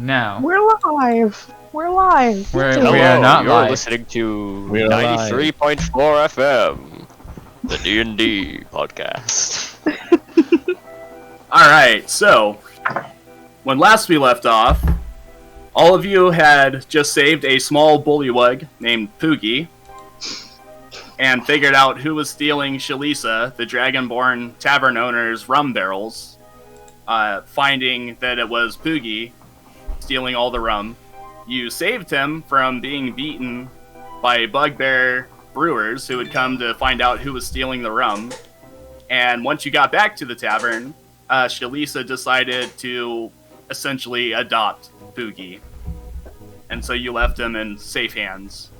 Now. We're live. We're live. We Hello, are not you're live. listening to We're 93.4 FM, the D&D podcast. Alright, so, when last we left off, all of you had just saved a small bullywug named Poogie, and figured out who was stealing Shalisa, the Dragonborn tavern owner's rum barrels, finding that it was Poogie stealing all the rum. You saved him from being beaten by bugbear brewers who had come to find out who was stealing the rum. And once you got back to the tavern, Shalisa decided to essentially adopt Poogie. And so you left him in safe hands.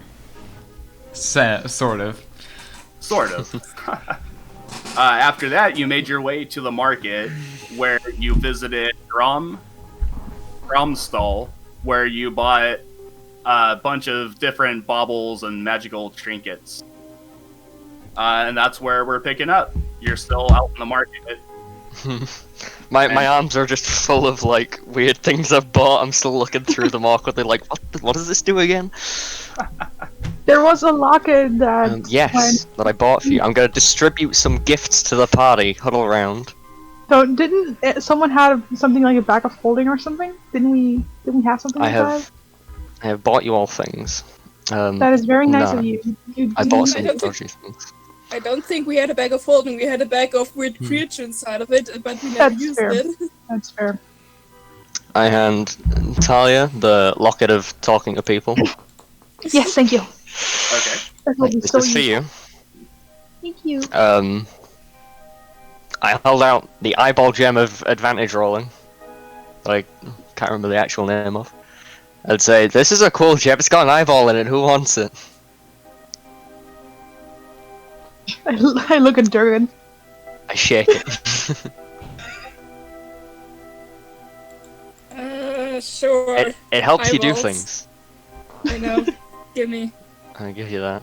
Sort of. Sort of. After that, you made your way to the market, where you visited Grom's stall, where you bought a bunch of different baubles and magical trinkets. And that's where we're picking up. You're still out in the market. My arms are just full of like weird things I've bought. I'm still looking through them awkwardly, like what does this do again? There was a locket that. Yes, that I bought for you. I'm gonna distribute some gifts to the party. Huddle around. So didn't someone have something like a bag of holding or something? Didn't we have something like that? I have bought you all things. That is very nice no. of you. I bought some don't dodgy things. I don't think we had a bag of holding. We had a bag of weird creature inside of it, but we never That's used fair. it. That's fair. I hand Talia the locket of talking to people. Yes, thank you. Okay. That will be This so is for useful. you. Thank you. I held out the eyeball gem of advantage rolling. I can't remember the actual name of. I'd say, this is a cool gem, it's got an eyeball in it, who wants it? I look at Durgan. I shake it. Sure. it helps you do Eyeballs. things. I know. Gimme. I'll give you that.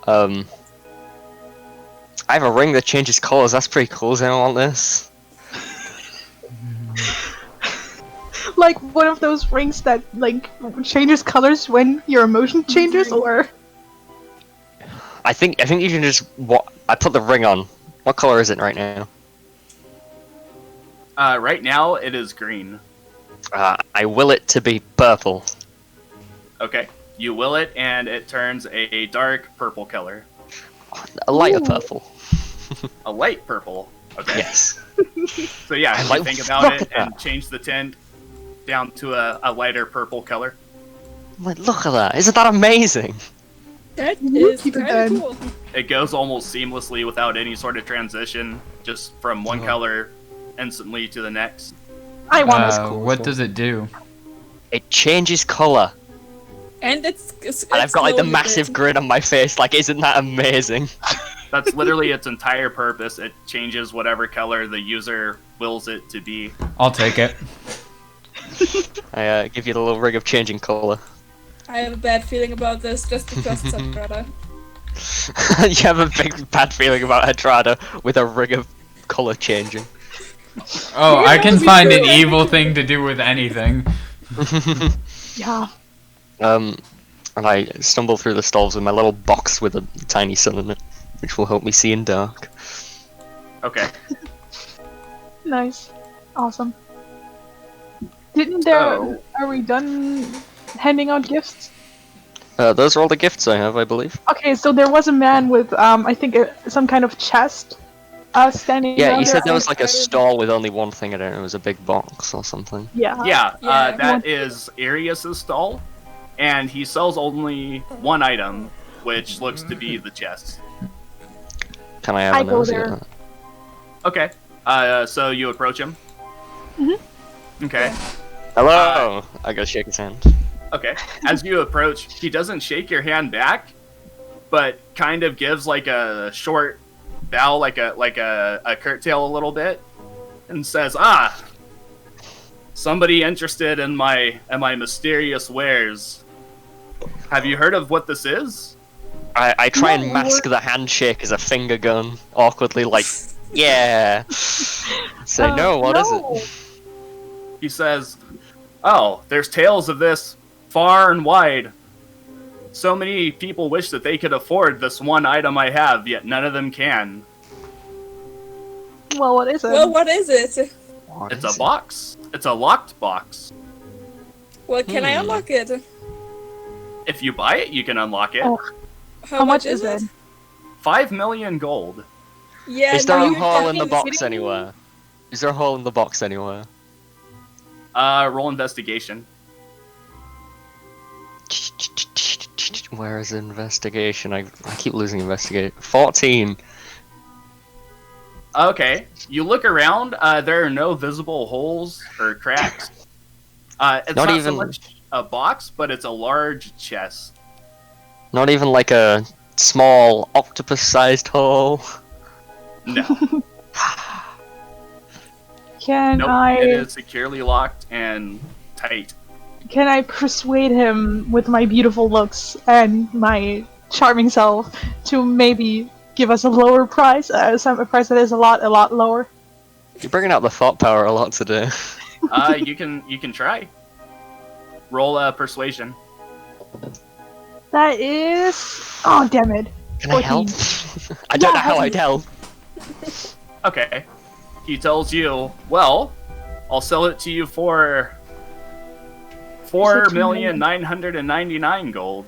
I have a ring that changes colours, that's pretty cool, does anyone want this? Like one of those rings that like changes colors when your emotion changes, or I think you can just, I put the ring on. What colour is it right now? Right now, it is green. I will it to be purple. Okay. You will it, and it turns a dark purple color. A lighter Ooh. purple. A light purple. Okay. Yes. So yeah, I you like- think about look it at and change the tint down to a lighter purple color. Like, look at that, isn't that amazing? That Whoop, is keep it kind dead. of cool. It goes almost seamlessly without any sort of transition, just from one Oh. color instantly to the next. I want this. cool, What so- does it do? It changes colour. And it's And I've got like the glowing a massive bit. grin on my face, like, isn't that amazing? That's literally its entire purpose. It changes whatever color the user wills it to be. I'll take it. I give you the little ring of changing colour. I have a bad feeling about this just because it's Sagrada. You have a big bad feeling about Hadrada with a ring of colour changing. Oh, Yeah, I can me find an too. evil thing to do with anything. Yeah. And I stumble through the stalls with my little box with a tiny sun in it, which will help me see in dark. Okay. Nice. Awesome. Didn't there? So- Are we done handing out gifts? Those are all the gifts I have, I believe. Okay, so there was a man with I think some kind of chest, standing. Yeah, around you said there there. was like a stall with only one thing in it, and it was a big box or something. Yeah. Yeah, Yeah. that is Arius's stall, and he sells only one item, which looks to be the chest. Can I have I a go nosy there. at that? Okay. So you approach him? Mhm. Okay. Hello! I gotta shake his hand. Okay. As you approach, he doesn't shake your hand back, but kind of gives like a short bow, like a curtail a little bit, and says, "Ah, somebody interested in my mysterious wares. Have you heard of what this is?" I try and No. mask the handshake as a finger gun, awkwardly, like, yeah. Say, no, what is it? He says, Oh, there's tales of this far and wide. So many people wish that they could afford this one item I have, yet none of them can. Well, what is it? Well, what is it? What It's is a box. It's a locked box. Well, can I unlock it? If you buy it, you can unlock it. Oh. How much is it? 5 million gold. Yeah, Is there no, a you're hole in the fucking box kidding me? anywhere? Is there a hole in the box anywhere? Roll investigation. Where is investigation? I keep losing investigation. 14. Okay, you look around. There are no visible holes or cracks. It's Not not even- so much a box, but it's a large chest. Not even like a small octopus-sized hole. No, Can nope. I It is securely locked and tight. can I persuade him with my beautiful looks and my charming self to maybe give us a lower price? A price that is a lot lower. You're bringing out the thought power a lot today. You can try. Roll a persuasion. That is. Oh damn it! Can I help? 14. I don't Yeah, know how help I'd me. help. Okay. He tells you, well, I'll sell it to you for 4,999,000 gold.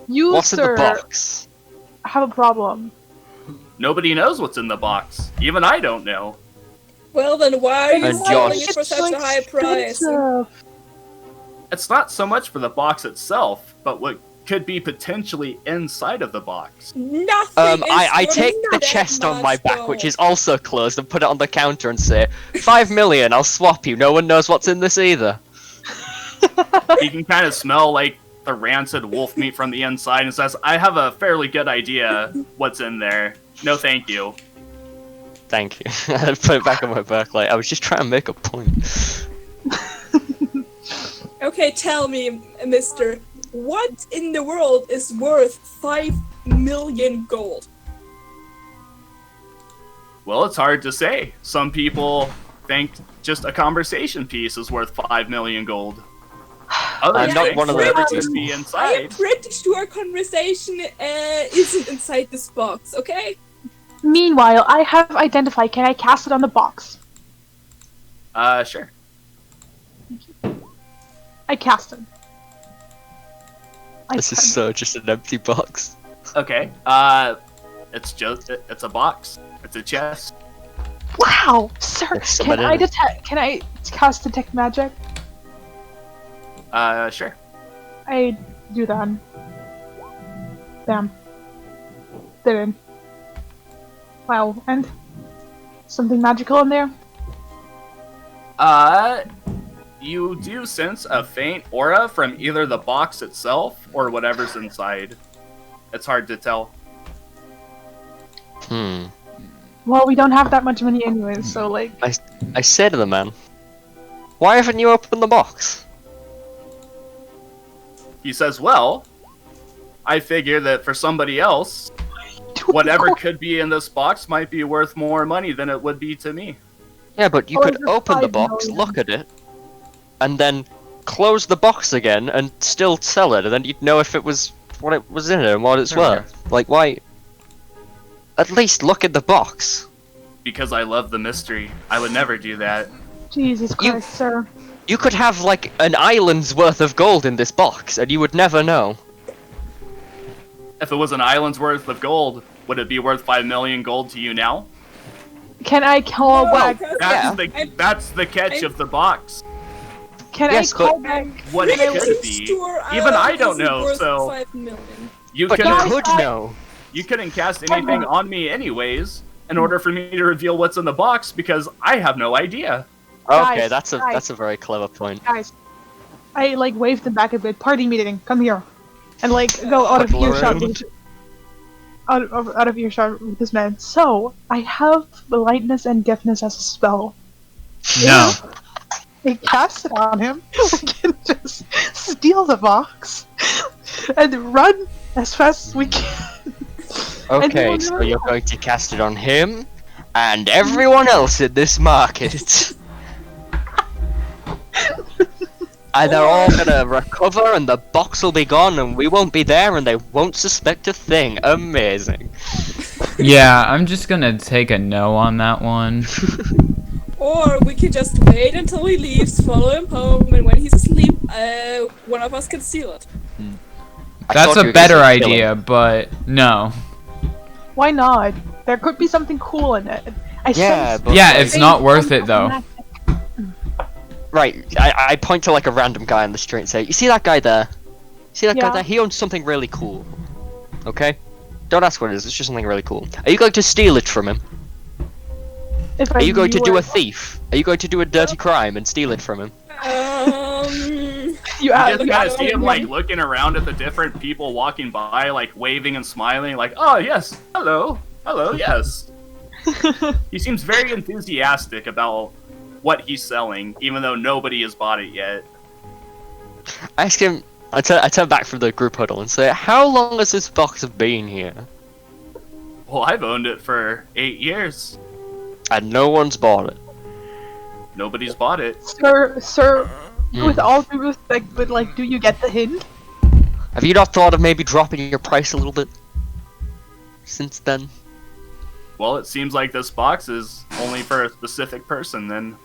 You, What's in sir, the box? have a problem. Nobody knows what's in the box. Even I don't know. Well, then why are you And selling Josh- it for such a high price? expensive. It's not so much for the box itself, but what could be potentially inside of the box. Nothing. I is take worth the that chest on my much back, gold. which is also closed, and put it on the counter and say, 5 million, I'll swap you. No one knows what's in this either. You can kind of smell like the rancid wolf meat from the inside and says, I have a fairly good idea what's in there. No thank you. Thank you. I put it back on my back like, I was just trying to make a point. Okay, tell me, mister, what in the world is worth 5 million gold? Well, it's hard to say. Some people think just a conversation piece is worth 5 million gold. Others I'm not think one of whatever those. could be I am inside. pretty sure conversation isn't inside this box, okay? Meanwhile, I have identified. Can I cast it on the box? Sure. I cast it. This is so just an empty box. Okay. It's a box. It's a chest. Wow, sir. There's Can somebody I in it. detect? Can I cast detect magic? Sure. I do that. Bam. Did it. Wow, and something magical in there? You do sense a faint aura from either the box itself or whatever's inside. It's hard to tell. Well, we don't have that much money anyway, so like. I say to the man, why haven't you opened the box? He says, well, I figure that for somebody else, whatever could be in this box might be worth more money than it would be to me. Yeah, but you Or could is it open the 5 box, million? look at it, and then close the box again and still sell it, and then you'd know if it was what it was in it and what it's There we worth. Like, why? At least look at the box. Because I love the mystery. I would never do that. Jesus You- Christ, sir. You could have like an island's worth of gold in this box, and you would never know. If it was an island's worth of gold, would it be worth 5 million gold to you now? Can I call No, back? because That's the catch of the box. Can Yes, I call but- back? What it I'm could pretty be. sure Even I isn't don't know, worth so 5 million. you But you Guys, couldn't could know. you couldn't cast anything on me anyways in order for me to reveal what's in the box because I have no idea. Okay, Guys, guys. that's a very clever point. Guys, I like waved them back a bit. Party meeting, come here, and like go out of Huddle earshot. around. Out of earshot with this man. So I have lightness and deafness as a spell. No. I cast it on him. We can just steal the box and run as fast as we can. Okay, we'll so never you're know. going to cast it on him and everyone else in this market. And they're all gonna recover, and the box will be gone, and we won't be there, and they won't suspect a thing. Amazing. Yeah, I'm just gonna take a no on that one. Or we can just wait until he leaves, follow him home, and when he's asleep, one of us can steal it. That's a better idea, but no. Why not? There could be something cool in it. Yeah, but Yeah, it's not worth it though. Right, I point to like a random guy on the street and say, you see that guy there? See that guy Yeah. there? He owns something really cool. Okay? Don't ask what it is, it's just something really cool. Are you going to steal it from him? If Are you going to do a thief? thief? Are you going to do a dirty crime and steal it from him? You You have just kind of see him like looking around at the different people walking by, like waving and smiling, like, "Oh yes, hello, hello, yes." He seems very enthusiastic about what he's selling, even though nobody has bought it yet. I ask him, I turn back from the group huddle and say, how long has this box been here? Well, I've owned it for 8 years. And no one's bought it. Nobody's bought it. Sir, with all due respect, but like, do you get the hint? Have you not thought of maybe dropping your price a little bit? Since then? Well, it seems like this box is only for a specific person, then.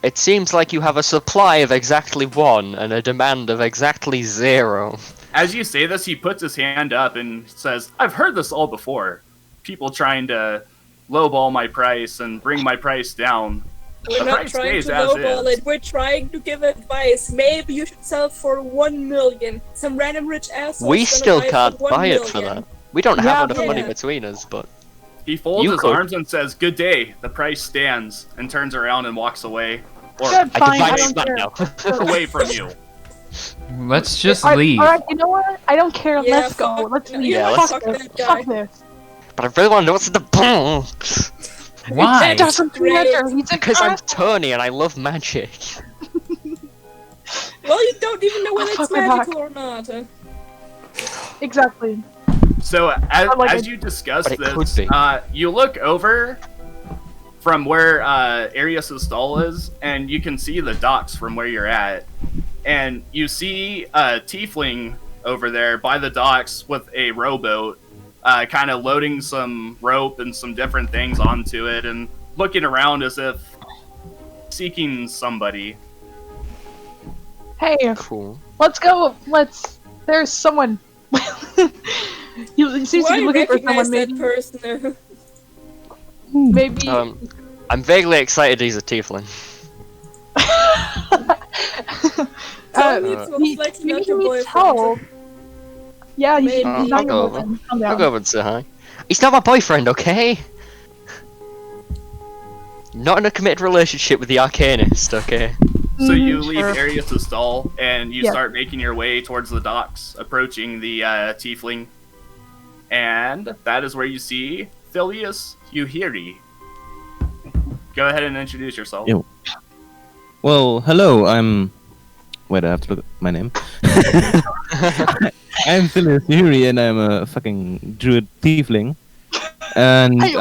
It seems like you have a supply of exactly 1 and a demand of exactly 0. As you say this, he puts his hand up and says, I've heard this all before. People trying to lowball my price and bring my price down. We're The not price trying stays to as lowball is. it, we're trying to give advice. Maybe you should sell for 1 million. Some random rich asshole. We still can't buy it for that. We don't have enough Yeah. money between us, but... He folds You his could. arms and says, good day. The price stands, and turns around and walks away. Or Good, I fine, can I buy don't smack care. now. away from you. Let's just Alright, leave. alright, you know what? I don't care. Yeah, Let's go. fuck- Let's no, leave. yeah, Fuck let's this. fuck that guy. Fuck this. But I really want to know what's in the box. Why? It doesn't Great. matter. He's a Because I'm asshole. Tony and I love magic. Well, you don't even know whether Oh, it's fuck my back. magical or not. Exactly. So as, But, like, as you discuss But it could this, be. you look over from where Arius' stall is, and you can see the docks from where you're at. And you see a tiefling over there by the docks with a rowboat, kind of loading some rope and some different things onto it, and looking around as if seeking somebody. Hey, Cool. let's go. There's someone. He seems to Why be looking for someone. recognize that Maybe. person? Maybe. I'm vaguely excited he's a tiefling. Tell me it's most he- likely maybe not he your needs boyfriend. help. Yeah, Maybe. he's I'll not go your over. boyfriend. Calm I'll down. go over and say hi. He's not my boyfriend, okay? Not in a committed relationship with the Arcanist, okay? So you Mhm, leave sure. Arius' stall, and you Yeah. start making your way towards the docks, approaching the tiefling. And that is where you see Phileas Uhiri. Go ahead and introduce yourself. Yeah. Well, hello, Wait, I have to look at my name. I'm Phyllis Yuri, and I'm a fucking druid tiefling. And Hey,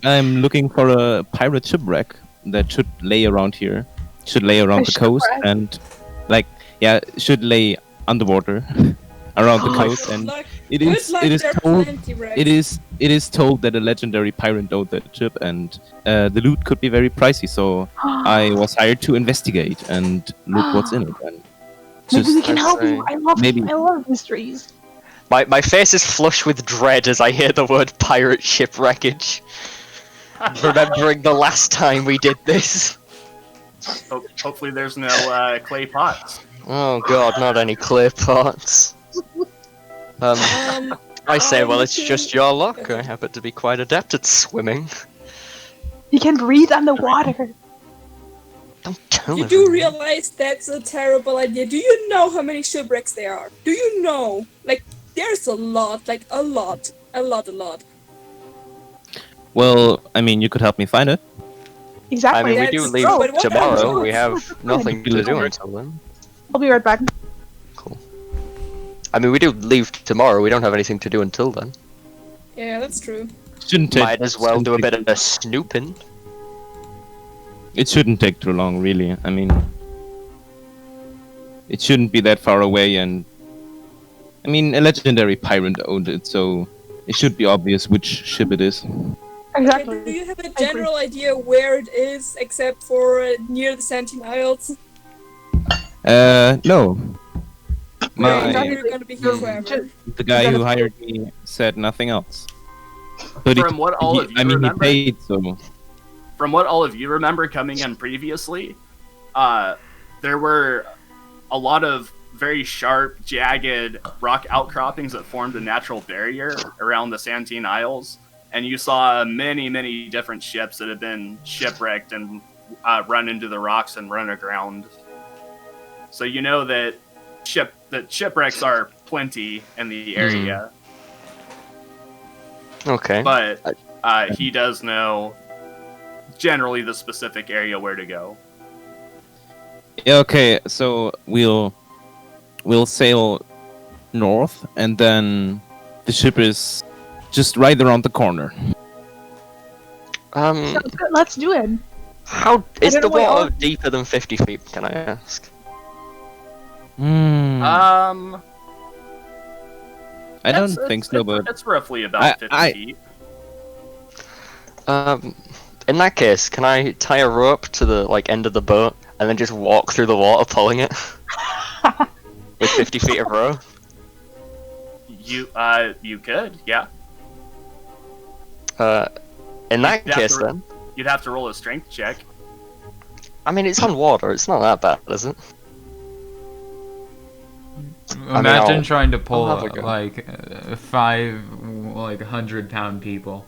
I'm looking for a pirate shipwreck that should lay around here. Should lay around A the coast shipwreck? and, should lay underwater around the coast. And Like, it is there are told plenty, right? it is told that a legendary pirate owned that ship, and the loot could be very pricey. So I was hired to investigate and look what's in it. And Maybe we just can help you. I love maybe. I love mysteries. My face is flush with dread as I hear the word pirate shipwreckage. Remembering the last time we did this. Hopefully there's no clay pots. Oh god, not any clay pots. I say, well, it's just your luck. I happen to be quite adept at swimming. You can breathe underwater. Don't tell You me. do realize that's a terrible idea. Do you know how many shipwrecks there are? Do you know? Like, there's a lot. Like, a lot. A lot. Well, I mean, you could help me find it. I Exactly. mean, we do That's leave true, but what tomorrow. about- We have nothing to do until then. I'll be right back. Cool. I mean, we do leave tomorrow. We don't have anything to do until then. Yeah, that's true. Shouldn't take. Might as well shouldn't do a take- bit of snooping. It shouldn't take too long, really. I mean, it shouldn't be that far away, and I mean, a legendary pirate owned it, so it should be obvious which ship it is. Okay, Exactly. do you have a general idea where it is, except for near the Santine Isles? No. Exactly. You're gonna be here forever. The guy who hired me said nothing else. But From what all of you remember, he paid, so... from what all of you remember coming in previously, there were a lot of very sharp, jagged rock outcroppings that formed a natural barrier around the Santine Isles, and you saw many, many different ships that had been shipwrecked and run into the rocks and run aground. So you know that shipwrecks are plenty in the area, Okay. but he does know generally the specific area where to go. Yeah, okay, so we'll sail north, and then the ship is just right around the corner. Sounds good. Let's do it. How is don't the know why water all- deeper than 50 feet? Can I ask? I don't think so, but it's roughly about 50 feet. In that case, can I tie a rope to the end of the boat and then just walk through the water pulling it with 50 feet of rope? You could, yeah. In that You'd have case, to- then, You'd have to roll a strength check. I mean, it's on water. It's not that bad, is it? Imagine I'll- trying to pull I'll have a go. 100-pound people.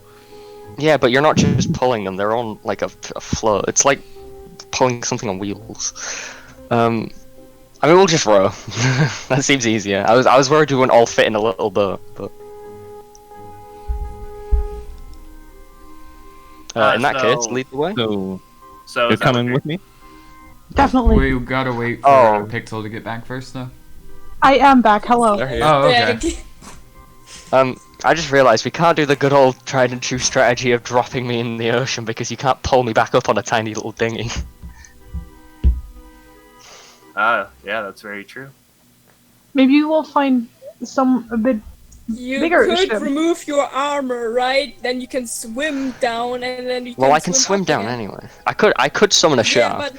Yeah, but you're not just pulling them. They're on a float. It's like pulling something on wheels. I mean, we'll just row. That seems easier. I was worried we wouldn't all fit in a little boat, but in that case, lead the way. so So you're is that coming okay? with me? Definitely. We gotta wait for Oh. Pixel to get back first, though. I am back. Hello. They're here. Oh, okay. I just realised we can't do the good old tried and true strategy of dropping me in the ocean because you can't pull me back up on a tiny little dinghy. Yeah, that's very true. Maybe we'll find a bit. You Bigger could ship. remove your armor, right? Then you can swim down, and then you can. Well, I can swim up down again. anyway. I could summon a Yeah, shark.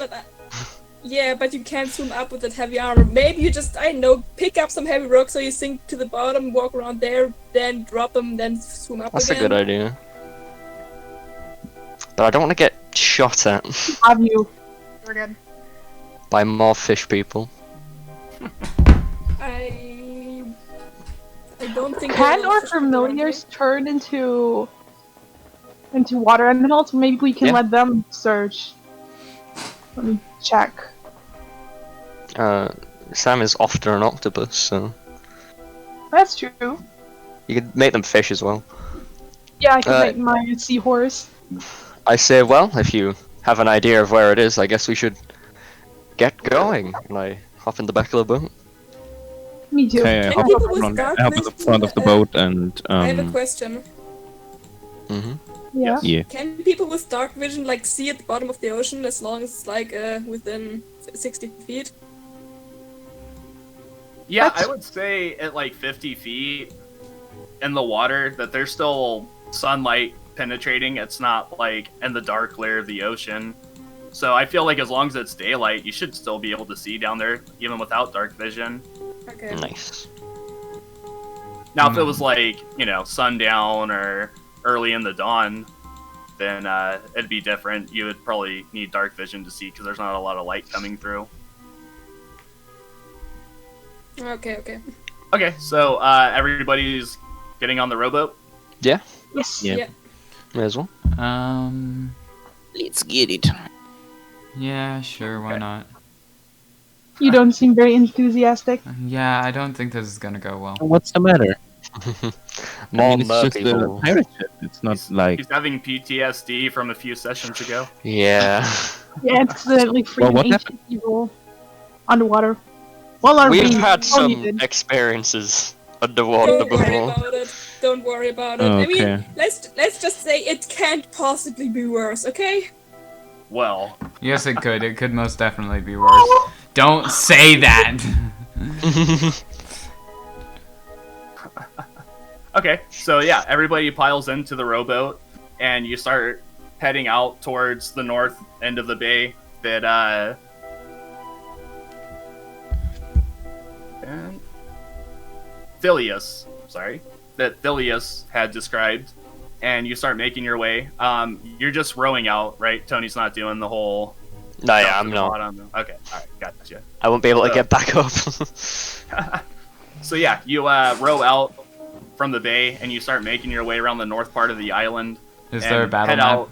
but you can't swim up with that heavy armor. Maybe you just, I don't know, pick up some heavy rocks so you sink to the bottom, walk around there, then drop them, then swim up That's again. a good idea. But I don't want to get shot at Have you? We're good. by more fish people. I don't think. Can there are our fish people around familiars turn into water animals? Maybe we can Yeah. let them search. Let me check. Sam is often an octopus, so That's true. you could make them fish as well. Yeah, I can Uh, make my seahorse. I say, well, if you have an idea of where it is, I guess we should get going. And I hop in the back of the boat. Me too. Okay, I Can hop people up with front, dark I hop at the vision, front of the boat, and I have a question. Mm-hmm. Yeah. yeah. Can people with dark vision see at the bottom of the ocean as long as it's within 60 feet? Yeah, That's- I would say at 50 feet in the water that there's still sunlight penetrating. It's not in the dark layer of the ocean. So I feel like as long as it's daylight, you should still be able to see down there, even without dark vision. Okay. Nice. Now, if it was sundown or early in the dawn, then it'd be different. You would probably need dark vision to see because there's not a lot of light coming through. Okay. Okay, so everybody's getting on the rowboat. Yeah, Yes. Yeah. may as well. Let's get it. Yeah, sure, why not? You don't seem very enthusiastic. Yeah, I don't think this is gonna go well. What's the matter? More I mean, it's just a people. pirate ship. It's not like... He's having PTSD from a few sessions ago. Yeah. Yeah, it's the freaking what ancient people underwater. Well, our We've being had some did. experiences underwater Don't worry before. about it. Don't worry about it. I mean, Okay. let's just say it can't possibly be worse, okay? Well, Yes, it could. It could most definitely be worse. Don't say that. Okay, so yeah, everybody piles into the rowboat, and you start heading out towards the north end of the bay that and that Thilius had described, and you start making your way. You're just rowing out, right? Tony's not doing the whole. No, yeah, I'm not. Okay, alright, gotcha. I won't be able to So- get back up. So yeah, you row out from the bay, and you start making your way around the north part of the island. Is and there a battle head map? out.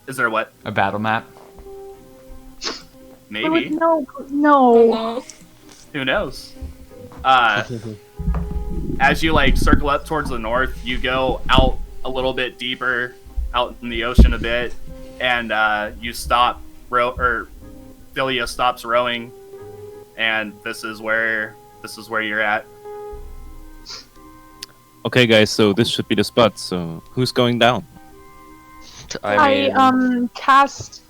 Is there what? A battle map? Maybe. No. No. Who knows? As you like circle up towards the north, you go out a little bit deeper, out in the ocean a bit, and you stop Philia stops rowing, and this is where you're at. Okay, guys, so this should be the spot. So who's going down? I mean, cast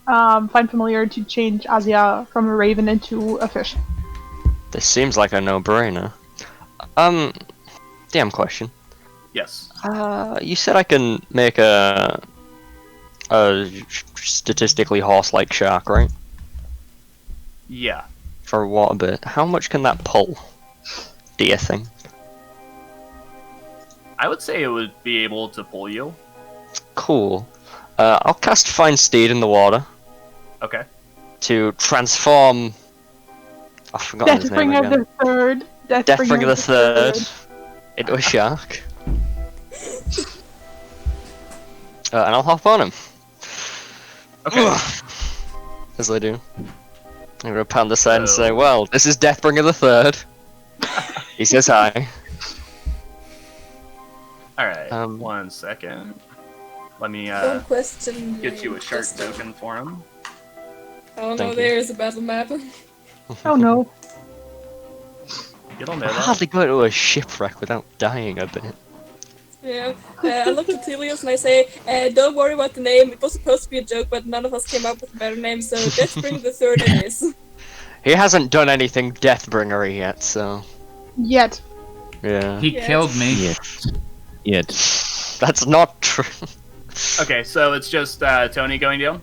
Find Familiar to change Azia from a raven into a fish. this seems like a no-brainer. Damn question. Yes. You said I can make a statistically horse-like shark, right? Yeah. For a water bit. How much can that pull? Do you think? I would say it would be able to pull you. Cool. I'll cast Find Steed in the water Okay. to transform. I've forgotten his name Deathbringer again. the Third. Deathbringer the Third into a shark. And I'll hop on him. Okay. As they do. I'm gonna pound the side and say, So- well, this is Deathbringer the Third. He says hi. All right. 1 second. Let me Don't question. get you a my shark custom. token for him. Oh no, Thank you. there's a battle map. Oh no. You don't know I that. hardly go to a shipwreck without dying a bit. Yeah. I looked at Telios and I say, don't worry about the name. It was supposed to be a joke, but none of us came up with a better name, so Deathbringer the Third it is. He hasn't done anything Deathbringer yet, so Yet. yeah. He Yes. killed me. Yet. That's not true. Okay, so it's just Tony going down.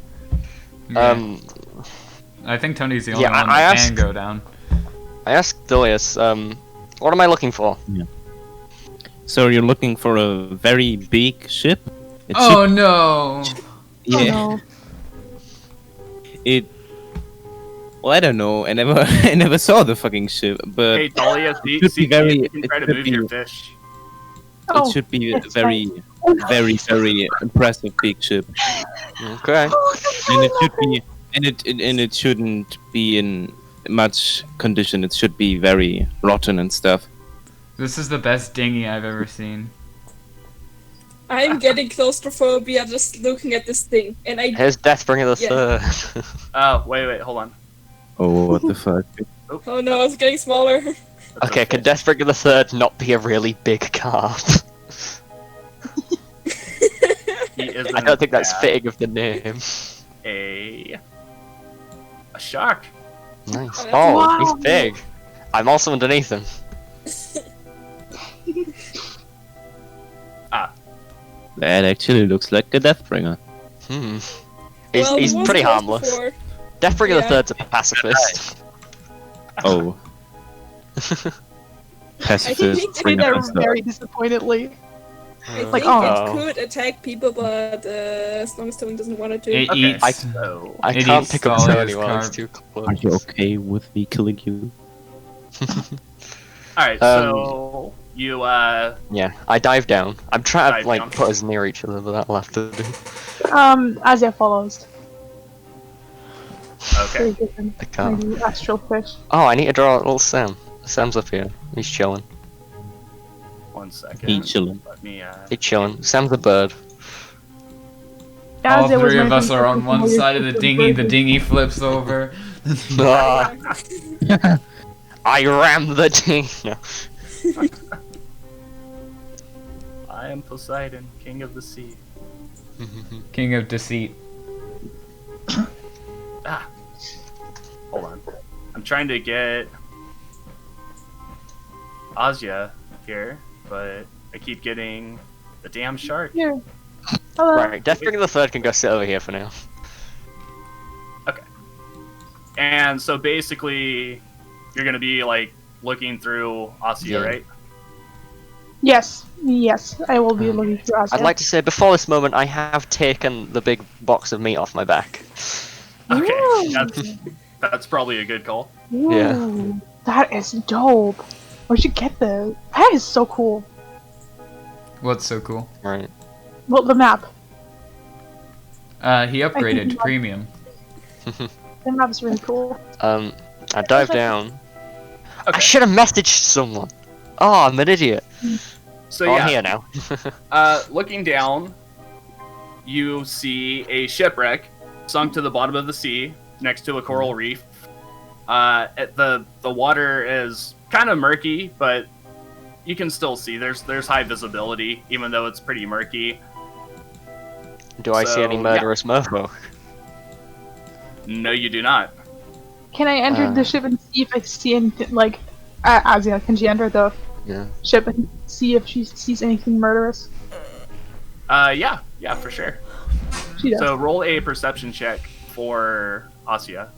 Yeah. I think Tony's the only yeah, one I that asked- can go down. I asked Dilius, what am I looking for? So you're looking for a very big ship? It Oh no! yeah. Oh no. It. Well, I don't know. I never saw the fucking ship, but Hey, Dahlia, see, should be see very- you can it try to should move be- your fish. Oh, it should be a it's very, very impressive big ship, Okay. and it should be, and it shouldn't be in much condition. It should be very rotten and stuff. This is the best dinghy I've ever seen. I'm getting claustrophobia just looking at this thing, and I Here's Deathbringer the Yeah. Third. Oh, wait, hold on. Oh, what the fuck? oh no, it's getting smaller. That's Okay, can Deathbringer the Third not be a really big card? He is I don't think that's fitting of the name. a shark. Nice. Oh, Oh, wow. he's big. I'm also underneath him. That actually looks like a Deathbringer. Hmm. Well, He's it was pretty close harmless. before. Deathbringer the Yeah. Third's a pacifist. Oh. I Pacifist. think Say bringer that and stuff. very disappointedly. I Like, think oh. it could attack people, but as long as Tony doesn't want it to. It Okay, eats. so I It can't eats pick up all Tony his while he's carb. too Are you close. okay with me killing you? alright, so you Yeah, I dive down. I'm trying Dive to like down. put us near each other, but that'll have to do. Azia follows. okay. Very different. I can't. Maybe astral fish. Oh, I need to draw a little Sam. Sam's up here. He's chilling. 1 second. He chilling. Let me He's chilling. Sam's a bird. All Azia was three of us mentioned are on for one familiar side of the with dinghy. The birds. dinghy flips over. Ah, I ram the ding. No. I am Poseidon, king of the sea. King of deceit. Ah. hold on. I'm trying to get Azia here, but I keep getting the damn shark. Here. Hello. Right, Deathbringer the Third can go sit over here for now. Okay. And so basically, you're gonna be like looking through Asia, Yeah. right? Yes, I will be looking through Asia. I'd like to say, before this moment, I have taken the big box of meat off my back. Okay, Ooh. that's probably a good call. Ooh, that is dope. Where'd you get this? That is so cool. What's so cool? Right. Well, the map. He upgraded to you- premium. The map's really cool. I dive down. I Okay. should have messaged someone. Oh, I'm an idiot. So Oh, yeah, I'm here now. looking down, you see a shipwreck sunk to the bottom of the sea next to a coral reef. The water is kind of murky, but you can still see there's high visibility, even though it's pretty murky. Do I see any So, murderous merfolk? No, you do not. Can I enter the ship and see if I see anything, like, Asia, can she enter the Yeah. ship and see if she sees anything murderous? Yeah, for sure. She does. So roll a perception check for Asia.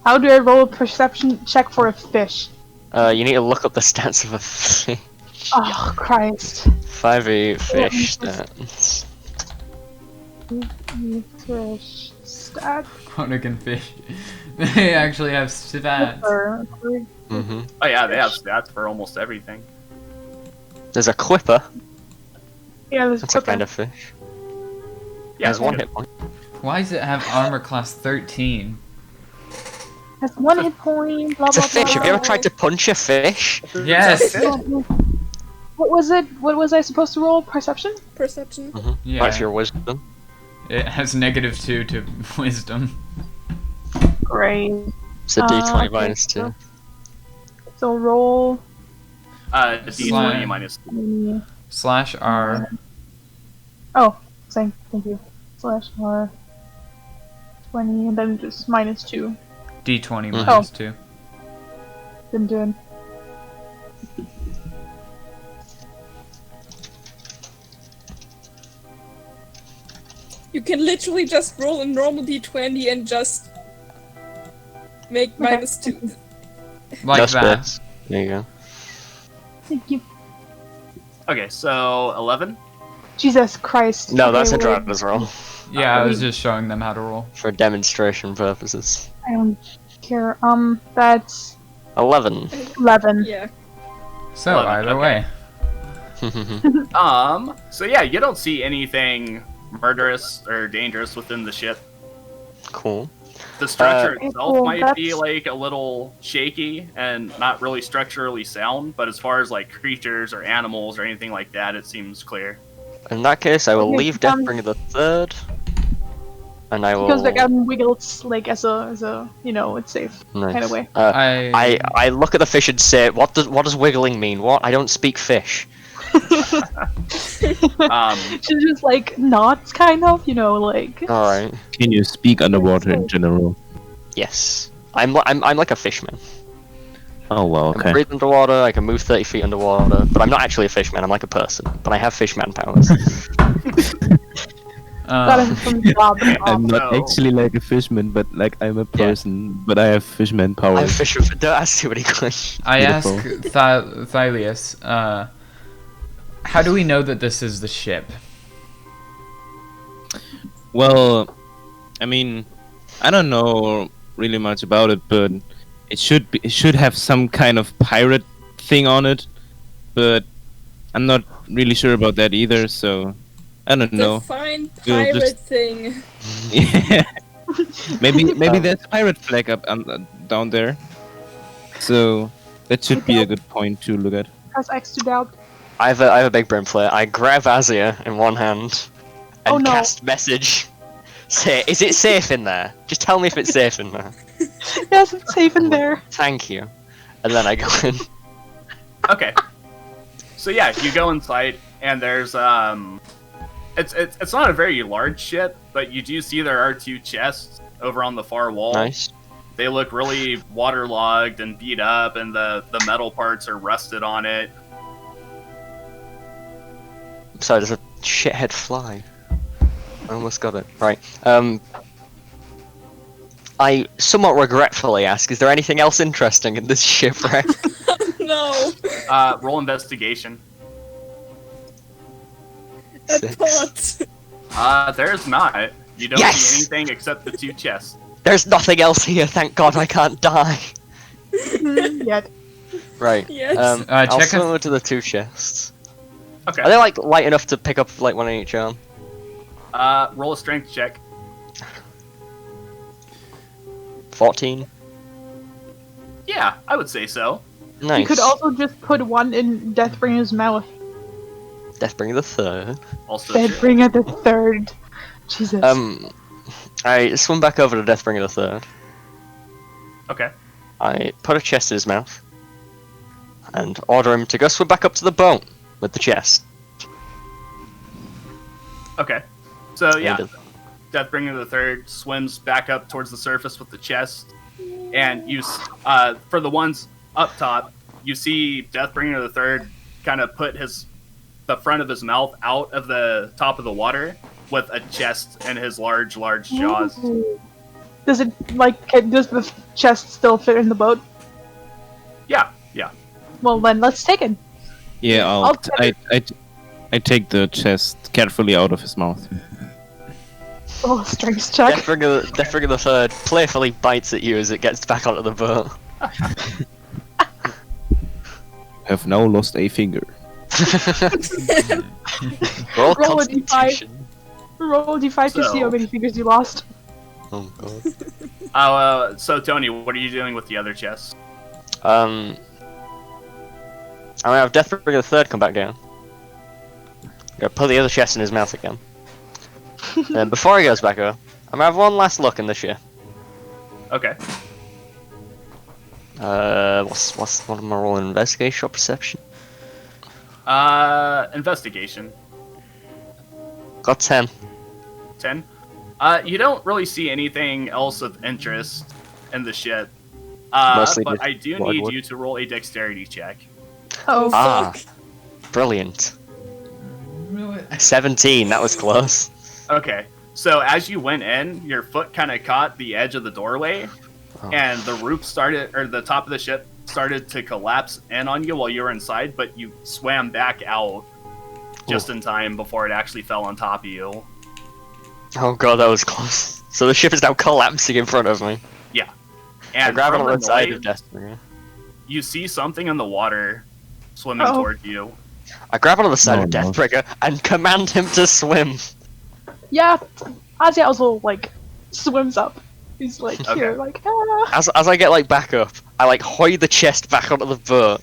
How do I roll a perception check for a fish? You need to look up the stats of a fish. Oh, Christ. 5e fish stats. Fish stat. Honegan fish. They actually have stats. Mm-hmm. Oh yeah, they have stats for almost everything. There's a quipper. Yeah, there's That's a kind of fish. Yeah, Has one good. hit point. Why does it have armor class 13? Has one hit point, blah It's a blah fish. blah. Have you ever tried to punch a fish? Yes! What was it? What was I supposed to roll? Perception? Perception. Yeah. That's your wisdom. It has -2 to wisdom. Great. It's a d20 okay, minus 2. So roll. D20 Slime. minus. /R. Oh, thank you. /R. 20, and then just -2. D20 Mhm. minus 2. Been doing. You can literally just roll a normal d20 and just make -2. Like No that. space. There you go. Thank you. Okay, so 11. Jesus Christ. No, Okay, that's a well, drop as well. Yeah, I was just showing them how to roll. For demonstration purposes. I don't care. That's 11. 11. Yeah. So, 11, either okay. way. So yeah, you don't see anything murderous or dangerous within the ship. Cool. The structure Okay, itself cool, might be that's- like a little shaky and not really structurally sound, but as far as like creatures or animals or anything like that, it seems clear. In that case, I will Okay, leave Deathbringer the Third. And I will... Because like wiggles like as a it's safe Nice. kind of way. I look at the fish and say, what does wiggling mean? What? I don't speak fish. She's just like nods, kind of, like. Alright. Can you speak underwater in general? Yes. I'm like a fishman. Oh well, I can okay. breathe underwater, I can move 30 feet underwater, but I'm not actually a fishman, I'm like a person. But I have fishman powers. Got it from Bob. I'm not no. actually like a fishman, but like I'm a person, but I have fishman I'm powers. fisherman. Don't ask too many questions. I ask Beautiful. Thylius, how do we know that this is the ship? Well, I mean, I don't know really much about it, but it should have some kind of pirate thing on it, but I'm not really sure about that either. So I don't know. Define We'll pirate just- thing. Yeah. maybe there's a pirate flag up down there. So that should be a good point to look at. Press X to doubt. I have a big brain player. I grab Azia in one hand and Oh, no. cast message. Say, is it safe in there? Just tell me if it's safe in there. Yes, it's safe in there. Thank you. And then I go in. Okay. So yeah, you go inside and there's it's not a very large ship, but you do see there are two chests over on the far wall. Nice. They look really waterlogged and beat up, and the metal parts are rusted on it. So there's a shithead fly. I almost got it. Right. I somewhat regretfully ask, is there anything else interesting in this shipwreck? No. Roll investigation. A 6. pot. There's not. You don't Yes! see anything except the 2 chests. There's nothing else here, thank God I can't die. Yet. Right. Yes. I'll check swim over to the 2 chests. Okay. Are they like light enough to pick up like one in each arm? Roll a strength check. 14. Yeah, I would say so. Nice. You could also just put one in Deathbringer's mouth. Deathbringer the 3rd. Also true. Deathbringer the 3rd. Jesus. I swim back over to Deathbringer the 3rd. Okay. I put a chest in his mouth. And order him to go swim back up to the boat with the chest. Okay. So yeah, And, Deathbringer the Third swims back up towards the surface with the chest, and for the ones up top, you see Deathbringer the Third kind of put the front of his mouth out of the top of the water with a chest and his large jaws. Ooh. Does does the chest still fit in the boat? Yeah. Well, then let's take it. Yeah, I'll I take the chest carefully out of his mouth. Oh, strength check. Deathbringer the 3rd playfully bites at you as it gets back onto the boat. Have now lost a finger. Roll Roll a d5. Constitution. Roll d5 to see how many fingers you lost. Oh god. So Tony, what are you doing with the other chest? I'm gonna have Deathbringer the 3rd come back down. Gonna put the other chest in his mouth again. Then before he goes back over, I'm gonna have one last look in the ship. Okay. What am I rolling? Investigation or perception? Investigation. Got 10. 10. You don't really see anything else of interest in the ship. Mostly But just I do blood need wood. you to roll a dexterity check. Oh, Ah, Fuck. brilliant. 17, that was close. Okay. So as you went in, your foot kind of caught the edge of the doorway, Oh. and the the top of the ship started to collapse in on you while you were inside, but you swam back out just in time before it actually fell on top of you. Oh god, that was close. So the ship is now collapsing in front of me. I And grab it from on the the side noise, of Deathbringer. you see something in the water swimming Uh-oh. toward you. I grab onto the side Oh, of no. Deathbringer and command him to swim. yeah. Azia also swims up. He's here, Okay. As I get back up, I hoy the chest back onto the boat.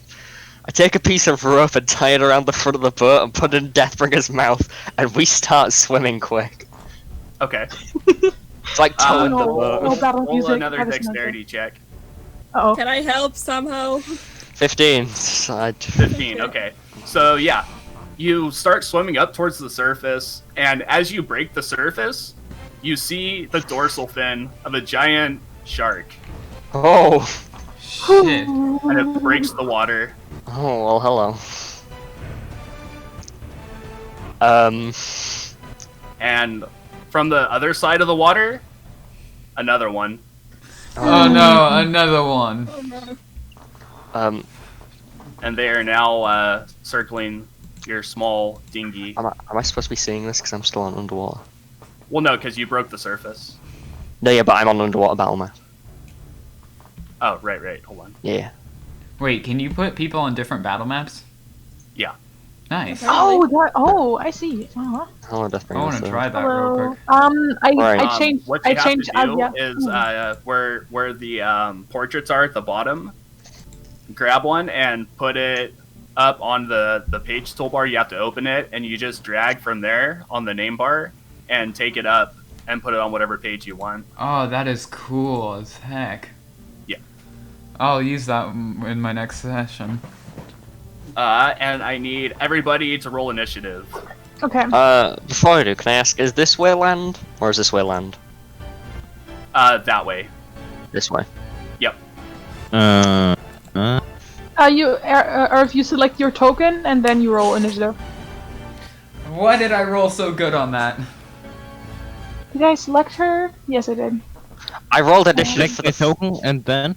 I take a piece of rope and tie it around the front of the boat and put it in Deathbringer's mouth, and we start swimming quick. Okay. It's like towing the no. boat. Oh, battle Roll music. another That is dexterity check. Oh. Can I help somehow? 15. Side. 15, okay. So, yeah. You start swimming up towards the surface, and as you break the surface, you see the dorsal fin of a giant shark, Oh. Shit. and it breaks the water. Oh, well, hello. And from the other side of the water, another one. Oh no, another one. Oh no. And they are now circling your small dinghy. Am I supposed to be seeing this because I'm still on underwater? Well, no, because you broke the surface. No, yeah, but I'm on underwater battle map. Oh, right. Hold on. Yeah. Wait, can you put people on different battle maps? Yeah. Nice. Okay. Oh, I see. Uh-huh. Hello, I Deathbringer. want to so- try that real Hello. quick. Right. I changed. What you I have changed to do Azia. is where the portraits are at the bottom. Grab one and put it up on the page toolbar. You have to open it, and you just drag from there on the name bar and take it up and put it on whatever page you want. Oh, that is cool as heck. Yeah. I'll use that in my next session. And I need everybody to roll initiative. Okay. Before I do, can I ask, is this way land? Or is this way land? That way. This way. Yep. Or if you select your token and then you roll initiative. Why did I roll so good on that? Did I select her? Yes, I did. I rolled initiative Select for a the token and then.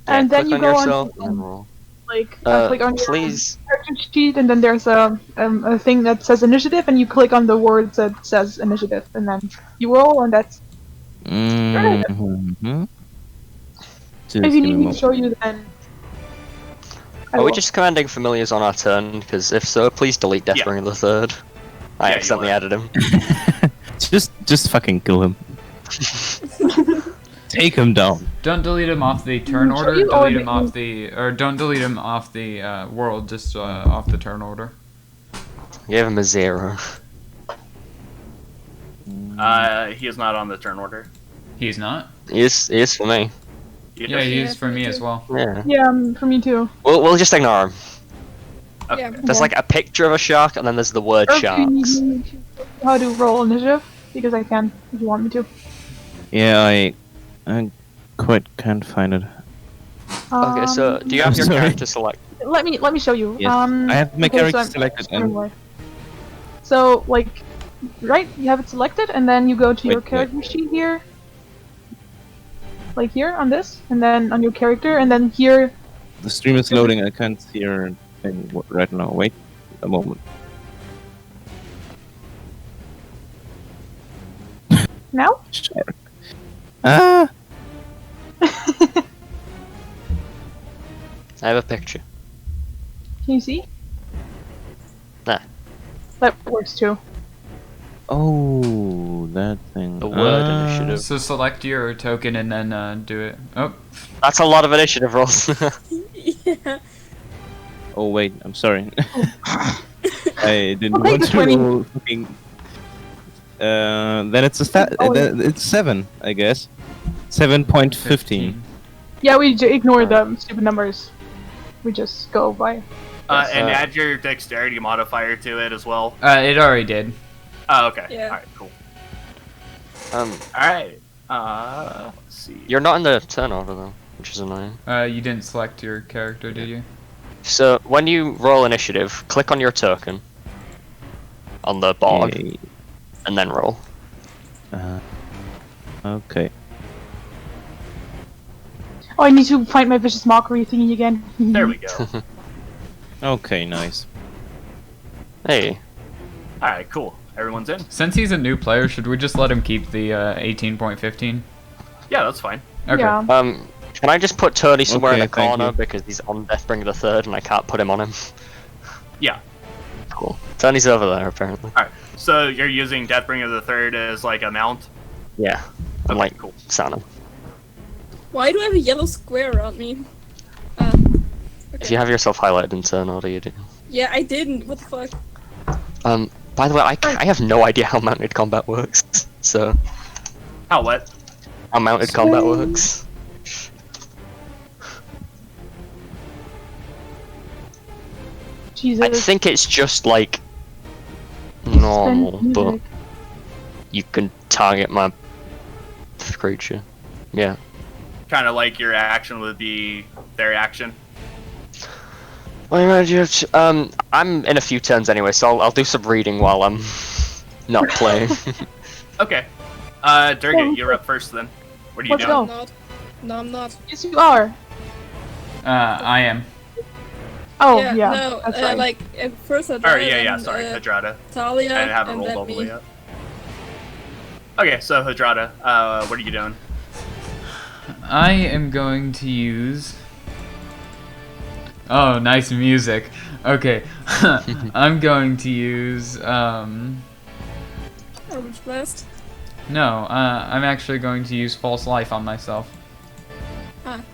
And then click you on go yourself on and then roll. click on your Please. character sheet, and then there's a thing that says initiative, and you click on the word that says initiative, and then you roll, and that's. Mm-hmm. If you need me to show you, then. I Are we will. just commanding familiars on our turn? Because if so, please delete Deathbringer the Third. I Yeah, accidentally you added him. just fucking kill him. Take him down. Don't delete him off the turn Show order. you or Delete him do off you- the, or don't delete him off the world. Just off the turn order. Gave him a 0. He is not on the turn order. He's not. He is for me. Yeah, he is Yeah, for me me as too. well. Yeah. Yeah, for me too. We'll just ignore him. Okay. Yeah. There's like a picture of a shark, and then there's the word Or if you need sharks. me to show you how to roll initiative, because I can, if you want me to. Yeah, I quite can't find it. Okay, so do you have I'm your sorry. character select? Let me show you. Yes, I have my okay, character I'm- selected I'm and away. So like, right, you have it selected, and then you go to your Wait. character sheet here. Like here on this, and then on your character, and then here. the stream is loading. I can't see your thing right now. Wait a moment. Now? Shark. Ah! I have a picture. Can you see? Nah. That works too. Oh, that thing. The word initiative. So select your token and then do it. Oh, That's a lot of initiative rolls. Yeah. Oh wait, I'm sorry. I didn't Okay, want the to 20. roll fucking. Then it's Oh, yeah. it's 7, I guess. 7.15. Yeah, we ignore the stupid numbers. We just go by. And add your dexterity modifier to it as well. It already did. Oh, okay. Yeah. Alright, cool. um, Alright. Let's see. you're not in the turn order though, which is annoying. You didn't select your character, did you? So when you roll initiative, click on your token on the board, Yay. and then roll. Okay. Oh, I need to find my vicious mockery thingy again. There we go. Okay, nice. Hey, Alright, cool. Everyone's in? Since he's a new player, should we just let him keep the 18.15? Yeah, that's fine. Okay. Yeah. can I just put Tony somewhere in Okay, the thank corner you. because he's on Deathbringer the Third and I can't put him on him? Yeah. Cool. Tony's over there apparently. Alright. So you're using Deathbringer the Third as like a mount? Yeah. I'm Okay, like cool. Santa. Why do I have a yellow square around me? If you have yourself highlighted in turn order, you do. Yeah, I didn't. What the fuck? By the way, I have no idea how mounted combat works. So, How what? how mounted combat works. Jesus. I think it's just like normal, Spend but music. you can target my creature. Yeah. Kind of like your action would be their action. I'm in a few turns anyway, so I'll do some reading while I'm not playing. Okay. Durga, you're up first then. What are you Let's doing? go. I'm not. No, I'm not. Yes, you are. I am. Oh, yeah, yeah. no, that's right. like at first I Or died yeah, and, sorry, Hadrada. Talia, I haven't and rolled then all the me. way up. Okay, so Hadrada, what are you doing? I am going to use. Oh, nice music. Okay, I'm going to use. Orange Blast. No, I'm actually going to use false life on myself.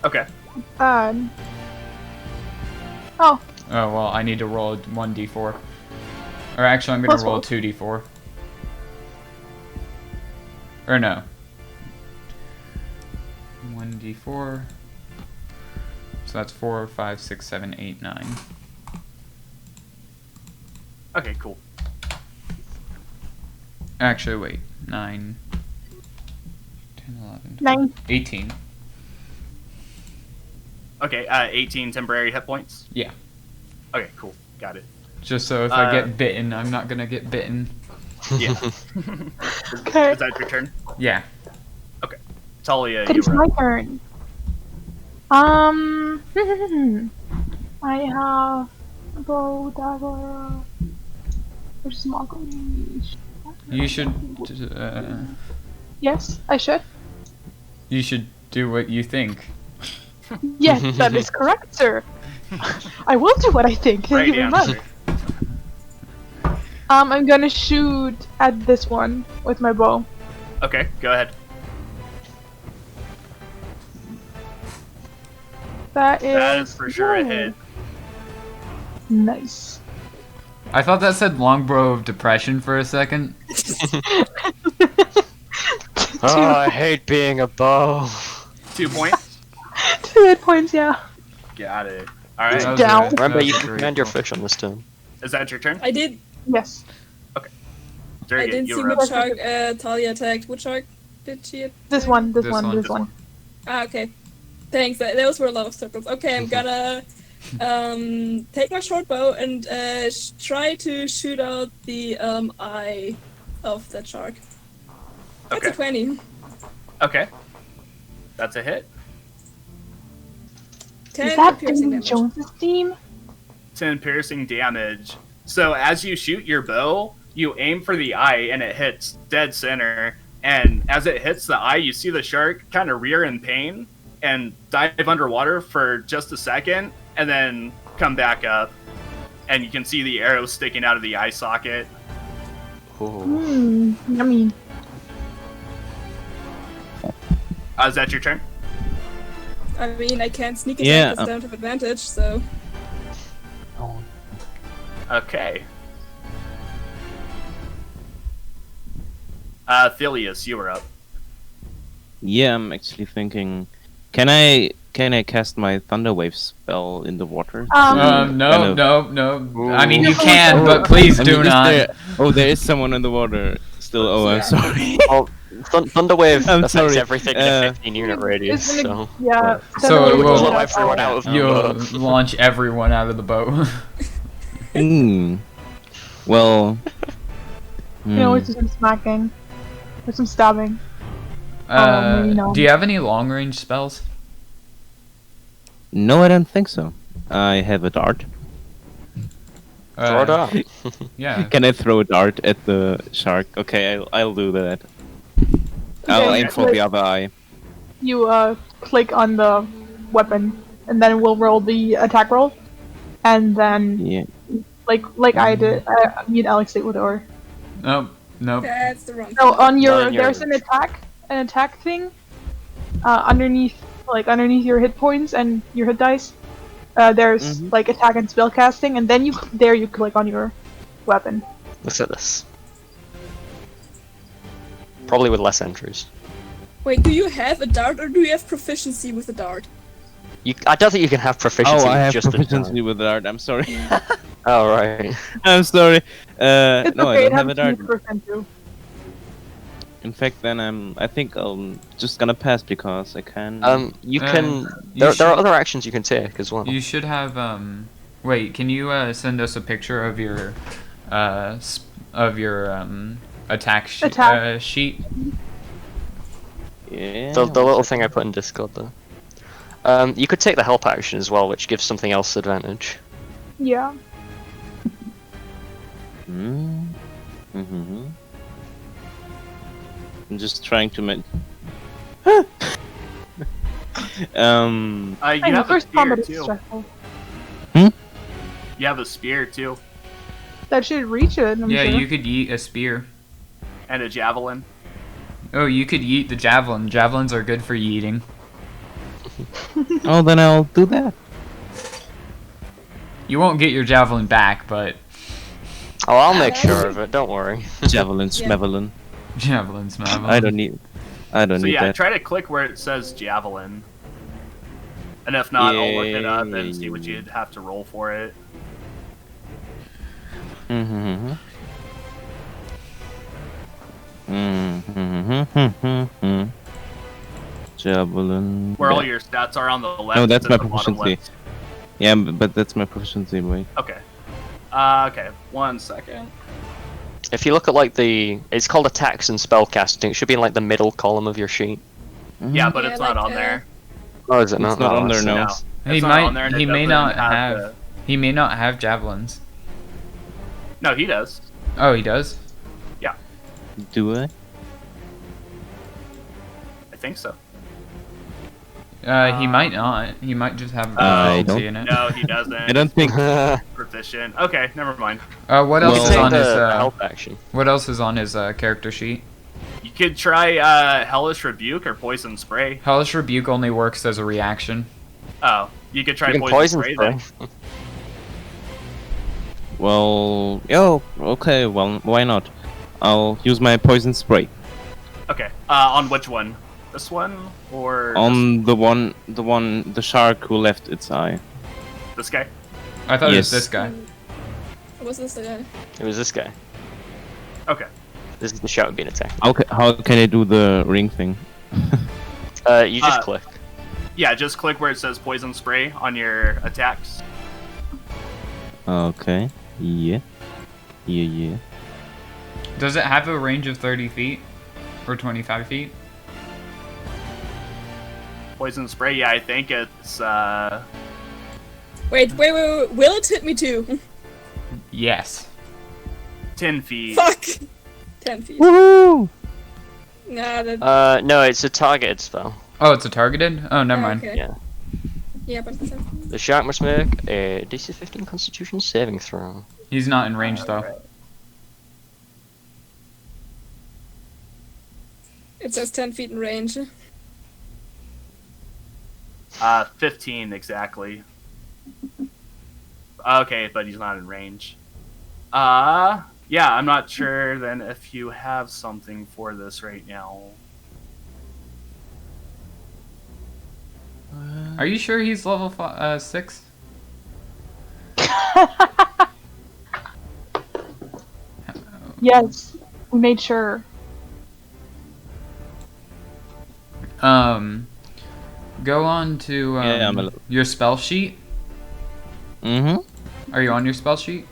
Okay. Oh, Oh well, I need to roll a 1d4. Or actually, I'm gonna Plus roll a roll. 2d4. Or no. 1d4. So that's 4, 5, 6, 7, 8, 9. Okay, cool. Actually, wait. 9, 10, 11, 12, 9. 18. Okay, 18 temporary hit points. Yeah. Okay, cool. Got it. Just so if I get bitten, I'm not gonna get bitten. Yeah. Okay. Is that your turn? Yeah. Talia, Okay, you it's were my up. turn. I have bow, dagger, there's small range. You should. Yes, I should. You should do what you think. Yes, that is correct, sir. I will do what I think. Thank Right you very much. answer. I'm gonna shoot at this one with my bow. Okay, go ahead. That That is for sure a Ooh, hit. Nice. I thought that said longbow of depression for a second. Oh, I hate being a bow. 2 points. 2 hit points, yeah. Got it. All right. That was Down. that Remember, was you a can great command your roll. fish on this turn. Is that your turn? I did. Yes. Very I good. didn't You see were up. which shark Talia attacked. Which shark did she attack? This one, this This one, one. this one. Ah, okay. Thanks. Those were a lot of circles. Okay, I'm gonna take my short bow and try to shoot out the eye of that shark. That's Okay. a 20. Okay. That's a hit. 10 Is that piercing David damage. Jones's team? 10 piercing damage. So as you shoot your bow, you aim for the eye and it hits dead center. And as it hits the eye, you see the shark kind of rear in pain and dive underwater for just a second and then come back up. And you can see the arrow sticking out of the eye socket. Ooh. Yummy. Is that your turn? I mean, I can't sneak attack Yeah, because I don't have advantage, so. Okay. Thelius, you were up. Yeah, I'm actually thinking. Can I cast my Thunderwave spell in the water? No, Kind of- no. I mean, you Ooh. can, but please I do mean, is not. there is someone in the water still. Oh, I'm Yeah. sorry. Oh, Thunderwave I'm affects sorry, everything in a 15 unit radius, It's gonna- so... Yeah. So then it we'll will- shoot blow at everyone all. out of the You'll boat. launch everyone out of the boat. Hmm. Well. You know, it's some smacking. Or some stabbing. maybe not. Do you have any long range spells? No, I don't think so. I have a dart. Throw it out. Yeah. Can I throw a dart at the shark? Okay, I'll do that. I'll Okay, aim for the other eye. You click on the weapon, and then we'll roll the attack roll, and then Yeah. like I did, me and Alex did with or. Nope. Nope. That's the wrong. So on your Not on there's yours. an attack thing, underneath your hit points and your hit dice. There's Mhm. like attack and spell casting, and then you click on your weapon. Look at this. Probably with less entries. Wait, do you have a dart or do you have proficiency with a dart? I don't think you can have proficiency Oh, I with have just proficiency a with the dart. I'm sorry. dart. Oh, right. I'm sorry. It's No, I okay. It don't have a happens dart. 50% too. In fact, then I think I'm just gonna pass because I can. You Uh, can... you There are should- other actions you can take as well. You should have. Wait. Can you send us a picture of your attack Attack. sheet? Yeah. The little thing I put in Discord though. You could take the help action as well, which gives something else advantage. Yeah. Mm-hmm. I'm just trying to make. You I know, have a first spear combat is too. stressful. You have a spear too, That should reach it. I'm Yeah, sure. you could yeet a spear. and a javelin. Oh, you could yeet the javelin. Javelins are good for yeeting. Oh, then I'll do that. You won't get your javelin back, but Oh, I'll make sure of it. Don't worry. Javelin, Yeah. smavelin. javelin's javelin. I don't need. I don't So need yeah, that. try to click where it says javelin. And if not, I'll look it up and see what you'd have to roll for it. Mm-hmm. Mm-hmm. Javelin. Where all yeah. your stats are on the left. No, that's it's my at the bottom proficiency. left. Yeah, but that's my proficiency, wait. Okay. Okay. 1 second. If you look at like it's called attacks and spellcasting. It should be in like the middle column of your sheet. Yeah, but Yeah, it's not like, on there. Oh, is it It's not? not Oh, on I there see. now. No. He It's not on might. there, and He it may doesn't not have have. the- He may not have javelins. No, he does. Oh, he does. Do I? I think so. He might not. He might just have I proficiency don't- in it. No, he doesn't. I don't think. Proficient. Okay, never mind. What else Well- is Take on his? the help action. What else is on his character sheet? You could try Hellish Rebuke or Poison Spray. Hellish Rebuke only works as a reaction. Oh, you could try You can Poison, poison Spray spray. then. Well, okay. Well, why not? I'll use my poison spray Okay. On which one? This one or on the shark who left its eye. this guy? I thought it Yes. was this guy. Was this the guy? It was this guy. Okay. This is the shout being attacked. How can I do the ring thing? You just Uh, click. Yeah, just click where it says Poison Spray on your attacks. Okay. Yeah. Yeah. Does it have a range of 30 feet or 25 feet? Poison Spray. Yeah, I think it's Wait. Will it hit me too? Yes. 10 feet. Fuck! 10 feet. Woohoo! Nah, that. No, it's a targeted spell. Oh, it's a targeted? Oh, never mind. Okay. Yeah. Yeah, but The shark must make a DC 15 Constitution saving throw. He's not in range though. Alright. it says 10 feet in range. 15 exactly. Okay, but he's not in range. Yeah, I'm not sure then if you have something for this right now. Are you sure he's level 6? Yes, we made sure. Go on to Yeah, I'm a your spell sheet. Mm-hmm. Are you on your spell sheet?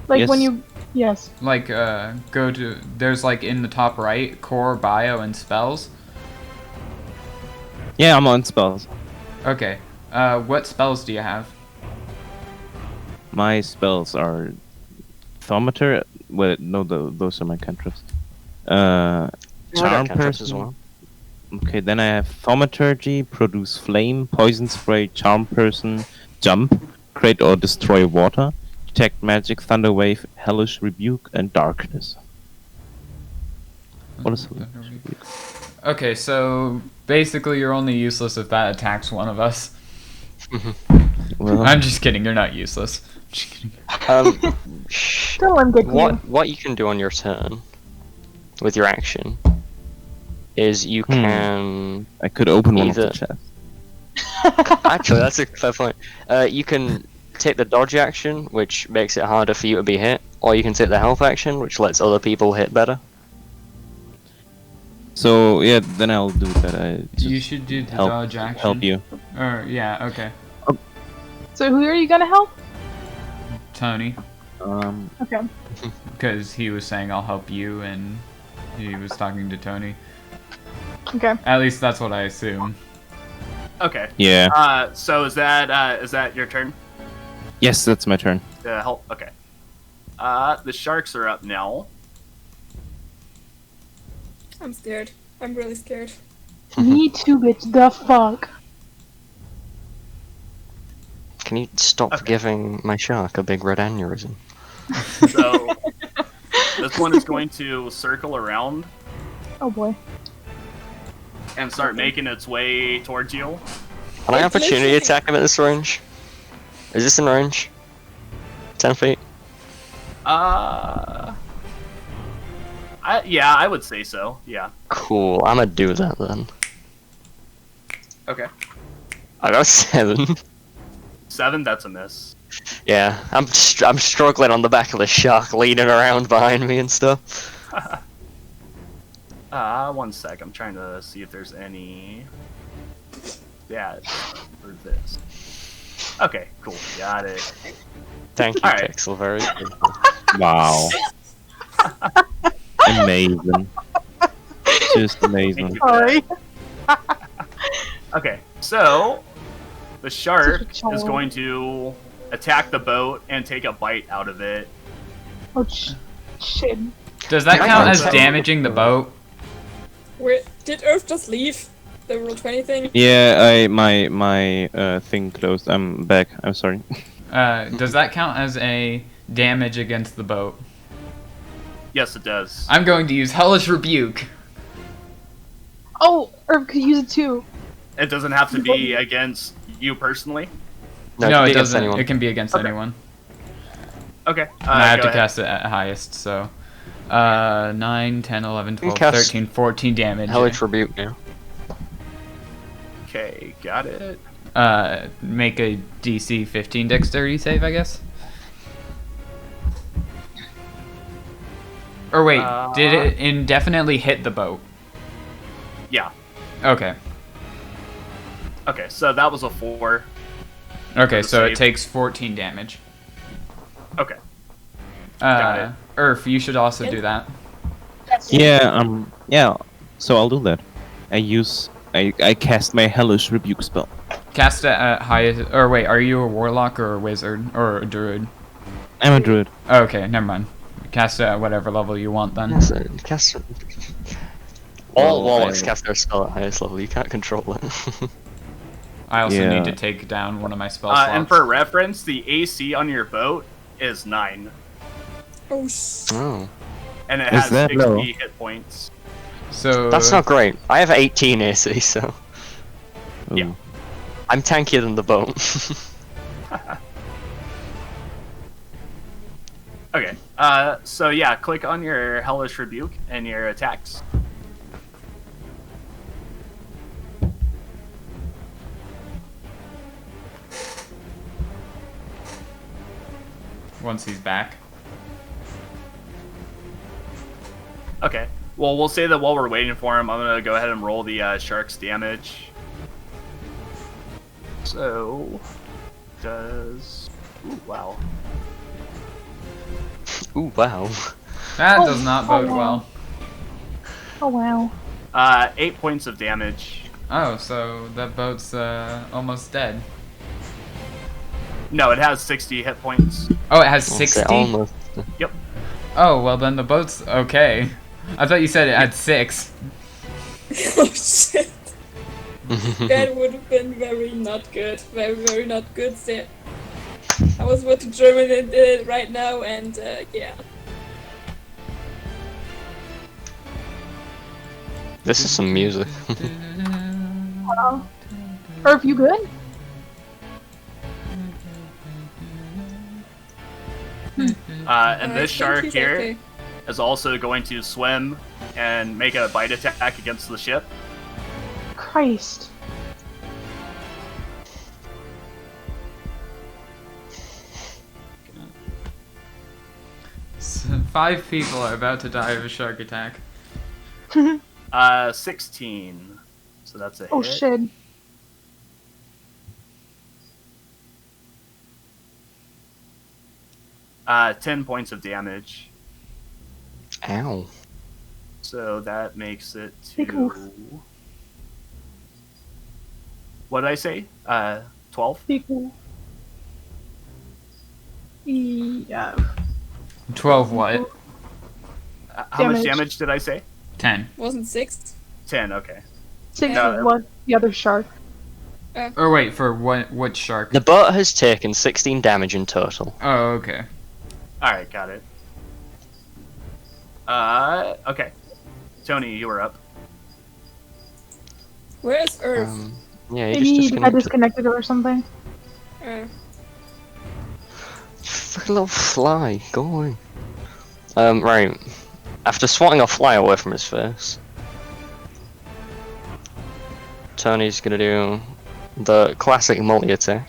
Like when Yes. you, yes. Like, go to, there's like in the top right, core, bio, and spells. Yeah, I'm on spells. Okay. What spells do you have? My spells are Thaumaturgy. Wait, no, those are my cantrips. I got Charm cantrips as person. well. Okay, then I have Thaumaturgy, Produce Flame, Poison Spray, Charm Person, Jump, Create or Destroy Water, Detect Magic, Thunder Wave, Hellish Rebuke, and Darkness. What is Hellish Rebuke? Okay, so basically you're only useless if that attacks one of us. Well, I'm just kidding, you're not useless. Just kidding. Don't let him get you. What you can do on your turn with your action is you can I could open one of Either- the chests. actually that's a fair point. You can take the dodge action, which makes it harder for you to be hit, or you can take the help action, which lets other people hit better. So yeah, then I'll do that. I just You should do the help dodge action. help you. Or, yeah, okay. So who are you gonna help? Tony. Okay. Because he was saying I'll help you, and he was talking to Tony. Okay. At least that's what I assume. Okay. Yeah. So is that your turn? Yes, that's my turn. Help. Okay. The sharks are up now. I'm scared. I'm really scared. Me too, bitch. The fuck. Can you stop giving my shark a big red aneurysm? So this one is going to circle around Oh boy. and start making its way towards you. Can I It's opportunity literally- attack him at this range? Is this in range? 10 feet? Yeah, I would say so. Yeah. Cool, I'm gonna do that then. Okay. I got 7. 7. That's a miss. Yeah, I'm struggling on the back of the shark, leaning around behind me and stuff. 1 sec. I'm trying to see if there's any. that for this. Okay, cool. Got it. Thank you, Alright. Pixel. Very good. Wow. Amazing. Just Thank amazing. you for that. Sorry. Okay, so the shark Such a child. is going to attack the boat and take a bite out of it. Oh, shit. Does that I count can't as tell. damaging the boat? Where did Earth just leave? The roll 20 thing? Yeah, my thing closed. I'm back. I'm sorry. Does that count as a damage against the boat? Yes, it does. I'm going to use Hellish Rebuke. Oh, Herb could use it too. It doesn't have to be against you personally. No, No, be it against doesn't. anyone. It can be against Okay. anyone. Okay. And I have go to ahead. cast it at highest, so... 9, 10, 11, 12, cast 13, 14 damage. Hellish Rebuke now. Okay, got it. Make a DC 15 dexterity save, I guess? Or wait, did it indefinitely hit the boat? Yeah. Okay. Okay, so that was a 4. Okay, the so it save. takes 14 damage. Okay. Got it. Urf, you should also do that. Yeah. Yeah. So I'll do that. I cast my Hellish Rebuke spell. Cast it at highest... Or wait, are you a warlock or a wizard? Or a druid? I'm a druid. Okay, never mind. Cast it at whatever level you want then. Yes, cast. All Well, warlocks I- cast their spell at highest level. You can't control it. I also Yeah. need to take down one of my spell slots. And for reference, the AC on your boat is 9. Oh, sh. Oh, And it Is has that 60 low? hit points. So... that's not great. I have 18 AC, so Ooh. Yeah. I'm tankier than the boat. Okay. So yeah, click on your Hellish Rebuke and your attacks. Once he's back. Okay. Well, we'll say that while we're waiting for him, I'm gonna go ahead and roll the shark's damage. So, does... Ooh, wow. Ooh, wow. That Oh, does not bode oh, well. Oh, wow. 8 points of damage. Oh, so that boat's almost dead. No, it has 60 hit points. Oh, it has I'll say 60? almost. Yep. Oh, well then the boat's okay. I thought you said it had 6. Oh shit. That would have been very not good. Very, very not good. So, I was about to German it right now, and yeah. This is some music. Herb, you good? And this I think shark he's here okay. is also going to swim and make a bite attack against the ship. Christ. Five people are about to die of a shark attack. 16. So that's a Oh, hit. shit. Uh, 10 points of damage. Ow. So that makes it Big to... oof. What did I say? 12? Equal. Yeah. 12 what? How much Damage. damage did I say? 10. Wasn't 6? 10, okay. 6 No. was the other shark. Or wait, for what shark? The boat has taken 16 damage in total. Oh, okay. Alright, got it. Okay. Tony, you were up. Where is Earth? Yeah, you Maybe just he got disconnected. disconnected or something. Fucking little fly, go away. Right. After swatting a fly away from his face, Tony's gonna do the classic multi-attack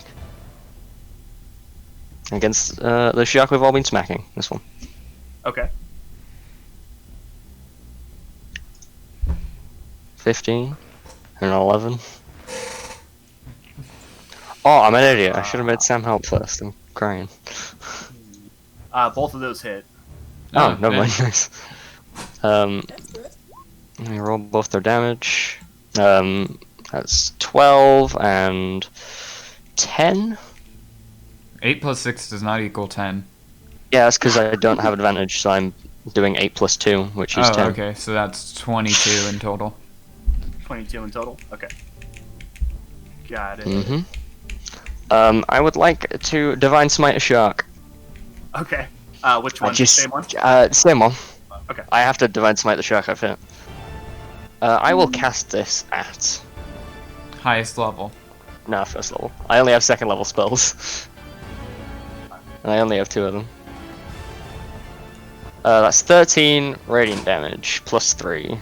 against the shark we've all been smacking. This one. Okay. 15 and 11. Oh, I'm an idiot. I should have made Sam help first. I'm crying. Both of those hit. Oh, never yeah. mind. Nice. That's good. Let me roll both their damage. That's 12 and 10. 8 plus 6 does not equal 10. Yeah, that's because I don't have advantage, so I'm doing 8 plus 2, which is Oh, 10. okay, so that's 22 in total. 22 in total. Okay. Got it. Mm-hmm. I would like to Divine Smite a shark. Okay. Which one? Just, Same one? Same one. Okay. I have to Divine Smite the shark, I think. I will cast this at... Highest level. No, first level. I only have second level spells. And I only have 2 of them. That's 13 radiant damage, plus 3.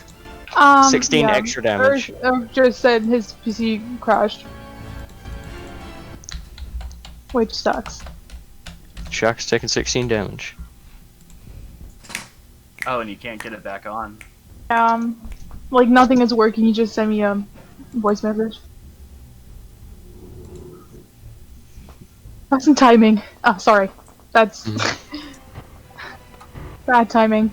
16 extra damage. Urge just said his PC crashed. Which sucks. Shark's taking 16 damage. Oh, and you can't get it back on. Like nothing is working, you just sent me a voice message. That's some timing. Oh, sorry. That's bad timing.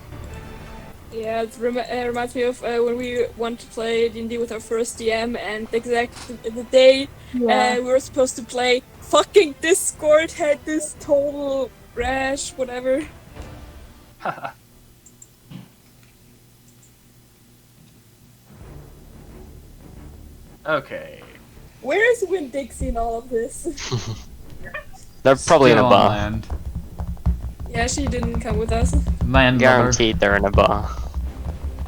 Yeah, it reminds me of when we wanted to play D&D with our first DM, and the day Yeah. we were supposed to play, fucking Discord had this total crash, whatever. Okay. Where is Win Dixie in all of this? They're probably in a Still on bar. land. Yeah, she didn't come with us. Land lover. Guaranteed they're in a bar.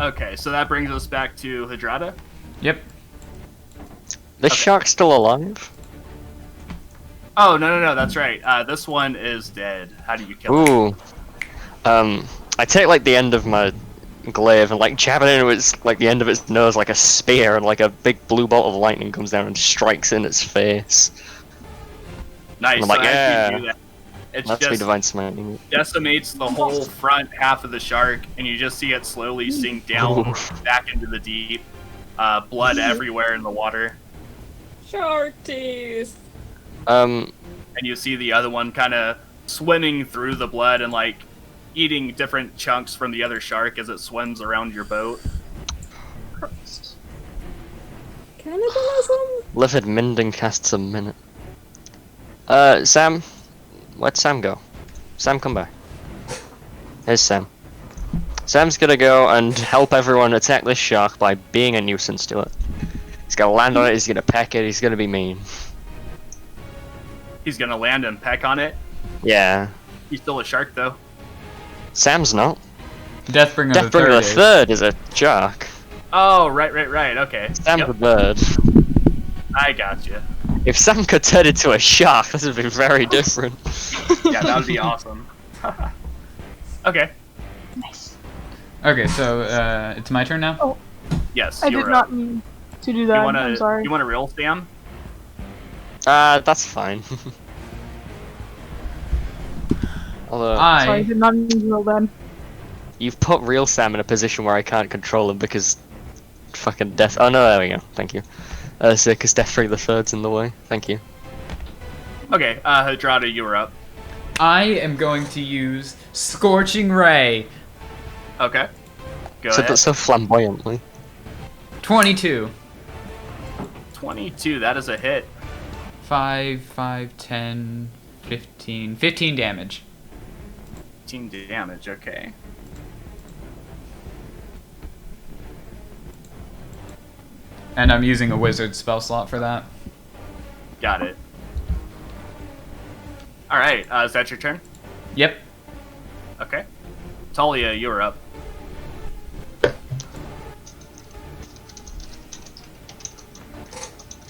Okay, so that brings us back to Hydrata. Yep. The shark's still alive? Oh, no, that's right. This one is dead. How do you kill it? Ooh. I take like the end of my glaive and like jab it into its like the end of its nose like a spear, and like a big blue bolt of lightning comes down and strikes in its face. Nice. I'm like, so as yeah. you do that, it That's me just divine smiting. decimates the whole front half of the shark, and you just see it slowly sink down Ooh. back into the deep. Blood everywhere in the water. Shark teeth! And you see the other one kind of swimming through the blood and like eating different chunks from the other shark as it swims around your boat. Cannibalism? Livid Minden casts a minute. Sam, where'd Sam go? Sam, come back. Here's Sam. Sam's gonna go and help everyone attack this shark by being a nuisance to it. He's gonna land on it, he's gonna peck it, he's gonna be mean. He's gonna land and peck on it. Yeah. He's still a shark though. Sam's not. Deathbringer, Deathbringer the the third is a shark. Oh, right. Okay. Sam's Yep, a bird. I got you. If Sam could turn into a shark, this would be very different. Yeah, that would be awesome. Okay. Nice. Okay, so it's my turn now. Oh, Yes, I you're did up. not mean to do that. I'm sorry. You wanna roll, Sam? That's fine. Although, Sorry, I I did not mean to roll that. you've put real Sam in a position where I can't control him because fucking death. Oh no, there we go. Thank you. So because Deathbringer the third's in the way. Thank you. Okay, Hydrata, you were up. I am going to use Scorching Ray. Okay. Go Said ahead. that so flamboyantly. 22. 22, that is a hit. 5, 10, 15. 15 damage. 15 damage, okay. And I'm using a wizard spell slot for that. Got it. Alright, is that your turn? Yep. Okay. Talia, you were up.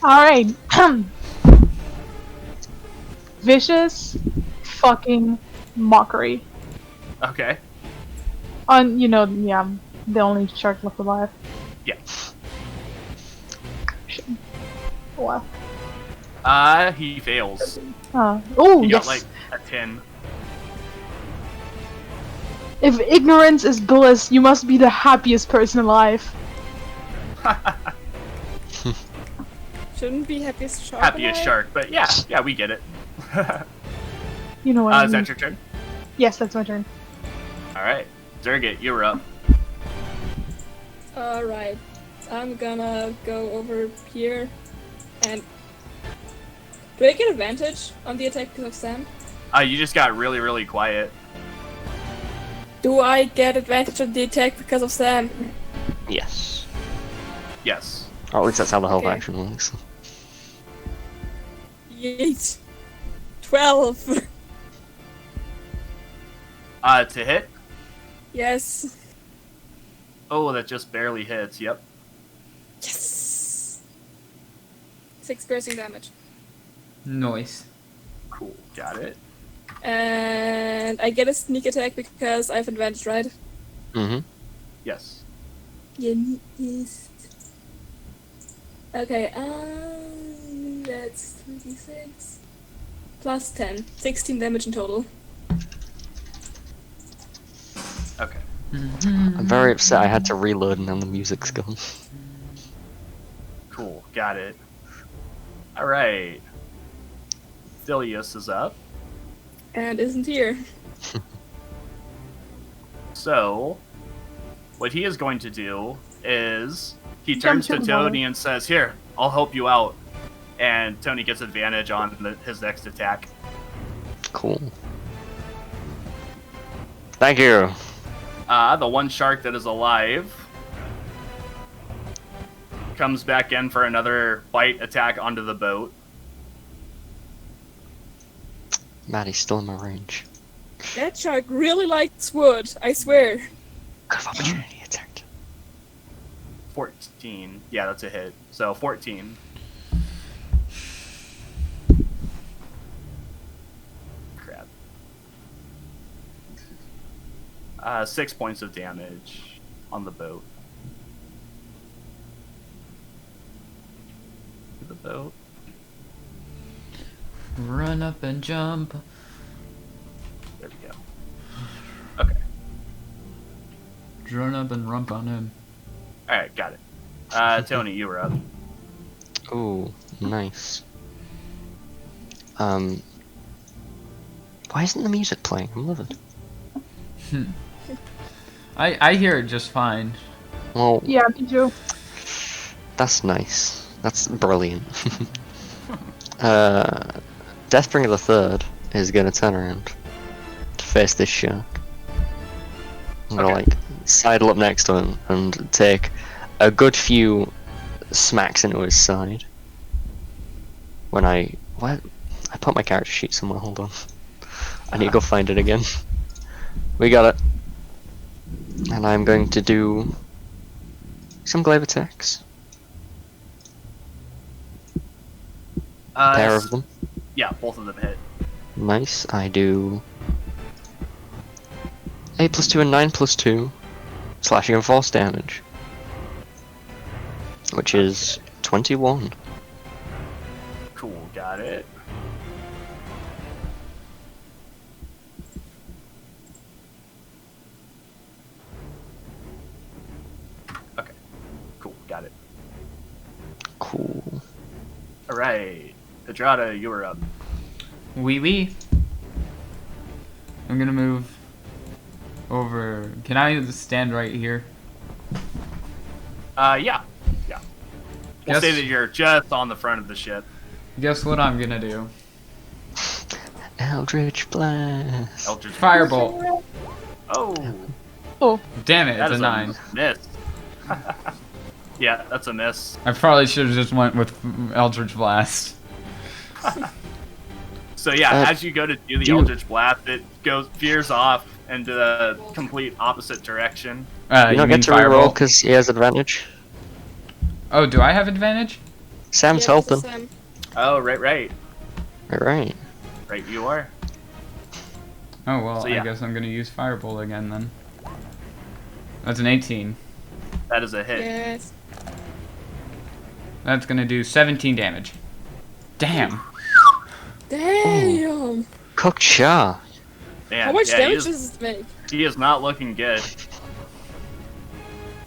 Alright. Vicious fucking mockery. Okay. On, you know, yeah, the only shark left alive. Yeah. Wow. He fails. Oh, He yes. got like a 10. If ignorance is bliss, you must be the happiest person alive. Should Shouldn't be happiest shark. Happiest alive? shark, but yeah, we get it. You know what I Is mean. that your turn? Yes, that's my turn. Alright. Zergit, you're up. Alright. I'm gonna go over here and. Do I get advantage on the attack because of Sam? You just got really, really quiet. Do I get advantage on the attack because of Sam? Yes. Yes. Or at least that's how the held Okay. action works. Yeet. 12. To hit? Yes. Oh, that just barely hits, yep. Yes. 6 piercing damage. Nice. Cool, got it. And I get a sneak attack because I have advantage, right? Mm-hmm. Yes. Yes. Okay, that's 26. Plus 10. 16 damage in total. Okay. I'm very upset I had to reload and then the music's gone. Cool, got it. Alright. Thilius is up. And isn't here. So, what he is going to do is he Jump turns to to the Tony ball. and says, "Here, I'll help you out." And Tony gets advantage on his next attack. Cool. Thank you. The one shark that is alive comes back in for another bite attack onto the boat. Maddie's still in my range. That shark really likes wood, I swear. Good of opportunity attacked. 14. Yeah, that's a hit. So 14. Crap. 6 points of damage on the boat. The boat. Run up and jump. There we go. Okay. Run up and rump on him. Alright, got it. Tony, you were up. Ooh, nice. Why isn't the music playing? I'm loving it. I hear it just fine. Well, Yeah, me too. that's nice. That's brilliant. Deathbringer the Third is gonna turn around to face this shark. I'm gonna Okay. like sidle up next to him and take a good few smacks into his side. When I put my character sheet somewhere. Hold on. I need to go find it again. We got it. And I'm going to do some glaive attacks. Pair of them. Yeah, both of them hit. Nice. I do 8 plus 2 and 9 plus 2. Slashing and force damage. Which is 21. Cool, got it. Okay, cool, got it. Cool. Alright, Hadrada, you were up. Wee wee. I'm gonna move over. Can I stand right here? Yeah. We'll Yes. say that you're just on the front of the ship. Guess what I'm gonna do? Eldritch Blast. Eldritch Firebolt. Oh, Oh, Damn it, that it's is a 9. miss. Yeah, that's a miss. I probably should have just went with Eldritch Blast. So yeah, Uh, as you go to do the do you- Eldritch Blast, it veers off into the complete opposite direction. You You don't mean get to reroll Firebolt? because he has advantage. Oh, do I have advantage? Sam's Yeah, this helping. is Sam. Oh, right, Right. you are. Oh well, So, yeah. I guess I'm gonna use Firebolt again then. That's an 18. That is a hit. Yes. That's gonna do 17 damage. Damn. Damn! Cooked shark. Man, How much yeah, damage does this make? he is not looking good.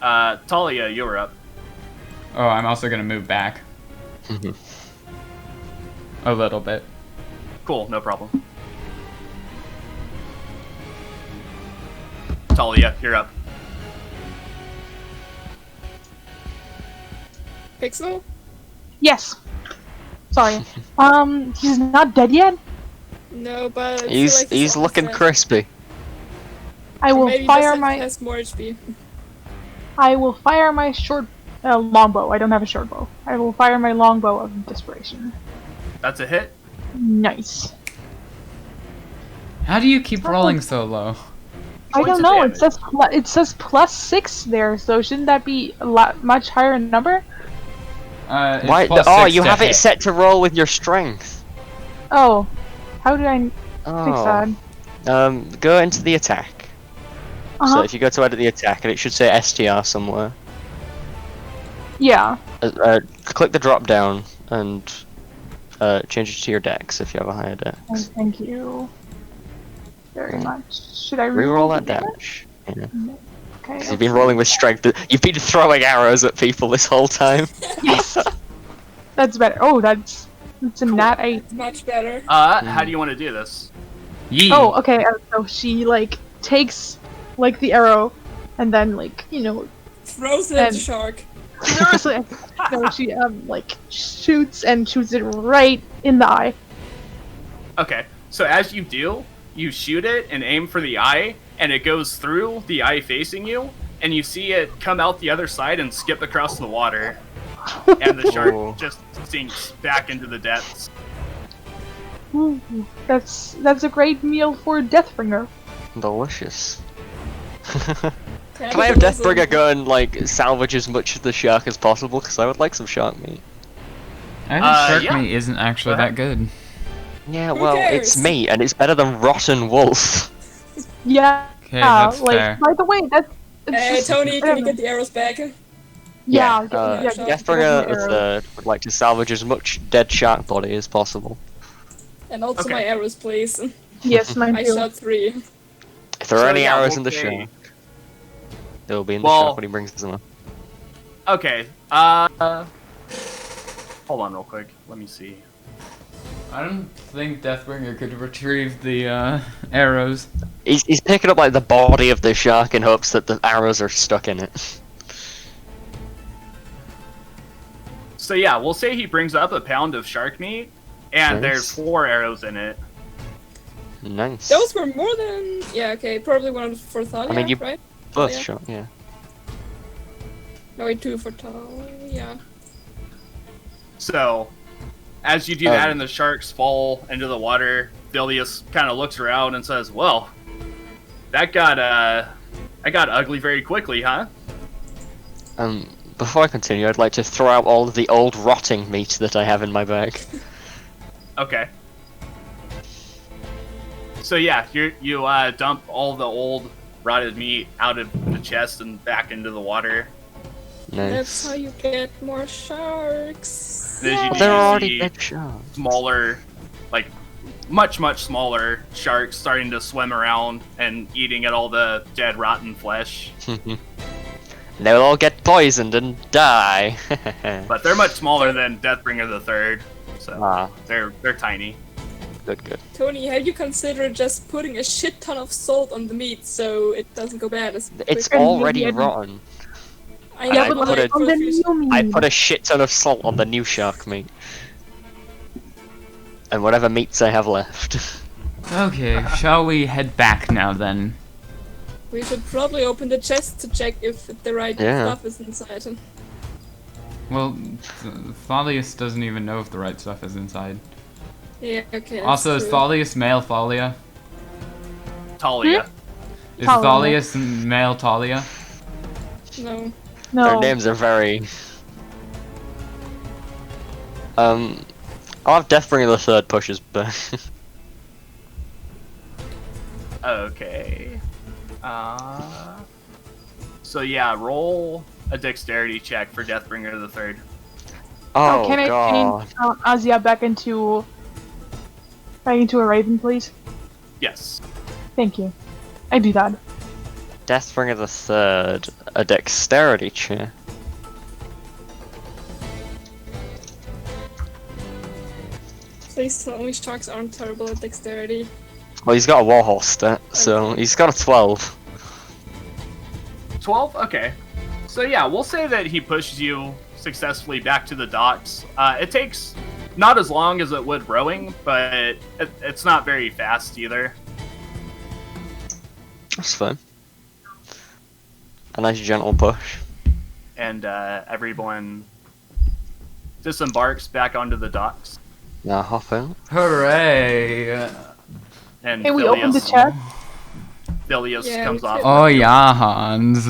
Talia, you were up. Oh, I'm also gonna move back. A little bit. Cool, no problem. Talia, you're up. Pixel? Yes. Sorry. He's not dead yet? No, but I feel He's like he's almost looking dead. crispy. I Or will maybe fire just my has more HP. short longbow. I don't have a short bow. I will fire my longbow of desperation. That's a hit. Nice. How do you keep rolling so low? I Points don't of know. damage. It says +6 there, so shouldn't that be a lot much higher in number? It's Why? plus Oh, 6 you to have hit. it set to roll with your strength. Oh, how did I fix Oh. that? Go into the attack. Uh-huh. So if you go to edit the attack, and it should say STR somewhere. Yeah. Click the drop down and change it to your dex if you have a higher dex. Thank you very much. Should I Reroll that the damage. Yeah. Okay. 'Cause you've been rolling with strength. You've been throwing arrows at people this whole time. Yes. That's better. Oh, that's a nat 8. It's much better. How do you want to do this? Yee. Oh, okay. So she like takes like the arrow, and then like Throws it at the And- shark. seriously, no, she like shoots it right in the eye. Okay, so as you do, you shoot it and aim for the eye, and it goes through the eye facing you, and you see it come out the other side and skip across the water, and the Oh. shark just sinks back into the depths. Ooh, that's a great meal for Deathbringer. Delicious. Can I have Deathbringer go and like salvage as much of the shark as possible? Because I would like some shark meat. I think shark yeah. meat isn't actually Go ahead. that good. Yeah, Who well, cares? it's meat and it's better than rotten wolf. Yeah. Okay, that's like fair. by the way, that's Tony, can you get the arrows back? yeah, yeah, get Deathbringer the the arrow. Third would like to salvage as much dead shark body as possible. And also Okay. my arrows, please. Yes, mine I too. shot 3. If there are So, any yeah, arrows we'll in the say- shark, they will be in the Well- shark when he brings them up. Okay, hold on real quick, let me see. I don't think Deathbringer could retrieve the arrows. He's picking up like the body of the shark in hopes that the arrows are stuck in it. So yeah, we'll say he brings up a pound of shark meat, and Nice. there's 4 arrows in it. Nice. Those were more than... Yeah, okay, probably one for Thalia, I mean, you- right? both yeah. shot, yeah. No, wait, 2 for Thalia. So, as you do that Um, and the sharks fall into the water, Vilius kind of looks around and says, "Well, that got ugly very quickly, huh?" Before I continue, I'd like to throw out all of the old rotting meat that I have in my bag. Okay. So yeah, you dump all the old rotted meat out of the chest and back into the water. That's how Nice. you get more sharks. And as you But do, they're you already see dead sharks. smaller, like much smaller sharks starting to swim around and eating at all the dead rotten flesh. They'll all get poisoned and die. But they're much smaller than Deathbringer the Third, so Ah, they're tiny. good. Tony, have you considered just putting a shit ton of salt on the meat so it doesn't go bad as It's quick? already Yeah, rotten. I I know, put but it- On the fish- new meat. I put a shit ton of salt on the new shark meat. And whatever meats I have left. Okay, shall we head back now then? We should probably open the chest to check if the right Yeah. stuff is inside. Well, Thalius doesn't even know if the right stuff is inside. Yeah, okay. that's Also, is true. Thalius male Thalia? Talia. Is Talia. Thalius male Talia? No. No. Their names are very... I'll have Deathbringer the Third pushes back. Okay. So yeah, roll a dexterity check for Deathbringer the Third. Oh, Can I god. change Azia back into a raven, please? Yes. Thank you. I do that. Deathbringer the Third, a dexterity check. Please tell me sharks aren't terrible at dexterity. Well, he's got a warhorse stat, so he's got a 12. 12? Okay. So yeah, we'll say that he pushes you successfully back to the docks. It takes not as long as it would rowing, but it's not very fast either. That's fine. A nice gentle push. And everyone disembarks back onto the docks. Now hop out. Hooray! And Hey, we opened the Bilius, chat. Bilius Yeah, comes we off. could. Oh yeah, Hans.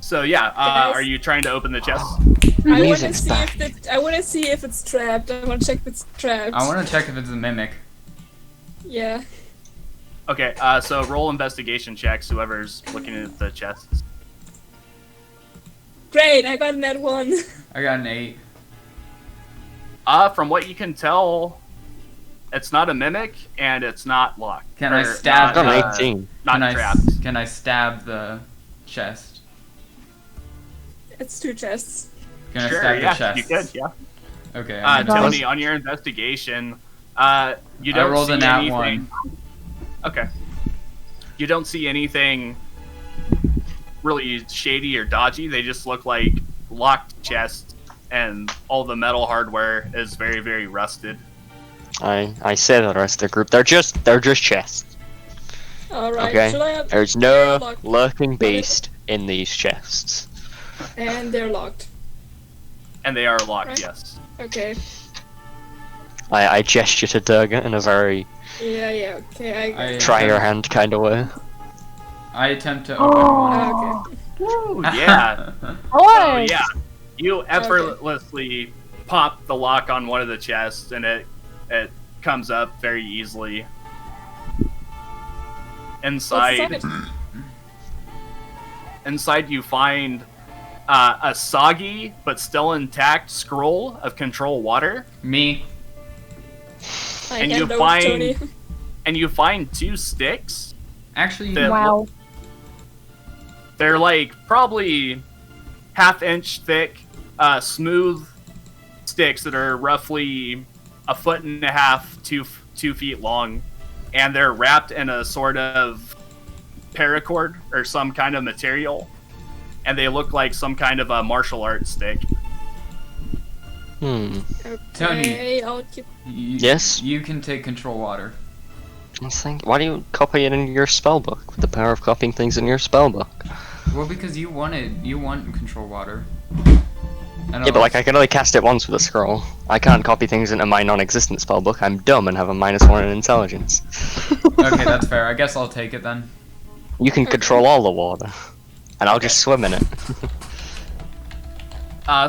So yeah, Guys. are you trying to open the chest? I want to Music's see back. I want to see if it's trapped. I want to check if it's trapped. I want to check if it's a mimic. Yeah. Okay, so roll investigation checks, whoever's looking at the chests. Great, I got a net 1. I got an 8. From what you can tell, it's not a mimic, and it's not locked. Can I Or stab I got not, an 18. Not trapped. Can I stab the chest? It's 2 chests. Can I Sure, stab yeah, the chest? you could, yeah. Okay. I'm gonna Tony, take- on your investigation, you I don't rolled see a nat anything. 1. Okay. You don't see anything really shady or dodgy. They just look like locked chests, and all the metal hardware is very, very rusted. I say the rest of the group. They're just chests. Alright, Okay. should I have... There's They're no locked. lurking beast in these chests. And they're locked. And they are locked, Right. yes. Okay. I gesture to Durga in a very Yeah, okay, I... try your hand kind of way. I attempt to open one. Oh, Okay. Ooh, yeah. oh, Yeah. You effortlessly pop the lock on one of the chests, and it comes up very easily. Inside, you find a soggy but still intact scroll of control water, Me. I And hand you over find- Tony. and you find 2 sticks. Actually, The- wow. They're like probably half-inch thick, smooth sticks that are roughly 1.5 feet, 2 feet long, and they're wrapped in a sort of paracord or some kind of material, and they look like some kind of a martial arts stick. Hmm. Tony. Okay, I'll keep... Yes? You can take control water. I think. Why do you copy it in your spellbook? With the power of copying things in your spellbook. Well, because you want control water. Yeah, but like I can only cast it once with a scroll. I can't copy things into my non-existent spellbook. I'm dumb and have a -1 in intelligence. Okay, that's fair. I guess I'll take it then. You can control all the water, and I'll just swim in it.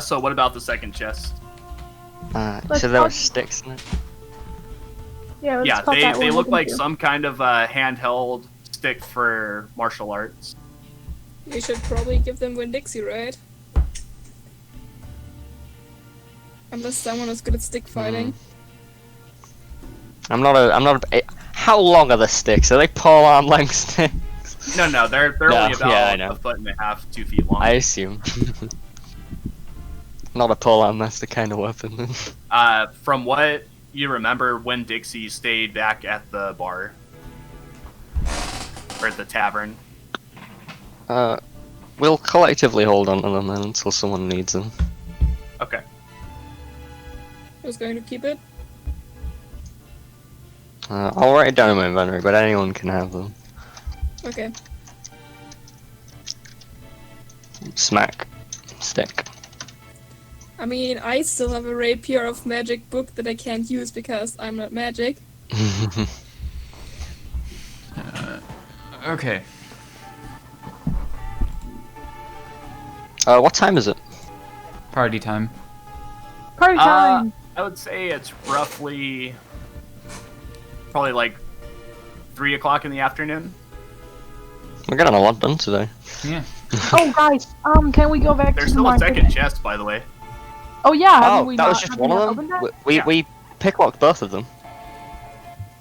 So what about the second chest? So there were sticks in it. Yeah, let's Yeah, pop that they one look open like too. some kind of handheld stick for martial arts. You should probably give them Winn-Dixie, right? Unless someone is good at stick fighting. I'm not a. How long are the sticks? Are they pole arm length sticks? No, they're Yeah, only about yeah, I know. 1.5 feet, 2 feet long. I assume. Not a pole arm, that's the kind of weapon. From what you remember, when Dixie stayed back at the bar or at the tavern. We'll collectively hold on to them then until someone needs them. Okay. Who's going to keep it? I'll write it down in my inventory, but anyone can have them. Okay. Smack. Stick. I mean, I still have a rapier of magic book that I can't use because I'm not magic. Okay. What time is it? Party time. Party time! I would say it's roughly probably like 3 o'clock in the afternoon. We're getting a lot done today. Yeah. Oh, guys, can we go back There's to still the a market? second chest, by the way. Oh yeah, Oh, haven't we that was not- just have one we of not them? opened that? We Yeah. we picklocked both of them.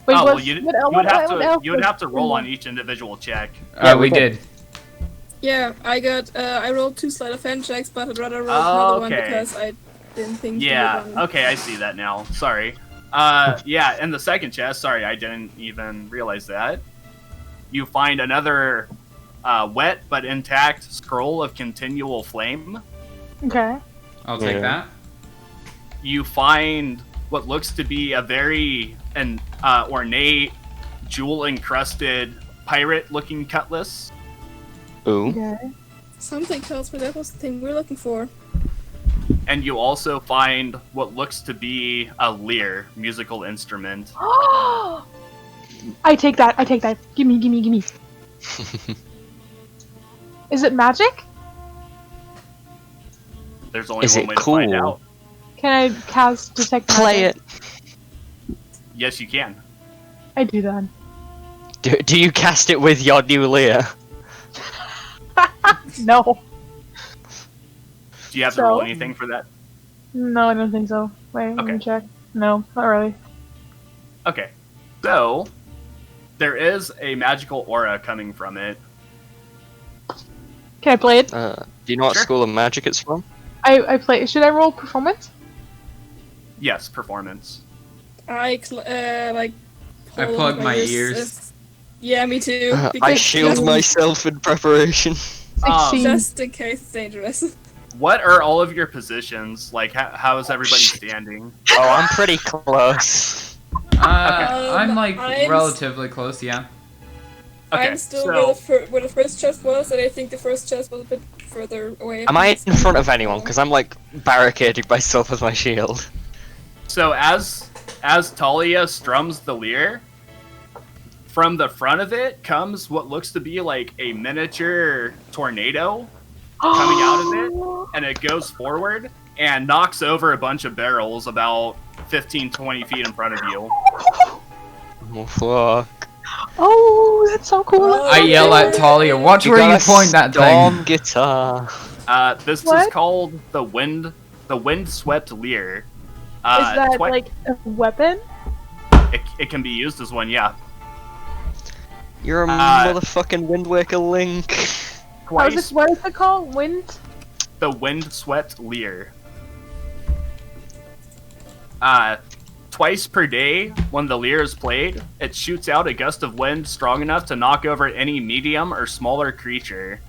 Wait, Oh, well, what- you what would else you would was have to in roll there? on each individual check. Yeah, We we did. Yeah, I rolled 2 sleight of hand checks, but I'd rather roll Oh, another one okay. because didn't think. Yeah, you would, okay, I see that now. Sorry. Yeah, in the second chest, sorry, I didn't even realize that. You find another wet but intact scroll of continual flame. Okay. I'll take Yeah. that. You find what looks to be a very ornate, jewel-encrusted, pirate-looking cutlass. Ooh. Okay. Something tells me that was the thing we're looking for. And you also find what looks to be a lyre, musical instrument. I take that. I take that. Gimme, gimme, gimme. Is it magic? There's only Is one it way to find cool? out. Can I cast detect Play magic? it. Yes, you can. I do that. Do you cast it with your new Lear? No. Do you have to So- roll anything for that? No, I don't think so. Wait, let me Okay. check. No, not really. Okay. So, there is a magical aura coming from it. Can I play it? Do you know what Sure. school of magic it's from? I play. Should I roll performance? Yes, performance. I I pull plug out my wrist- ears. Yeah, me too. I because shield just- myself in preparation. 16. Just in case it's dangerous. What are all of your positions? Like, how is everybody standing? Oh, I'm pretty close. I'm like I'm- relatively close, yeah. Okay, I'm still so where the first chest was, and I think the first chest was a bit further away. Am I in front of anyone? Because I'm like barricading myself with my shield. as Talia strums the lyre, from the front of it comes what looks to be like a miniature tornado coming out of it, and it goes forward and knocks over a bunch of barrels about 15-20 feet in front of you. Oh, fuck. Oh, that's so cool. I yell at Talia, watch You where you got a point that storm thing. guitar. This What? is called the wind-swept lyre. Is that Twi- like a weapon? it can be used as one, yeah. You're a motherfucking Wind Waker Link. Twice What is it called? Wind? the wind-swept lyre. Twice per day, when the lyre is played, it shoots out a gust of wind strong enough to knock over any medium or smaller creature.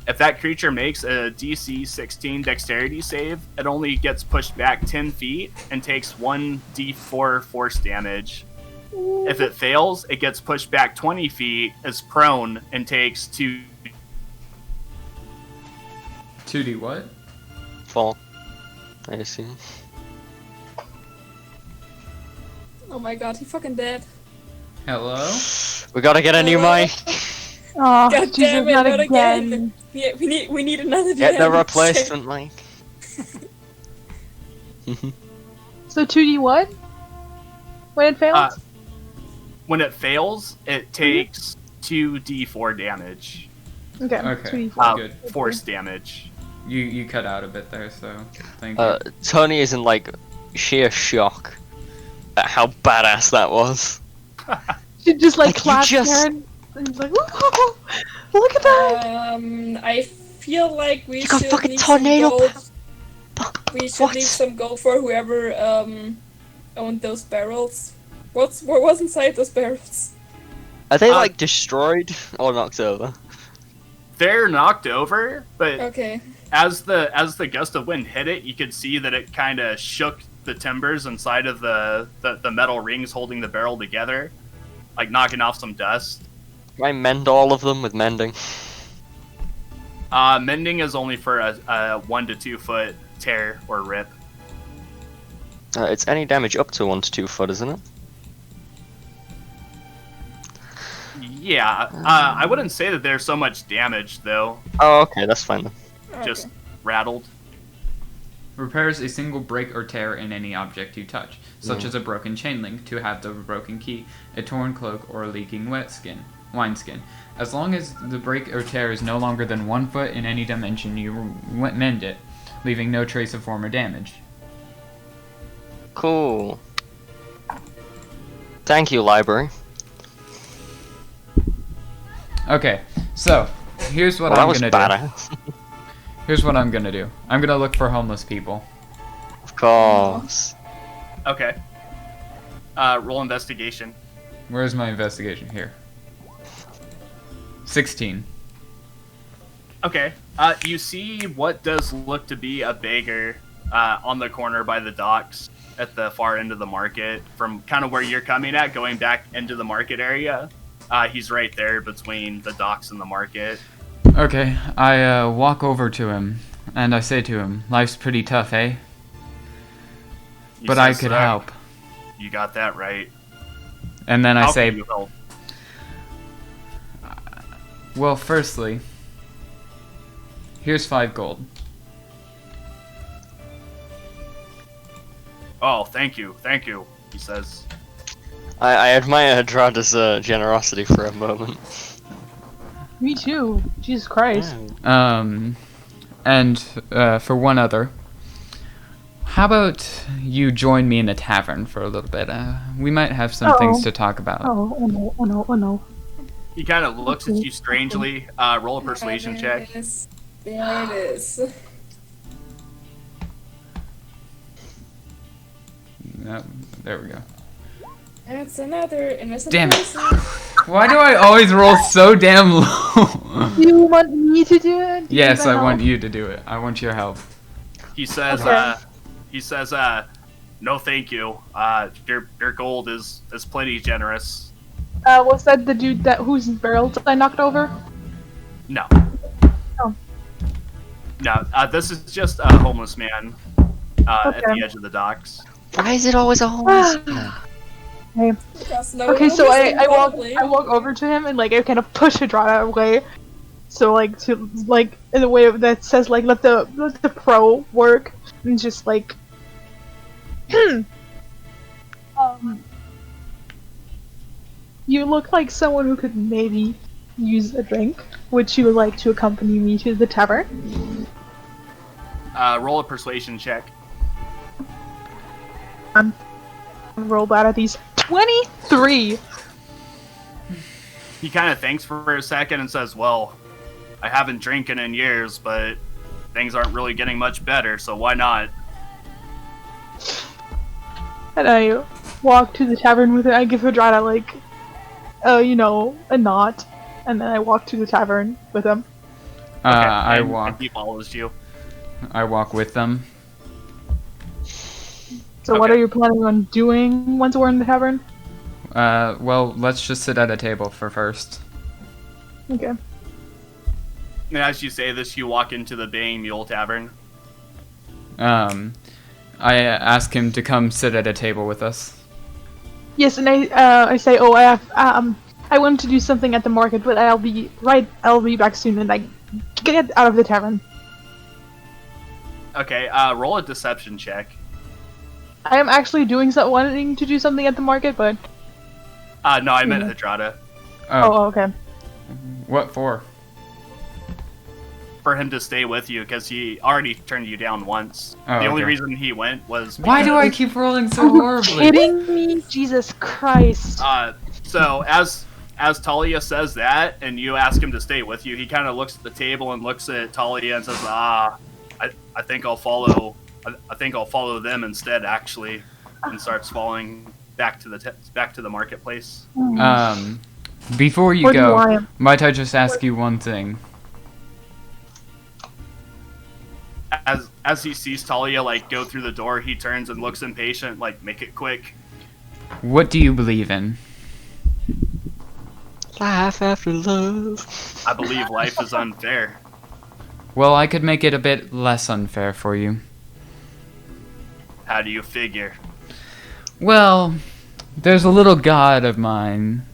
If that creature makes a DC 16 dexterity save, it only gets pushed back 10 feet and takes 1d4 force damage. If it fails, it gets pushed back 20 feet, is prone, and takes 2. 2D what? Fall. I assume. Oh my god, he fucking dead. Hello? We gotta get a new mic. Oh, God Jesus, damn it, not not again. again. Yeah, we need another Get the DM. replacement mic. So 2D what? When it fails? When it fails, it takes 2d4 damage. Okay. Okay. 2D4. Good. Force damage. You cut out a bit there, so thank you. Tony is in like sheer shock at how badass that was. She just like Like, you claps just- Karen and it's like, "Whoa, look at that! I feel like we You got should fucking leave tornado some gold. We should What? leave some gold for whoever owned those barrels. What was inside those barrels? Are they like destroyed or knocked over? They're knocked over, but Okay. as the gust of wind hit it, you could see that it kind of shook the timbers inside of the metal rings holding the barrel together, like knocking off some dust. Can I mend all of them with mending? Mending is only for a 1 to 2 foot tear or rip. It's any damage up to 1 to 2 foot, isn't it? Yeah, I wouldn't say that there's so much damage though. Oh, okay, that's fine then. Just Okay. rattled. Repairs a single break or tear in any object you touch, such Yeah. as a broken chain link, two halves of a broken key, a torn cloak, or a leaking wineskin. As long as the break or tear is no longer than 1 foot in any dimension, you mend it, leaving no trace of former damage. Cool. Thank you, library. Okay, so here's what Well, that I'm was gonna do. badass. Here's what I'm gonna do. I'm gonna look for homeless people. course. Okay. Roll investigation. Where's my investigation? Here. 16. Okay. You see what does look to be a beggar on the corner by the docks at the far end of the market, from kind of where you're coming at, going back into the market area. He's right there between the docks and the market. Okay, I walk over to him and I say to him, "Life's pretty tough, eh? He But I says, could help." You got that right. And then I How say, can you help? "Well, firstly, here's 5 gold." Oh, thank you, he says. I admire Hadrada's generosity for a moment. Me too. Jesus Christ. And for one other, how about you join me in the tavern for a little bit? We might have some things to talk about. Oh no, oh no, oh no. He kind of looks at you strangely. Roll a persuasion check. There it is. No, there we go. That's another innocent Damn it. person. Why do I always roll so damn low? You want me to do it? Do you Yes, need I my want help? you to do it. I want your help. He says, Okay. no, thank you. Your gold is plenty generous. Was that the dude whose barrels I knocked over? No. Oh. No, this is just a homeless man at Okay. the edge of the docks. Why is it always a homeless man? Hey. Because no Okay, one so was I walk over to him and like I kind of push Hadrada away. So like to like in a way that says like let the pro work and just like you look like someone who could maybe use a drink. Would you like to accompany me to the tavern? Roll a persuasion check. Roll that at these 23. He kind of thinks for a second and says, well, I haven't drinking in years, but things aren't really getting much better, so why not? And I walk to the tavern with it. I give Hadrada like, a nod, and then I walk to the tavern with him. I and walk. He follows you. I walk with them. So what Okay. are you planning on doing once we're in the tavern? Well, let's just sit at a table for first. Okay. And as you say this, you walk into the Baying Mule Tavern. I ask him to come sit at a table with us. Yes, and I say, oh, I want to do something at the market, but I'll be back soon, and I get out of the tavern. Okay, roll a deception check. I am actually wanting to do something at the market, but No, I meant Hadrada. oh, okay. What for? For him to stay with you, because he already turned you down once. Oh, the only okay. reason he went was Why do I keep rolling so horribly? Kidding me? Jesus Christ! So as Talia says that, and you ask him to stay with you, he kind of looks at the table and looks at Talia and says, I think I'll follow. I think I'll follow them instead, actually, and starts falling back to the marketplace. Before you Or do go, I? might I just ask you one thing? As he sees Talia like go through the door, he turns and looks impatient, like, make it quick. What do you believe in? Life after love. I believe life is unfair. Well, I could make it a bit less unfair for you. How do you figure? Well, there's a little god of mine.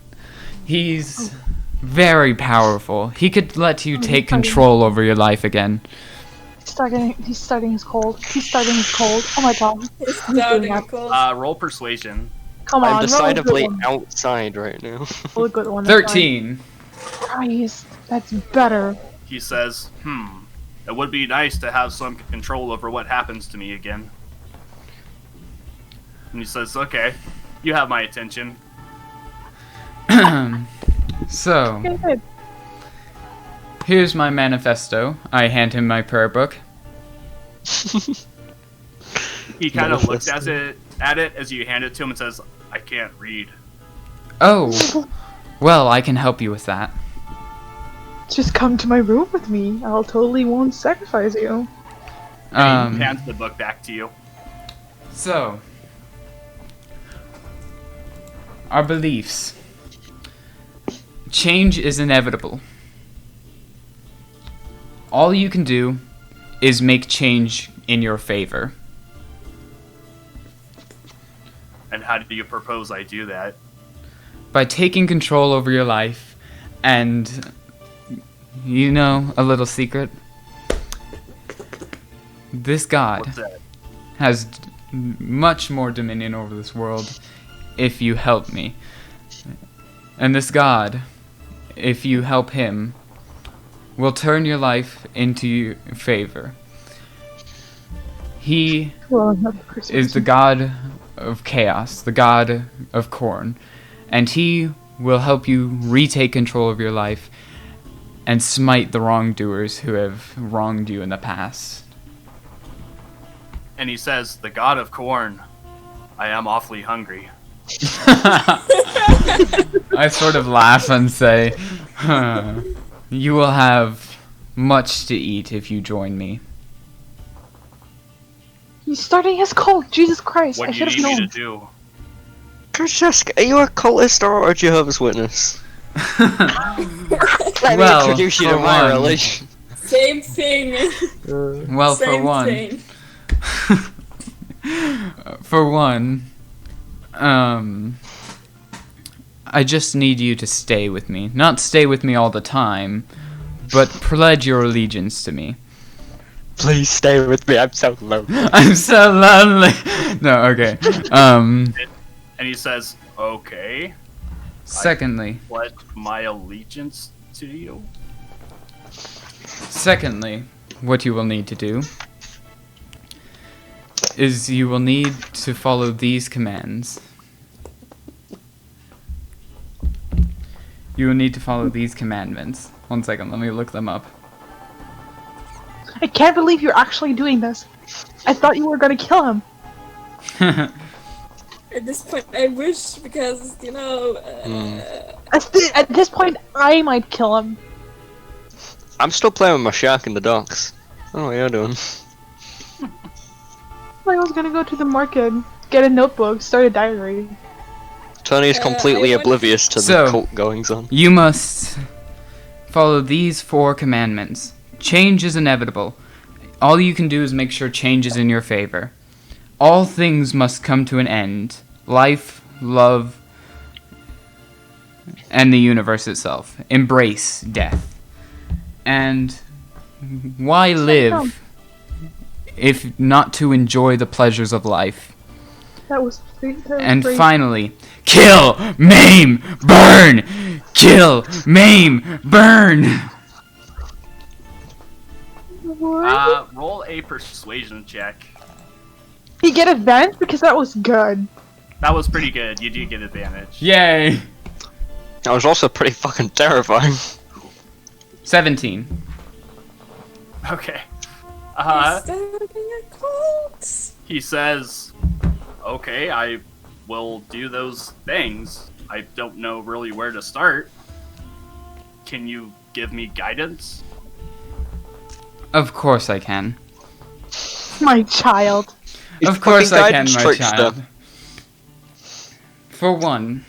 He's very powerful. He could let you take control over your life again. He's starting his cold. Oh my god. It's starting Yeah. to cold. Roll persuasion. Come on, I'm roll a decidedly good one. outside right now. Roll a good one. that's 13. fine. Christ, that's better. He says, it would be nice to have some control over what happens to me again. And he says, okay, you have my attention. So, Okay, good. here's my manifesto. I hand him my prayer book. He kind of looks Manifesting. at it as you hand it to him and says, "I can't read." Oh, well, I can help you with that. Just come to my room with me. I'll totally won't sacrifice you. And he hands the book back to you. So, our beliefs. Change is inevitable. All you can do is make change in your favor. And how do you propose I do that? By taking control over your life and, you know, a little secret. This god What's that? has much more dominion over this world if you help me. And this god, if you help him, will turn your life into your favor. He Well, not the person. is the god of chaos, the god of Khorne, and he will help you retake control of your life and smite the wrongdoers who have wronged you in the past. And he says, "The god of Khorne, I am awfully hungry." I sort of laugh and say, huh, you will have much to eat if you join me. He's starting his cult. Jesus Christ! What I do you should have need me known. to do? Francesca, are you a cultist or a Jehovah's Witness? Let me Well, introduce you to for my one- religion. Same thing. Well, Same for one, thing. for one, I just need you to stay with me. Not stay with me all the time, but pledge your allegiance to me. Please stay with me. I'm so lonely. I'm so lonely. No, okay. And he says, "Okay, Secondly, pledge my allegiance to you." what you will need to do is you will need to follow these commands. You will need to follow these commandments. 1 second, let me look them up. I can't believe you're actually doing this. I thought you were gonna kill him. At this point, I wish because you know. At this point, I might kill him. I'm still playing with my shark in the docks. I don't know what you're doing. I was gonna go to the market, get a notebook, start a diary. Tony is completely I want- oblivious to So- the cult goings on. You must follow these 4 commandments. Change is inevitable. All you can do is make sure change is in your favor. All things must come to an end. Life, love, and the universe itself. Embrace death. And why live if not to enjoy the pleasures of life? That was And great. finally, kill, maim, burn! Kill, maim, burn! What? Roll a persuasion check. He get advantage because that was good. That was pretty good. You do get advantage. Yay! That was also pretty fucking terrifying. 17. Okay. Starting a cult. He says, "Okay, I will do those things. I don't know really where to start. Can you give me guidance?" Of course I can. My child. Of course I can, guidance my trickster. child. For one,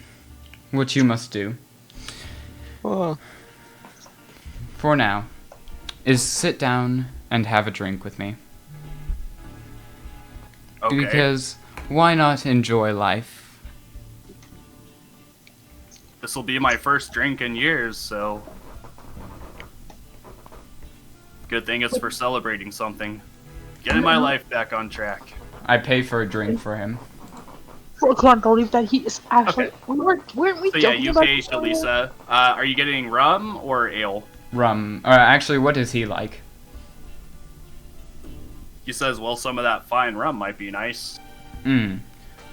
what you must do, Oh, for now, is sit down and have a drink with me. Okay. Because why not enjoy life? This will be my first drink in years, so good thing it's for celebrating something. Getting my life back on track. I pay for a drink for him. I can't believe that he is actually. Okay. Weren't we So yeah, joking you about pay this to earlier? Lisa. Are you getting rum or ale? Rum. Actually, what is he like? He says, "Well, some of that fine rum might be nice."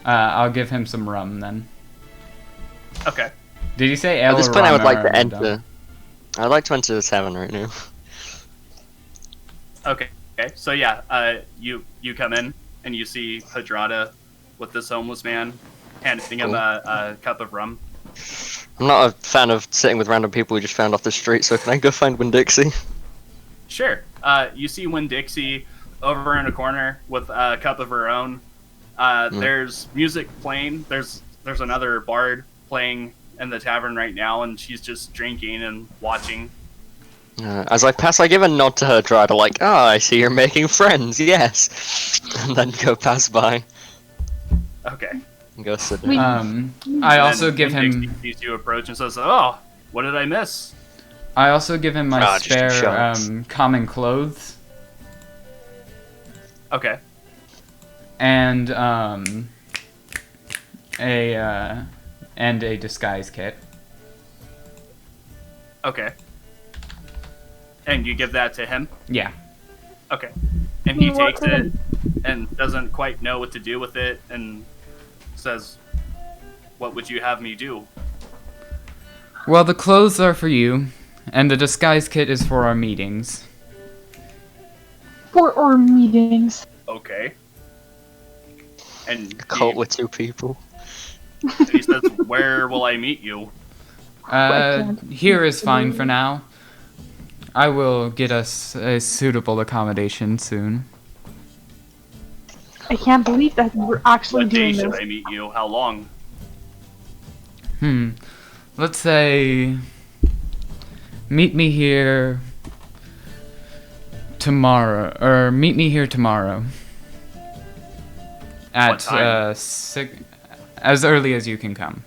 I'll give him some rum then. Okay. Did he say ale at this or point, I rum would like or to rum? enter. I'd like to enter the tavern right now. Okay. Okay. So yeah, you come in and you see Hadrada with this homeless man handing him a cup of rum. I'm not a fan of sitting with random people we just found off the street, so can I go find Winn-Dixie? Sure. You see Winn-Dixie over in a corner with a cup of her own. There's music playing. There's another bard playing in the tavern right now, and she's just drinking and watching. As I pass, I give a nod to her, try to like, I see you're making friends, yes! And then go pass by. Okay. And go sit down. I also give him. Winn-Dixie sees you approach and says, "Oh, what did I miss?" I also give him my just spare shots. common clothes Okay. and a disguise kit. Okay. And you give that to him? Yeah. Okay. And he What takes it and doesn't quite know what to do with it and says, "What would you have me do?" Well, the clothes are for you, and the disguise kit is for our meetings. For our meetings. Okay. And A cult with 2 people. he says, "Where will I meet you?" Here is fine for now. I will get us a suitable accommodation soon. I can't believe that we're actually What day doing should this. I meet you? How long? Let's say... Meet me here... tomorrow. Or meet me here tomorrow. At, time? 6... As early as you can come.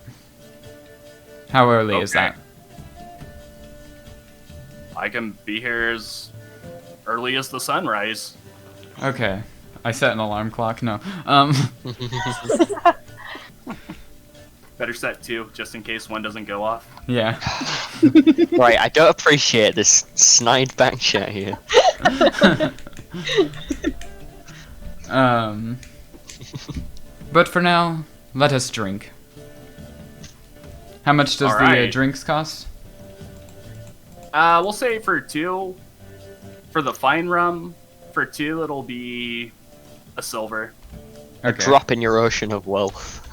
How early is Okay. that? I can be here as early as the sunrise. Okay. I set an alarm clock. No. Better set 2, just in case one doesn't go off. Yeah. Right, I don't appreciate this snide back chat here. But for now, let us drink. How much does the Alright. drinks cost? We'll say for 2, for the fine rum, for 2 it'll be a silver. Okay. Drop in your ocean of wealth.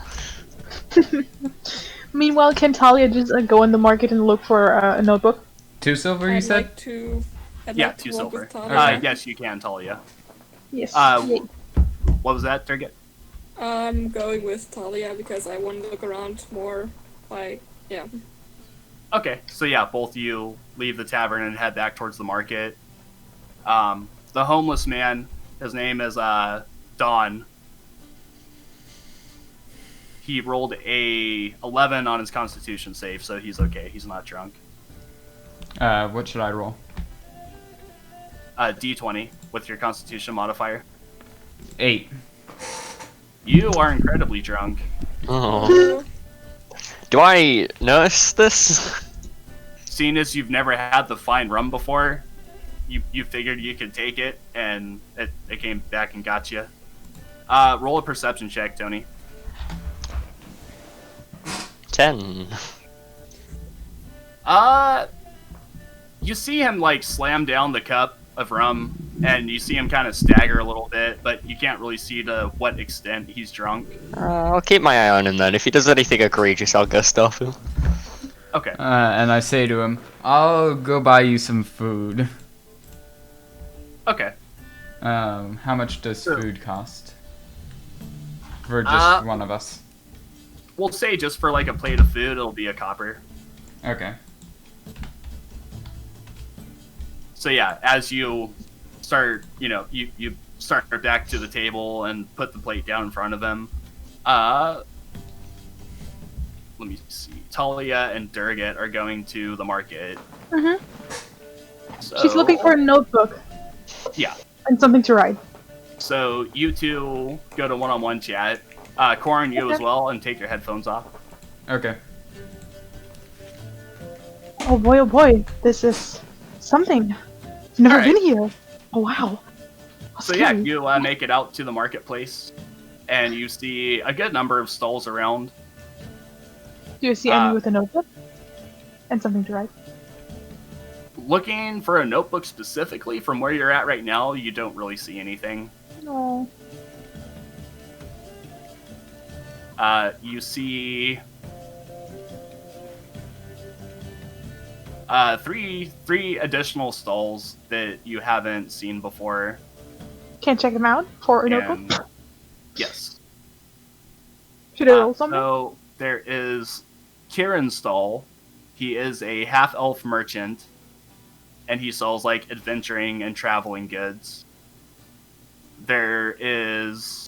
Meanwhile, can Talia just go in the market and look for a notebook? 2 silver, you I'd said? like to. I'd Yeah, like to 2 walk silver. with Talia. Okay. Yes, you can, Talia. Yes. What was that, Target? I'm going with Talia because I want to look around more. Like, yeah. Okay, so yeah, both of you leave the tavern and head back towards the market. The homeless man, his name is Don. He rolled a 11 on his Constitution save, so he's okay. He's not drunk. What should I roll? D20 with your Constitution modifier. 8. You are incredibly drunk. Oh. Do I notice this? Seeing as you've never had the fine rum before, you figured you could take it, and it came back and got you. Roll a perception check, Tony. 10. You see him like slam down the cup of rum, and you see him kind of stagger a little bit, but you can't really see to what extent he's drunk. I'll keep my eye on him then. If he does anything egregious, I'll go stop him. Okay. And I say to him, I'll go buy you some food. Okay. How much does Sure. food cost? For just one of us. We'll say just for like a plate of food, it'll be a copper. Okay. So yeah, as you start, you start back to the table and put the plate down in front of him. Let me see. Talia and Durgat are going to the market. Mhm. So, She's looking for a notebook Yeah. and something to write. So you two go to one-on-one chat. Khorne, you as well, and take your headphones off. Okay. Oh boy, this is something. I've never Alright. been here. Oh wow. How So yeah, scary. you make it out to the marketplace, and you see a good number of stalls around. Do you see any with a notebook and something to write? Looking for a notebook specifically, from where you're at right now, you don't really see anything. No. You see three additional stalls that you haven't seen before. Can't check them out for a notebook. And yes. Should I roll something? So there is Kieran's stall. He is a half-elf merchant, and he sells like adventuring and traveling goods. There is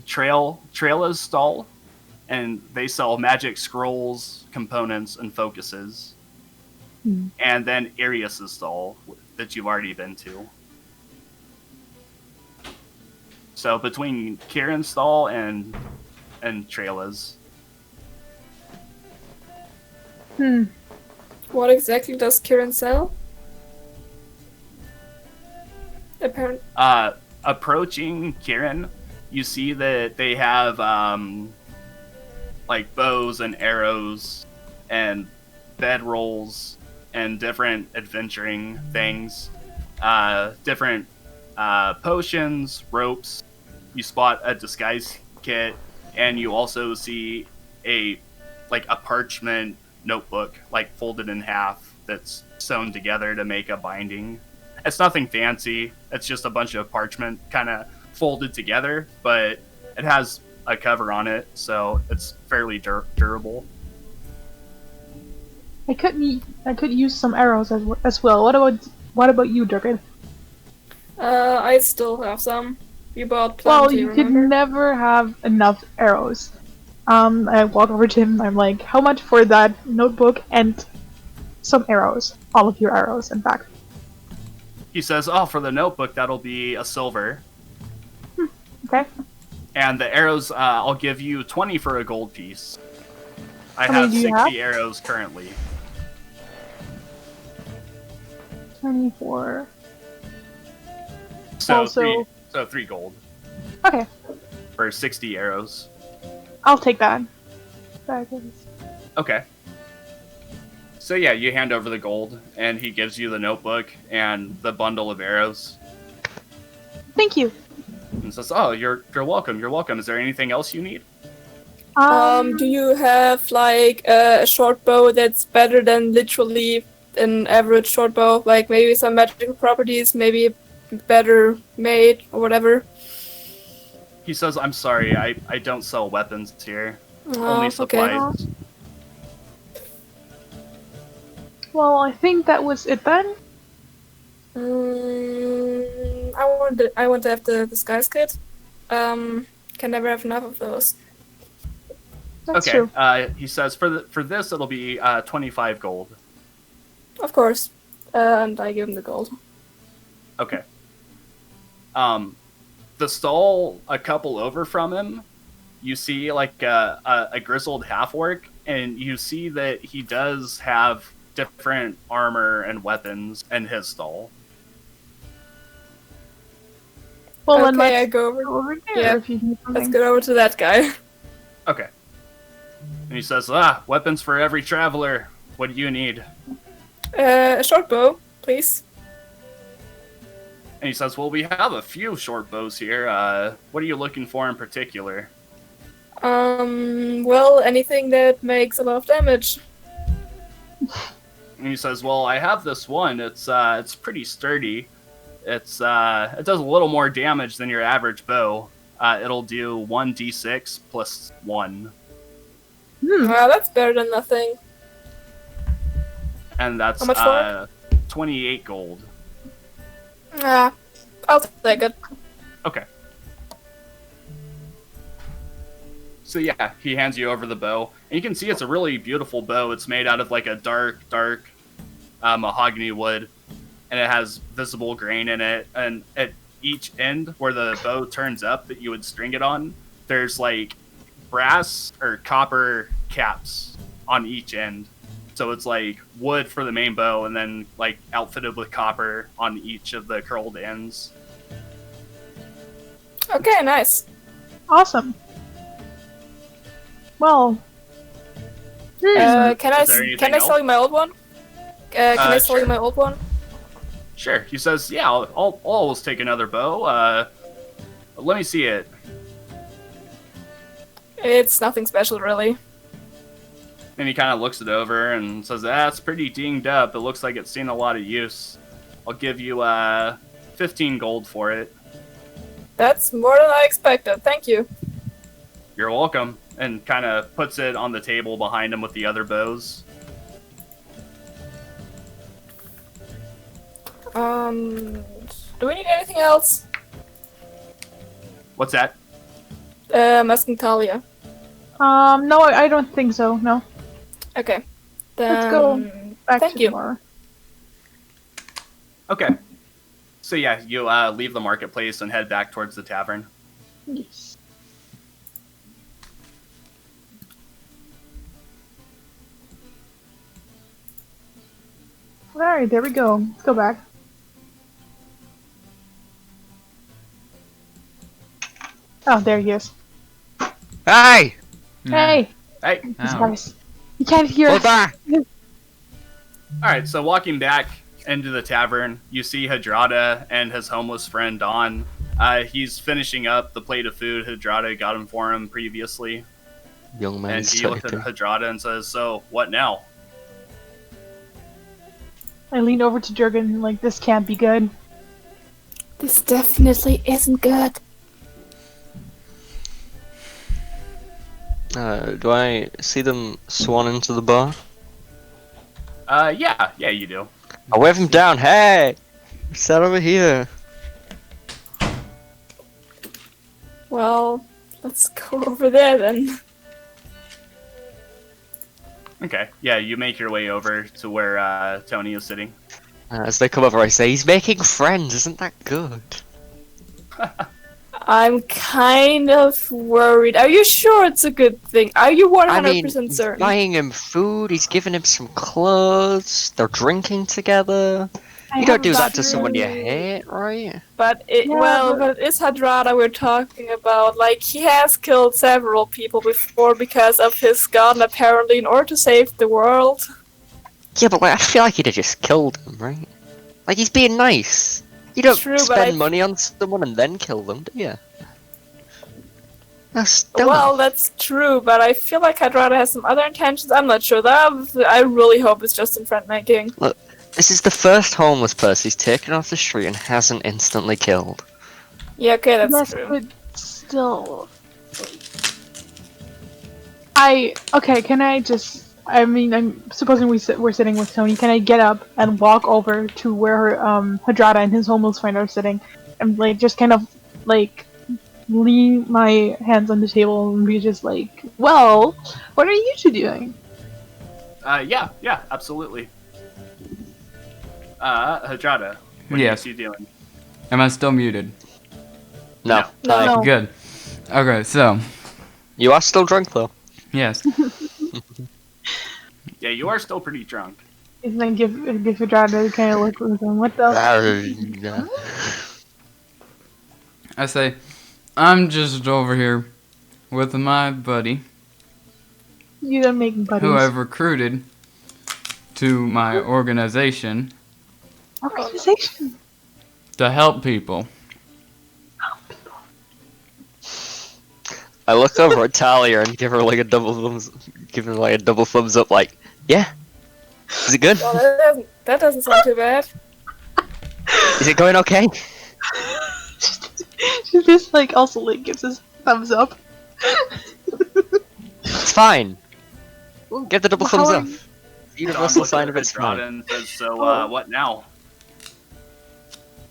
Traila's stall, and they sell magic scrolls, components, and focuses. And then Arius's stall that you've already been to. So between Kieran's stall and Traila's. What exactly does Kieran sell? Apparently. Approaching Kieran, you see that they have like bows and arrows and bedrolls and different adventuring things, different potions, ropes. You spot a disguise kit, and you also see a parchment notebook, like folded in half, that's sewn together to make a binding. It's nothing fancy. It's just a bunch of parchment kind of folded together, but it has a cover on it, so it's fairly durable. I could use some arrows as well. What about you, Durgan? I still have some. You bought plenty, Well, you could remember? never have enough arrows. I walk over to him. I'm like, how much for that notebook and some arrows? All of your arrows, in fact. He says, "Oh, for the notebook, that'll be a silver. Okay. And the arrows, I'll give you 20 for a gold piece. I How many have do you 60 have? arrows currently." 24. So Also- three gold Okay, for 60 arrows. I'll take that. That is- Okay. So yeah, you hand over the gold, and he gives you the notebook and the bundle of arrows, Thank you. and says, "Oh, you're welcome. You're welcome. Is there anything else you need?" Do you have like a short bow that's better than literally an average short bow? Like maybe some magical properties, maybe better made or whatever? He says, "I'm sorry, I don't sell weapons here. Oh, Only okay. supplies." Well, I think that was it then. I want to have the disguise kit. Can never have enough of those. That's Okay. true. He says, for this it'll be 25 gold." Of course. And I give him the gold. Okay. The stall a couple over from him, you see like a grizzled half-orc, and you see that he does have different armor and weapons in his stall. Well, then Okay, I let's go over. go over there Yeah, if you need Let's something. get over to that guy. Okay. And he says, weapons for every traveler. What do you need? A short bow, please. And he says, well, we have a few short bows here. What are you looking for in particular? Well, anything that makes a lot of damage. And he says, well, I have this one. It's pretty sturdy. It does a little more damage than your average bow. It'll do 1d6 plus 1. Wow, that's better than nothing. And that's How much for 28 gold. I'll take it. Okay. So yeah, he hands you over the bow. And you can see it's a really beautiful bow. It's made out of like a dark mahogany wood. And it has visible grain in it. And at each end where the bow turns up that you would string it on, there's like brass or copper caps on each end. So it's like wood for the main bow and then like outfitted with copper on each of the curled ends. Okay, nice. Awesome. Well, Can I Is there anything can I sell else? you my old one? Can I sell you Sure. my old one? Sure. He says, yeah, I'll always take another bow. Let me see it. It's nothing special, really. And he kind of looks it over and says, "That's pretty dinged up. It looks like it's seen a lot of use. I'll give you 15 gold for it." That's more than I expected. Thank you. "You're welcome." And kind of puts it on the table behind him with the other bows. Do we need anything else? What's that? Asking Talia. No, I don't think so. No. Okay. Then, Let's go back thank to you. the bar. Okay. So yeah, you leave the marketplace and head back towards the tavern. Yes. Alright, there we go. Let's go back. Oh, there he is. Hey! Hey! Hey. These Ow. guys. You can't hear Go us. back! Alright, so walking back into the tavern, you see Hadrada and his homeless friend Don. He's finishing up the plate of food Hadrada got him for him previously. Young man And is he looks at typing. Hadrada and says, "So, what now?" I lean over to Jurgen like, this can't be good. This definitely isn't good. Do I see them swan into the bar? Yeah, you do. I wave him down. Hey! Sat over here. Well, let's go over there then. Okay, yeah, you make your way over to where Tony is sitting. As they come over, I say, he's making friends. Isn't that good? I'm kind of worried. Are you sure it's a good thing? Are you 100% I mean, he's certain? buying him food. He's giving him some clothes. They're drinking together. I You don't have do that a to someone you battery. hate, right? But it, Yeah, well, but- but it's Hadrada we're talking about. Like, he has killed several people before because of his gun, apparently, in order to save the world. Yeah, but like, I feel like he'd have just killed him, right? Like, he's being nice. You don't True, but spend I- money on someone and then kill them, do you? That's dumb. Well, that's true, but I feel like Hadrada has some other intentions. I'm not sure. I really hope it's just in friend making. This is the first homeless person he's taken off the street and hasn't instantly killed. Yeah, okay, that's Yes, true. but still. Okay, can I just. I mean, I'm supposing we're sitting with Tony. Can I get up and walk over to where Hadrada and his homeless friend are sitting, and like just kind of like lean my hands on the table and be just like, "Well, what are you two doing?" Yeah, absolutely. Hadrada, what Yes. are you doing? Am I still muted? No. No. No. Good. Okay, so You are still drunk, though. yes, Yeah, you are still pretty drunk. And then give Hadrada kind of look with him. What the? I say I'm just over here with my buddy You don't make buddies. who I've recruited to my organization Organization. to help people. I look over at Talia and give her like a double thumbs up, like, yeah. Is it good? Well, that doesn't sound too bad. Is it going okay? She just like also like gives his thumbs up. It's fine. Get the double thumbs How up. are you- Universal looks sign at of it's Hadrada fine. and says, "So, what now?"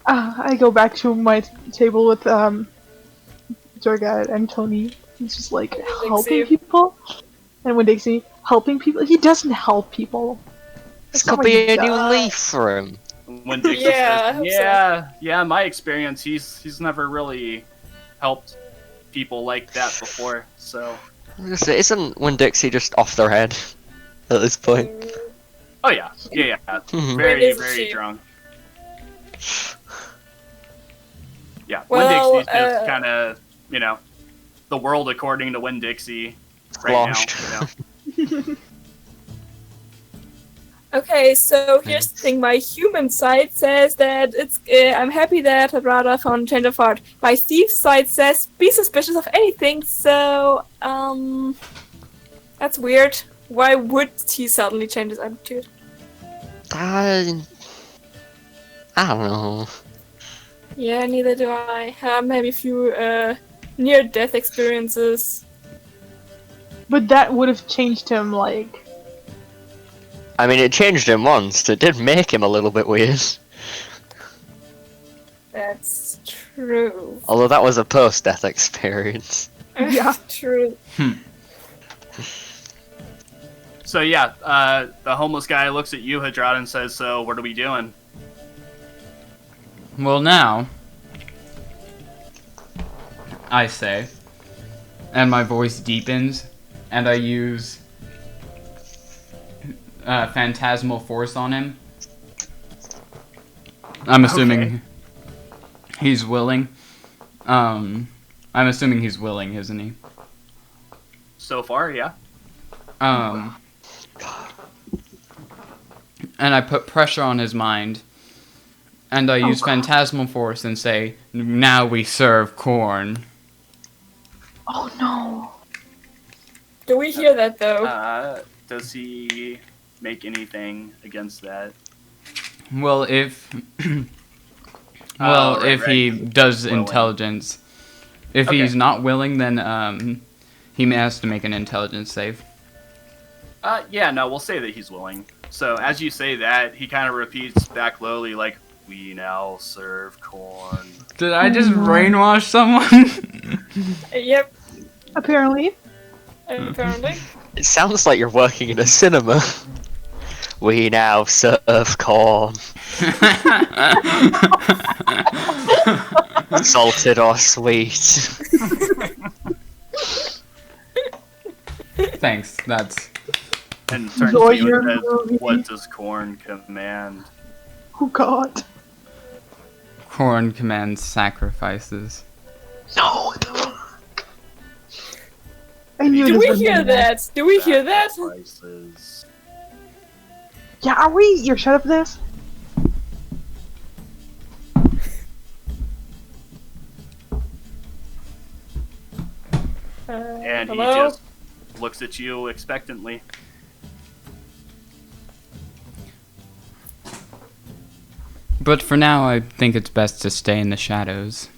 I go back to my table with Jorga and Tony. He's just like helping Dixie. people. And when Dixie helping people, he doesn't help people. This That's not could what he be a new does. leaf for him. When Dixie Yeah, I says, hope so. yeah, my experience, he's never really helped people like that before. So, Isn't when Dixie just off their head at this point? oh yeah, Mhm. very isn't very she? drunk. Yeah, Well, Winn Dixie's just kind of, the world according to Winn Dixie right Sloshed. now. Okay, so here's the thing. My human side says that it's. I'm happy that Hadrada found a change of heart. My thief side says be suspicious of anything. So that's weird. Why would he suddenly change his attitude? I don't know. Yeah, neither do I. Maybe a few near-death experiences. But that would have changed him, like. I mean, it changed him once. It did make him a little bit weird. That's true. Although that was a post-death experience. Yeah. True. So yeah, the homeless guy looks at you, Hadrada, and says, "So what are we doing?" Well, now, I say, and my voice deepens, and I use phantasmal force on him. I'm assuming he's willing. I'm assuming he's willing, isn't he? So far, yeah. And I put pressure on his mind, and I use God. phantasmal force and say, "Now we serve Khorne." Oh no. Do we hear that though? Does he make anything against that? Well, if if he does Willing. intelligence, if Okay. he's not willing, then he has to make an intelligence save. Yeah, no, we'll say that he's willing. So as you say that, he kind of repeats back lowly, like, "We now serve Khorne." Did I just brainwash someone? Yep. Apparently. Apparently. It sounds like you're working in a cinema. We now serve corn, salted or sweet. Thanks. That's And turns Enjoy to you your and says, movie. "What does Khorne command?" Oh god. Khorne commands sacrifices. No. I knew Do this we would hear be bad. that? Do we hear that? Sacrifices. Yeah, are we? You're shut up this? And he Hello? just looks at you expectantly. But for now, I think it's best to stay in the shadows.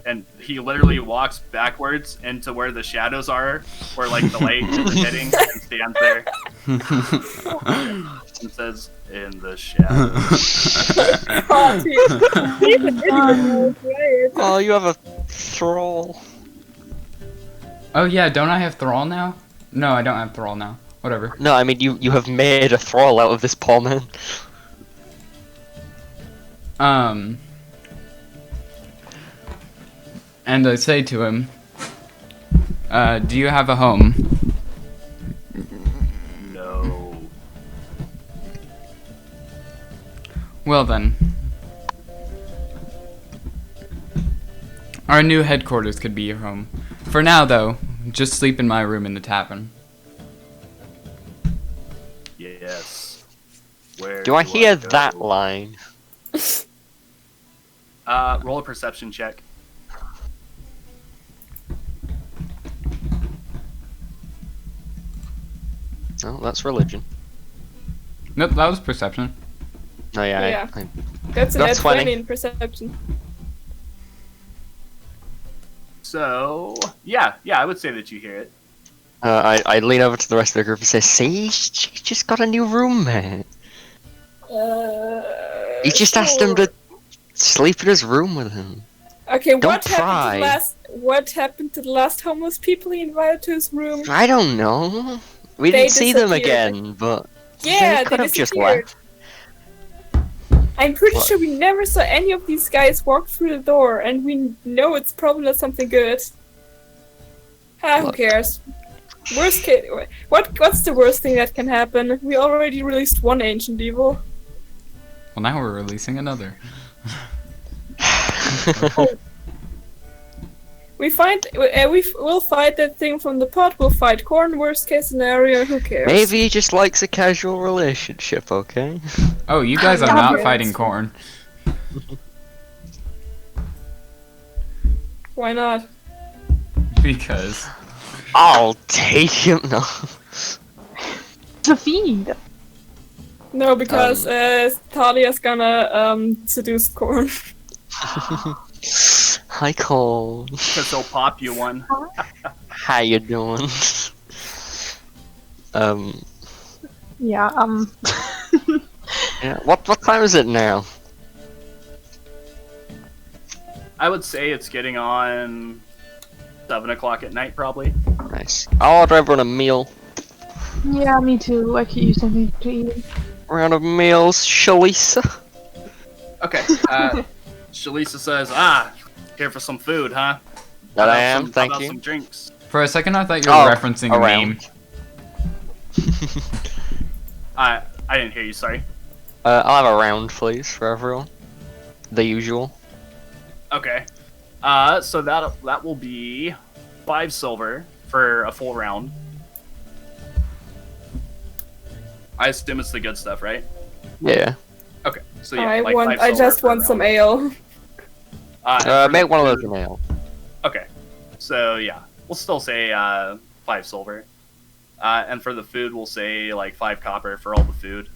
And he literally walks backwards into where the shadows are, where like the light is hitting, and stands there and says, "In the shadows." Oh, you have a thrall. Oh yeah, don't I have Thrall now? No, I don't have Thrall now. Whatever. No, I mean you have made a thrall out of this poor man. And I say to him, do you have a home? No. Well then. Our new headquarters could be your home. For now though, just sleep in my room in the tavern. Yes. Where Do I hear go? that line? Roll a perception check. Oh, that's religion. Nope, that was perception. No, yeah. Yeah. I, That's an That's at 20. 20 in perception. So, yeah, I would say that you hear it. I lean over to the rest of the group and say, "See, she just got a new roommate. He just asked him to sleep in his room with him." Okay, Don't pry. what happened to the last homeless people he invited to his room? I don't know. We They didn't see them disappeared. again, but Yeah, could they have just disappeared. left. I'm pretty What? sure we never saw any of these guys walk through the door, and we know it's probably not something good. Who Look. cares? Worst case, what's the worst thing that can happen? We already released one ancient evil. Well, now we're releasing another. we'll fight that thing from the pot. We'll fight Khorne. Worst case scenario, who cares? Maybe he just likes a casual relationship, okay? Oh, you guys are Yeah, not yeah. fighting Khorne. Why not? Because I'll take him. No. It's a feed. No, because Talia's gonna seduce Khorne. Hi, Cole. Because he'll pop you one. How you doing? Yeah. Yeah. What time is it now? I would say it's getting on 7 o'clock at night, probably. Nice. I'll order everyone a meal. Yeah, me too. I could use something to eat. Round of meals, Shalisa. Okay. Shalisa says, here for some food, huh? That How I about am, some- thank how about you. some drinks. for a second I thought you were Oh, referencing a around. meme. I didn't hear you, sorry. I'll have a round, please, for everyone. The usual. Okay. So that will be 5 silver for a full round. I assume it's the good stuff, right? Yeah. Okay. So yeah, like 5 I silver just per want some round. ale. And for Make the one of food- those an ale. Okay. So yeah, we'll still say 5 silver. And for the food, we'll say like 5 copper for all the food.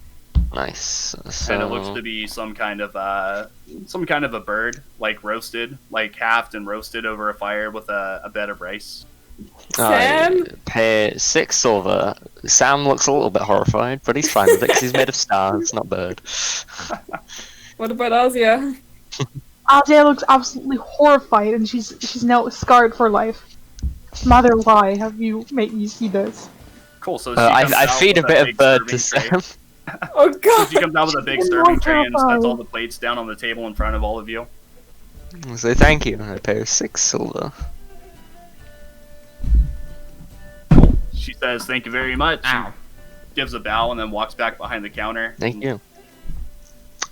Nice. So... And it looks to be some kind of a bird, like roasted, like halved and roasted over a fire with a bed of rice. Sam? Pay 6 silver. Sam looks a little bit horrified, but he's fine with it because he's made of stars, not bird. What about Azia? Azia looks absolutely horrified, and she's now scarred for life. Mother, why have you made me see this? Cool. So she I comes out feed a with bit big of bird to serving tray. Sam. Oh So god! she comes out with a big She's serving more tray and sets terrified. all the plates down on the table in front of all of you. I say thank you. I pay her 6 silver. She says, "Thank you very much." Ow. Gives a bow and then walks back behind the counter. Thank you.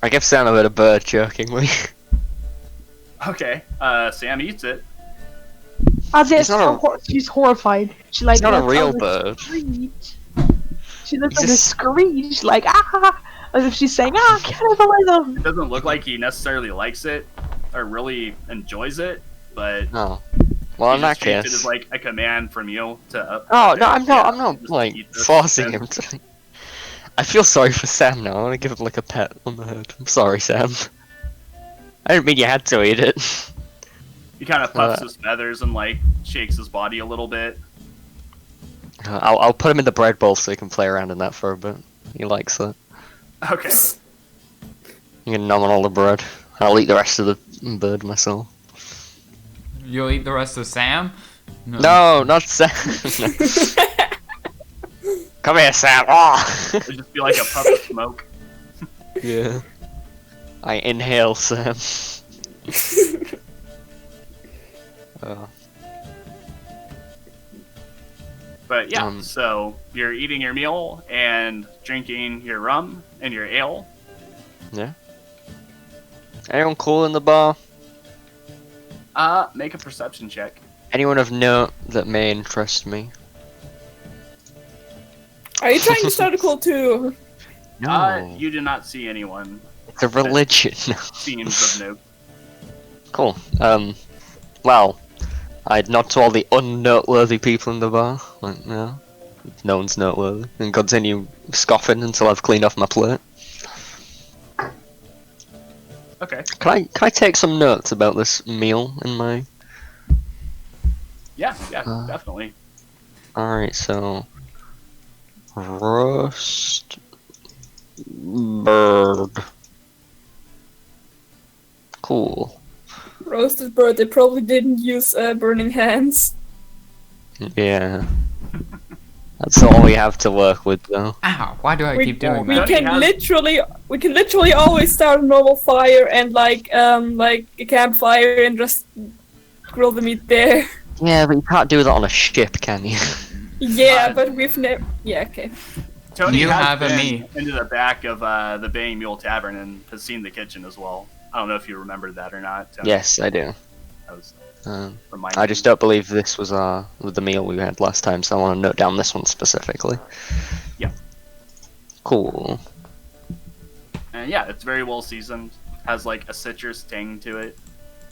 I give Sam a bit of bird jokingly. Okay. Sam eats it. Azia It's is not she's horrified. She like It's not a lets real out a bird. screech. She lets He's out a just- screech, like as if she's saying cannibalism. It doesn't look like he necessarily likes it or really enjoys it, but No. Well, in he that just treats it case. as like a command from you to. Oh no, I'm not. I'm yeah, not just like eat this forcing instead. him to. I feel sorry for Sam now. I want to give him like a pat on the head. I'm sorry, Sam. I didn't mean you had to eat it. He kind of puffs his feathers and like shakes his body a little bit. I'll put him in the bread bowl so he can play around in that for a bit. He likes it. Okay. You can nom on all the bread. I'll eat the rest of the bird myself. You'll eat the rest of Sam? No, not Sam. Come here, Sam. Oh. It'd just be like a puff of smoke. Yeah. I inhale, Sam. But yeah, Um, so you're eating your meal and drinking your rum and your ale. Anyone cool in the bar? Make a perception check. Anyone of note that may interest me? Are you trying to start a cult too? No. You do not see anyone. It's a religion. Seems of note. Cool. Well, I'd nod to all the unnoteworthy people in the bar. Like, no. No one's noteworthy. And continue scoffing until I've cleaned off my plate. Okay. Can I take some notes about this meal in my... Yeah, Uh, definitely. Alright, so... Roast... Bird. Cool. Roasted bird. They probably didn't use burning hands. Yeah. That's all we have to work with, though. Ow, why do I We- keep doing We that? He can has- literally always start a normal fire and like a campfire and just grill the meat there. Yeah, but you can't do that on a ship, can you? Yeah, Uh, but we've never. Yeah, okay. Tony You has have a been me. into the back of the Baying Mule Tavern and has seen the kitchen as well. I don't know if you remember that or not. Tony. Yes, I do. That was Remind I me. just don't believe this was the meal we had last time, so I want to note down this one specifically. Yeah. Cool. And yeah, it's very well seasoned. Has like a citrus tang to it.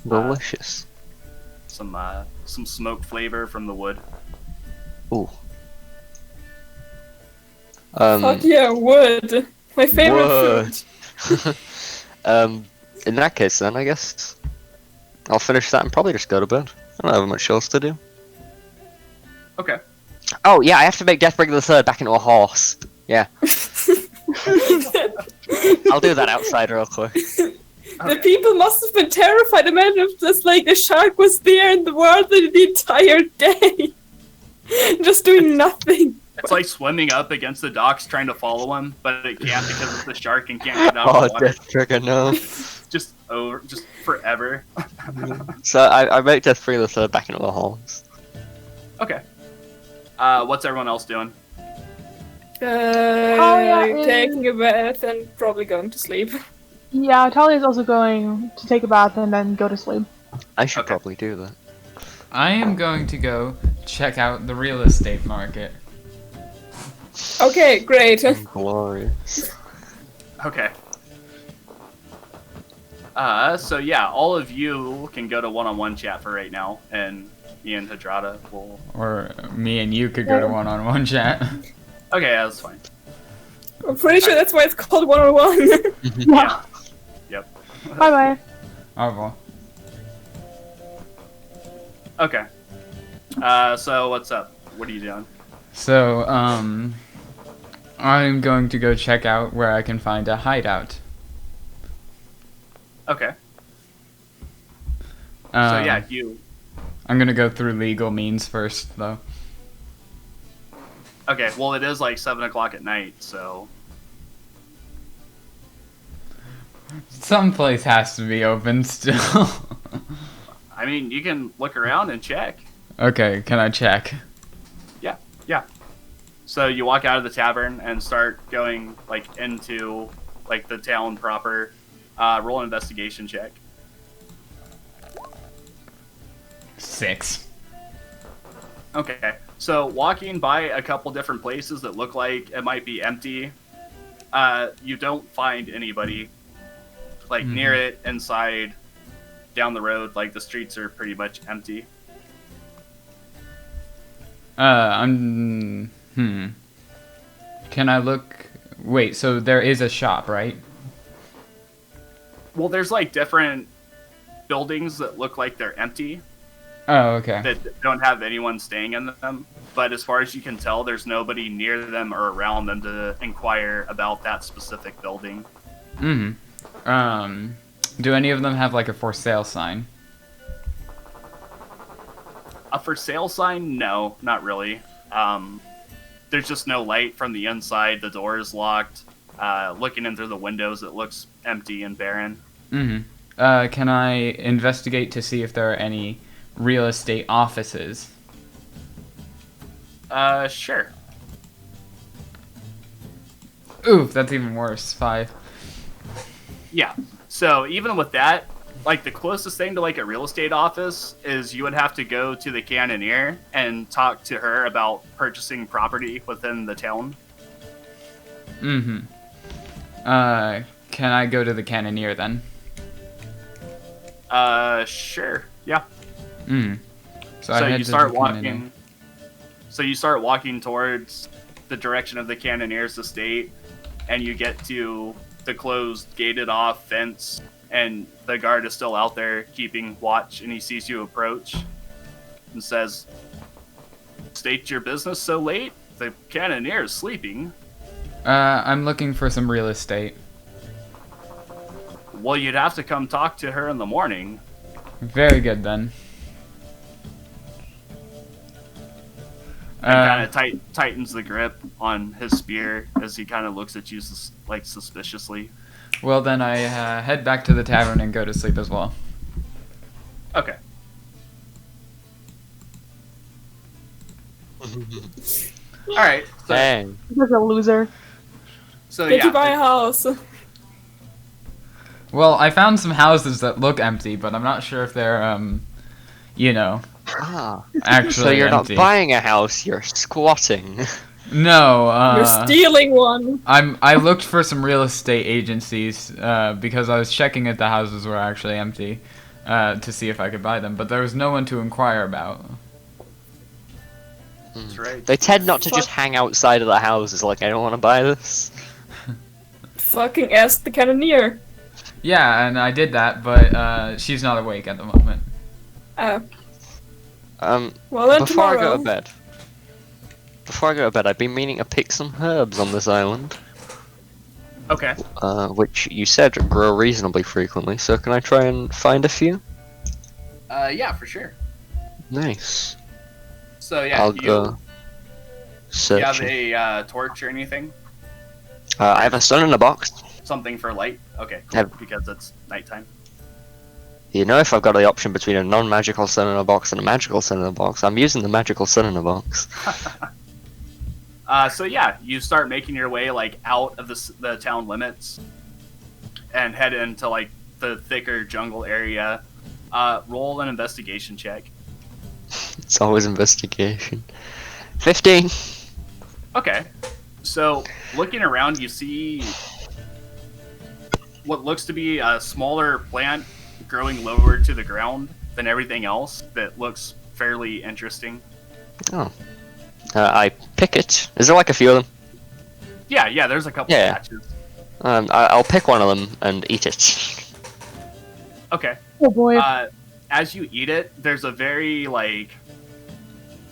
Delicious. Some smoke flavor from the wood. Ooh. Fuck yeah, wood. My favorite wood. food. In that case, then I guess I'll finish that and probably just go to bed. I don't have much else to do. Okay. Oh yeah, I have to make Deathbringer the Third back into a horse. Yeah, I'll do that outside real quick. The people must have been terrified. Imagine if just like the shark was there in the water the entire day. Just doing nothing. It's like swimming up against the docks trying to follow him, but it can't because it's the shark and can't get out Oh, of the water. Deathbringer, no. Just forever. So I make Deathbringer the Third back into a horse. Okay. What's everyone else doing? Taking a bath and probably going to sleep. Yeah, Talia's also going to take a bath and then go to sleep. I should Okay. probably do that. I am going to go check out the real estate market. Okay, great. Glorious. Okay. So yeah, all of you can go to one-on-one chat for right now, and me and Hadrada will... Or me and you could go to one-on-one chat. Okay, yeah, that's fine. I'm pretty sure that's why it's called 101. Yeah. Yep. Bye bye. Oh well. Okay. So what's up? What are you doing? So, I'm going to go check out where I can find a hideout. Okay. So Um, yeah, you... I'm gonna go through legal means first, though. Okay, well it is like 7 o'clock at night, so... Some place has to be open still. I mean, you can look around and check. Okay, can I check? Yeah. So you walk out of the tavern and start going like into like the town proper. Roll an investigation check. 6. Okay. So walking by a couple different places that look like it might be empty, you don't find anybody. Like near it, inside, down the road, like the streets are pretty much empty. Can I look? Wait, so there is a shop, right? Well, there's like different buildings that look like they're empty, Oh, okay. that don't have anyone staying in them. But as far as you can tell, there's nobody near them or around them to inquire about that specific building. Do any of them have like a for sale sign? A for sale sign? No, not really. There's just no light from the inside. The door is locked. Looking in through the windows, it looks empty and barren. Can I investigate to see if there are any real estate offices? Sure. Oof, that's even worse. 5. Yeah. So even with that, like the closest thing to like a real estate office is you would have to go to the cannoneer and talk to her about purchasing property within the town. Can I go to the cannoneer then? Sure. Yeah. So So I head you to start the cannoneer. walking. So you start walking towards the direction of the cannoneer's estate, and you get to the closed, gated off fence, and the guard is still out there keeping watch, and he sees you approach and says, "State your business so late? The cannoneer is sleeping." I'm looking for some real estate. Well, you'd have to come talk to her in the morning. Very good then. And kind of tightens the grip on his spear as he kind of looks at you like suspiciously. Well then I head back to the tavern and go to sleep as well. Okay. All right. So, Dang. He's a loser. so Did yeah. you buy a house? Well, I found some houses that look empty, but I'm not sure if they're you know, Ah. actually So you're empty. not buying a house, you're squatting. No, You're stealing one. I looked for some real estate agencies because I was checking if the houses were actually empty to see if I could buy them, but there was no one to inquire about. That's right. They tend not to Fuck. just hang outside of the houses like, I don't want to buy this. Fucking ask the cannoneer. Yeah, and I did that, but she's not awake at the moment. Oh, Um, well then before I tomorrow. go to bed, I've been meaning to pick some herbs on this island, Okay. which you said grow reasonably frequently, so can I try and find a few? Yeah, for sure. Nice. So yeah, I'll you go have search. a torch or anything? I have a sun in a box. Something for light? Okay, Have- because it's nighttime. You know, if I've got the option between a non-magical sun in a box and a magical sun in a box, I'm using the magical sun in a box. So yeah, you start making your way like out of the town limits and head into like the thicker jungle area. Roll an investigation check. It's always investigation. 15. Okay. So looking around, you see what looks to be a smaller plant growing lower to the ground than everything else that looks fairly interesting. Oh. I pick it. Is there like a few of them? Yeah, there's a couple Yeah. patches. I'll pick one of them and eat it. Okay. Oh boy. As you eat it, there's a very like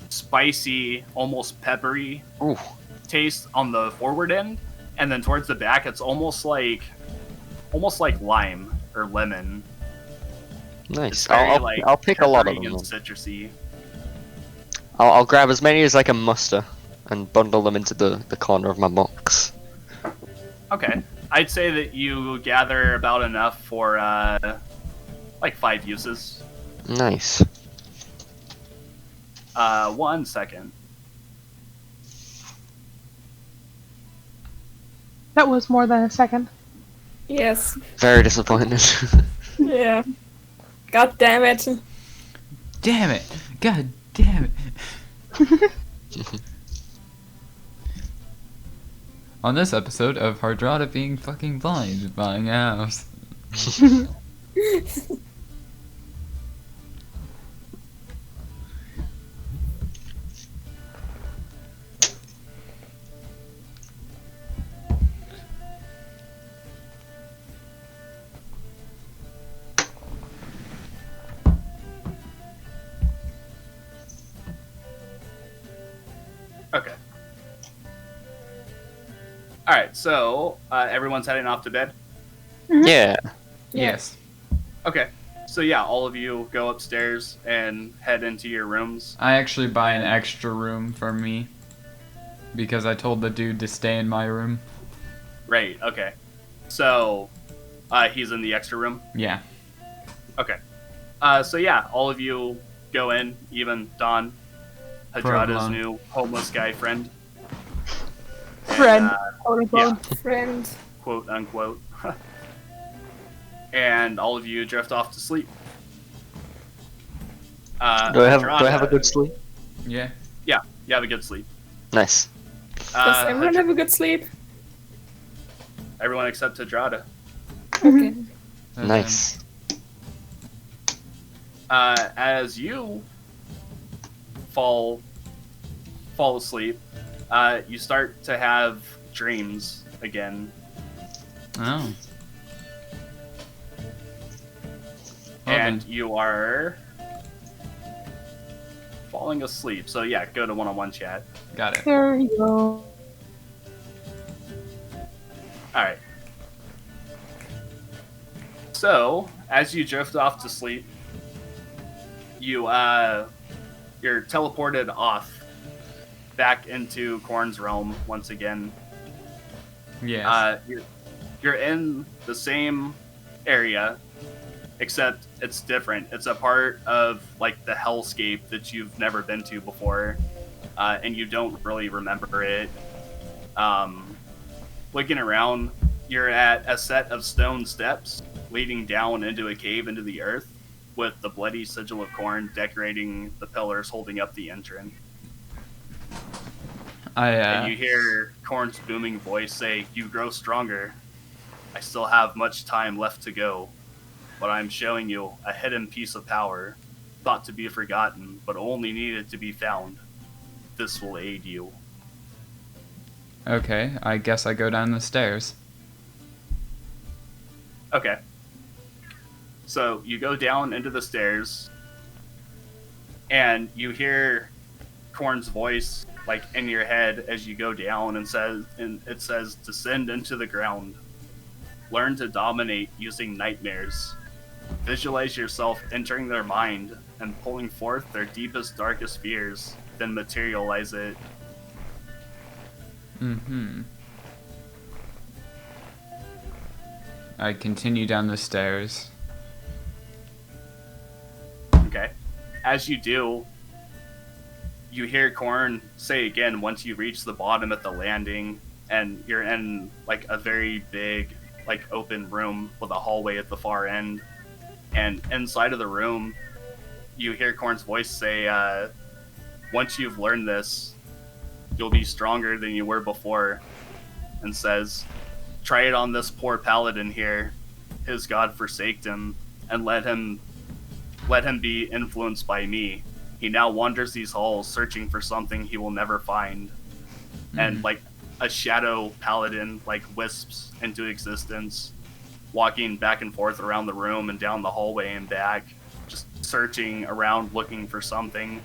spicy, almost peppery Ooh. taste on the forward end, and then towards the back, it's almost like lime or lemon. It's Nice. very, I'll pick a lot of peppery them. and citrusy. I'll grab as many as I can muster and bundle them into the corner of my box. Okay, I'd say that you gather about enough for like 5 uses. Nice. 1 second. That was more than a second. Yes. Very disappointed. Yeah. God damn it. Damn it! God damn it! On this episode of Hardrada being fucking blind, buying a house. Okay. All right, so everyone's heading off to bed. Yeah. Yes. Okay. So yeah, all of you go upstairs and head into your rooms. I actually buy an extra room for me. Because I told the dude to stay in my room. Right. Okay. So he's in the extra room. Yeah. Okay. So yeah, all of you go in, even Don, Hadrada's Provolone. new homeless guy friend. Friend. And, Quote unquote. Friend. quote unquote. And all of you drift off to sleep. Do I have Hadrada- a good sleep? Yeah. Yeah, you have a good sleep. Nice. Does everyone have a good sleep? Everyone except Hadrada. Okay. And Nice. As you fall asleep, you start to have dreams again, Oh. and Okay. you are falling asleep. So yeah, go to one-on-one chat. Got it. There you go. All right. So as you drift off to sleep, you're teleported off back into Khorne's realm once again. Yes. You're in the same area, except it's different. It's a part of like the hellscape that you've never been to before, and you don't really remember it. Looking around, you're at a set of stone steps leading down into a cave into the earth. with the bloody sigil of Khorne decorating the pillars holding up the entrance. And you hear Khorne's booming voice say, "You grow stronger. I still have much time left to go, but I'm showing you a hidden piece of power, thought to be forgotten, but only needed to be found. This will aid you." Okay, I guess I go down the stairs. Okay. So you go down into the stairs, and you hear Khorne's voice like in your head as you go down, and it says, "Descend into the ground. Learn to dominate using nightmares. Visualize yourself entering their mind and pulling forth their deepest, darkest fears, then materialize it." Mm-hmm. I continue down the stairs. Okay. As you do, you hear Khorne say again once you reach the bottom at the landing, and you're in like a very big, like open room with a hallway at the far end. And inside of the room, you hear Khorne's voice say, "Once you've learned this, you'll be stronger than you were before," and says, "Try it on this poor paladin here. His god forsaked him, and let him be influenced by me. He now wanders these halls, searching for something he will never find." And like a shadow paladin like wisps into existence, walking back and forth around the room and down the hallway and back, just searching around looking for something.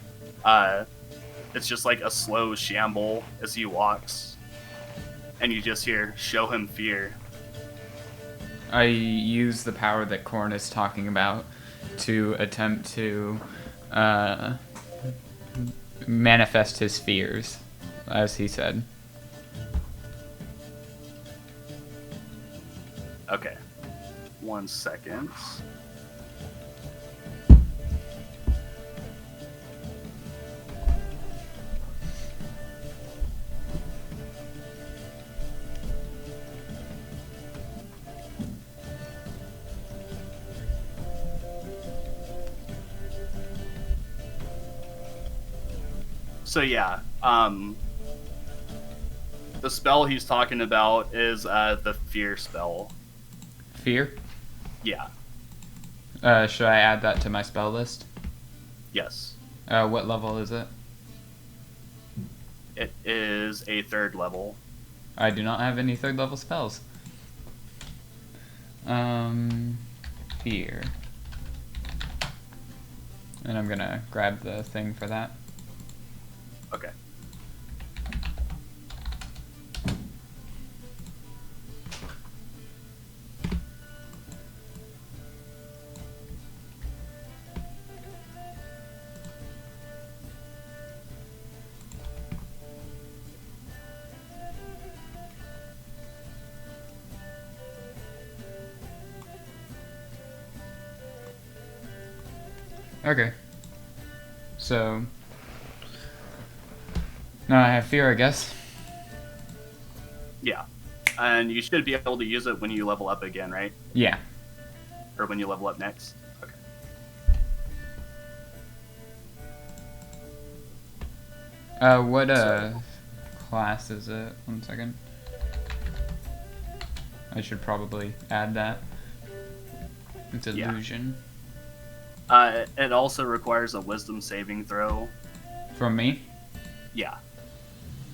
It's just like a slow shamble as he walks, and you just hear, "Show him fear." I use the power that Khorne is talking about to attempt to manifest his fears, as he said. Okay. 1 second. So yeah, the spell he's talking about is the fear spell. Fear? Yeah. Should I add that to my spell list? Yes. What level is it? It is a 3rd level. I do not have any 3rd level spells. Fear. And I'm gonna grab the thing for that. Okay. Okay. So now I have fear, I guess. Yeah. And you should be able to use it when you level up again, right? Yeah. Or when you level up next. Okay. What class is it? 1 second. I should probably add that. It's illusion. It also requires a wisdom saving throw. From me? Yeah.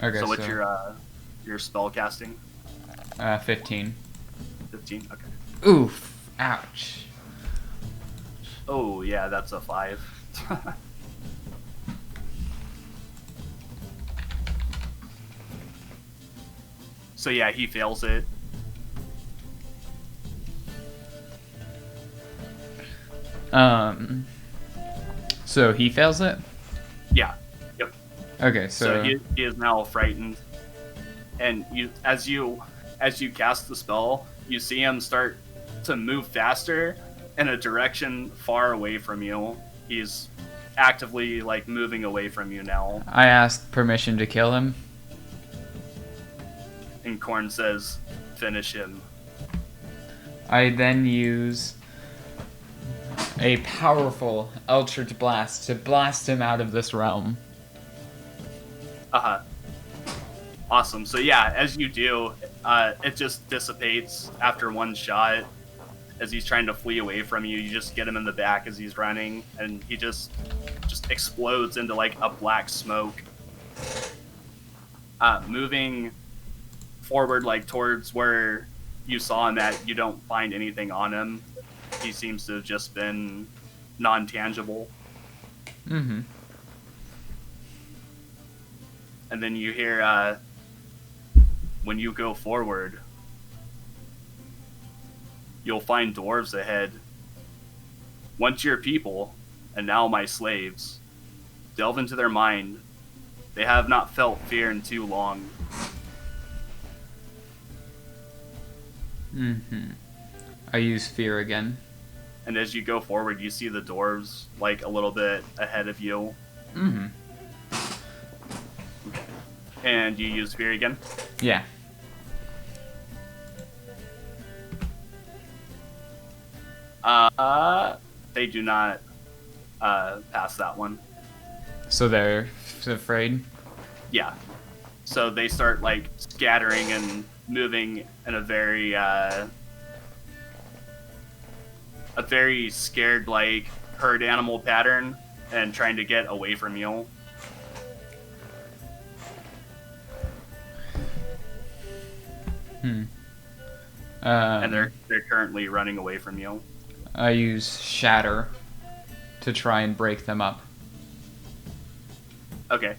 Okay, So what's your spell casting? 15. 15? Okay. Oof. Ouch. Oh, yeah, that's a 5. So yeah, he fails it. So he fails it? Yeah. Yep. Okay, So he is now frightened. And as you cast the spell, you see him start to move faster in a direction far away from you. He's actively like moving away from you now. I asked permission to kill him. And Khorne says, "Finish him." I then use a powerful Eldritch Blast to blast him out of this realm. Awesome. So yeah, as you do, it just dissipates after one shot. As he's trying to flee away from you, you just get him in the back as he's running, and he just explodes into like a black smoke. Moving forward, like towards where you saw him at, you don't find anything on him. He seems to have just been non-tangible. Mm-hmm. And then you hear, when you go forward, you'll find dwarves ahead. Once your people, and now my slaves, delve into their mind. They have not felt fear in too long. Mm-hmm. I use fear again. And as you go forward, you see the dwarves, like, a little bit ahead of you. Mm-hmm. And you use fear again? Yeah. They do not pass that one. So they're afraid? Yeah. So they start, like, scattering and moving in a very scared, like, herd animal pattern and trying to get away from you. And they're currently running away from you. I use Shatter to try and break them up. Okay,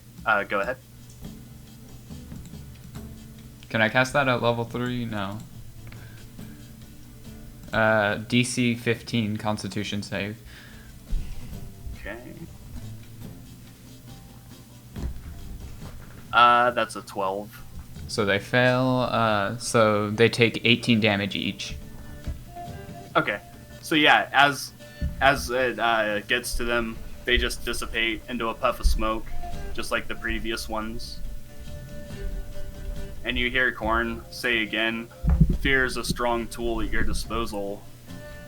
go ahead. Can I cast that at level 3? No. DC 15 Constitution save. Okay. That's a 12. So they fail, so they take 18 damage each. Okay. So yeah, as it gets to them, they just dissipate into a puff of smoke, just like the previous ones. And you hear Khorne say again, "Fear is a strong tool at your disposal.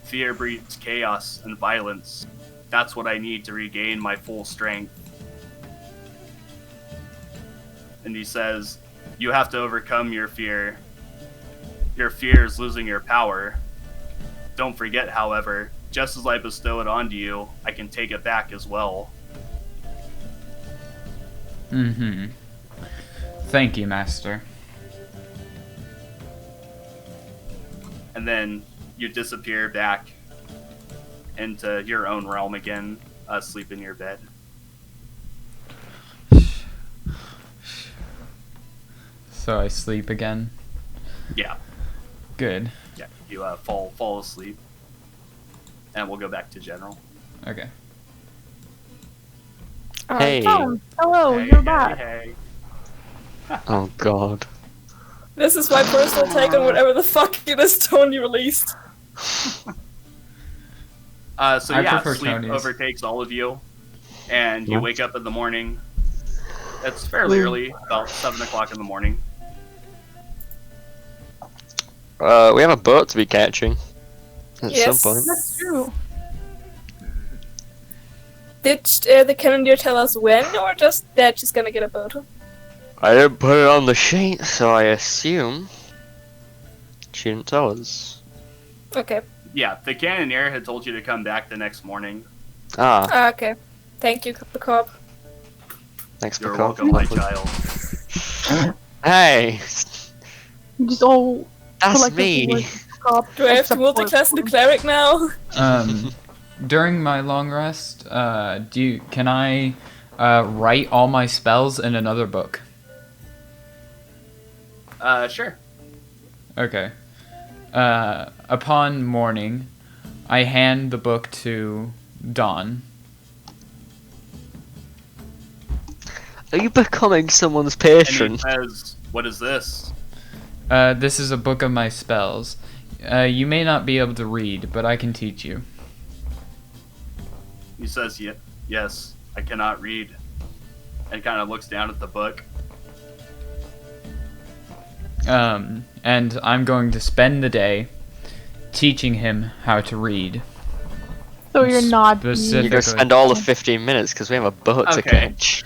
Fear breeds chaos and violence. That's what I need to regain my full strength." And he says, "You have to overcome your fear. Your fear is losing your power. Don't forget, however, just as I bestow it onto you, I can take it back as well." Mm-hmm. Thank you, Master. And then you disappear back into your own realm again, sleep in your bed. So I sleep again? Yeah, Good. yeah. You fall asleep, and we'll go back to general. Okay. Hey. Tom, hello, Hey, you're hey, back. hey. Oh god. This is my personal take on whatever the fuck it is Tony released. So I yeah, prefer sleep Tony's. overtakes all of you, and you wake up in the morning. It's fairly early, about 7 o'clock in the morning. We have a boat to be catching. At Yes. some point. That's true. Did the calendar tell us when, or just that she's gonna get a boat? I didn't put it on the sheet, so I assume she didn't tell us. Okay. Yeah, the cannoneer had told you to come back the next morning. Ah, Okay. Thank you, the cop. thanks for You're calling. welcome, my child. Hey, You just all that's collectively me. stop, Do I have to except for multi-class into Khorne. cleric now? During my long rest, can I write all my spells in another book? Sure. Okay. Upon morning, I hand the book to Dawn. Are you becoming someone's And he patron? says, "What is this?" This is a book of my spells. You may not be able to read, but I can teach you. He says, "Yes, I cannot read," and kind of looks down at the book. And I'm going to spend the day teaching him how to read. So you're not. You're Specifically. gonna spend all of 15 minutes because we have a boat to Okay. catch.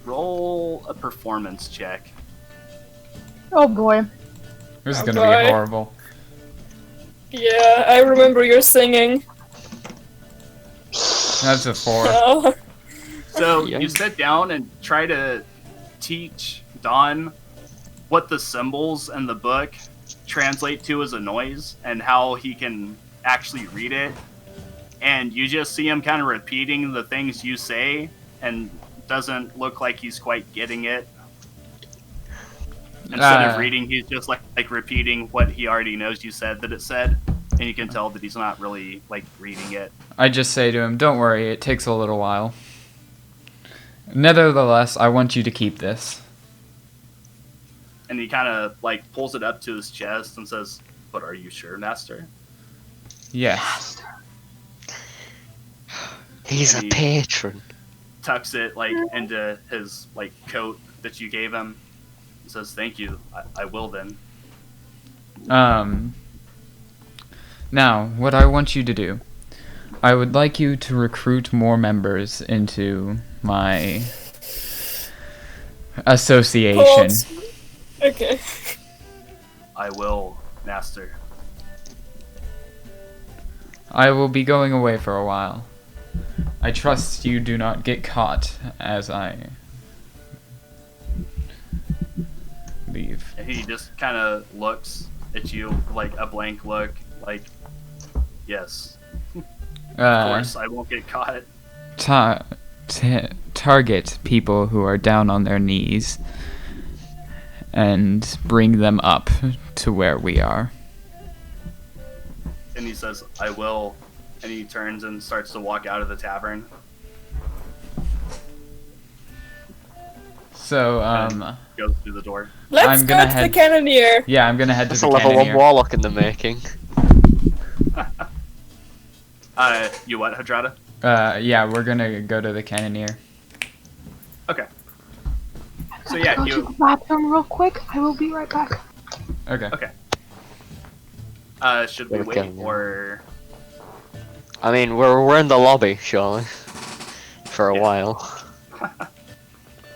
Roll a performance check. Oh boy. This is Oh, gonna boy. be horrible. Yeah, I remember your singing. That's a 4. Oh. So Yeah. you sit down and try to teach Don what the symbols in the book translate to as a noise and how he can actually read it. And you just see him kind of repeating the things you say and doesn't look like he's quite getting it. Instead of reading, he's just like repeating what he already knows you said that it said. And you can tell that he's not really like reading it. I just say to him, don't worry, it takes a little while. Nevertheless, I want you to keep this. And he kind of like pulls it up to his chest and says, "But are you sure, Master?" Yes. He's a He- patron. Tucks it like into his like coat that you gave him. And says, "Thank you. I will then." Now, what I want you to do, I would like you to recruit more members into my association. Pause. Okay. I will, Master. I will be going away for a while. I trust you do not get caught as I leave. And he just kind of looks at you like a blank look, like, "Yes, of course, I won't get caught." Target people who are down on their knees and bring them up to where we are. And he says, "I will," and he turns and starts to walk out of the tavern. So, Goes through the door. Let's I'm go gonna to head- the cannoneer. yeah, I'm gonna head to That's the a level 1 cannoneer. warlock in the making. You what, Hadrada? Yeah, we're gonna go to the cannoneer. Okay. So Go yeah, to the you. bathroom real quick. I will be right back. Okay. Should we Yeah, wait okay, yeah. or? I mean, we're in the lobby, surely. For a Yeah. while.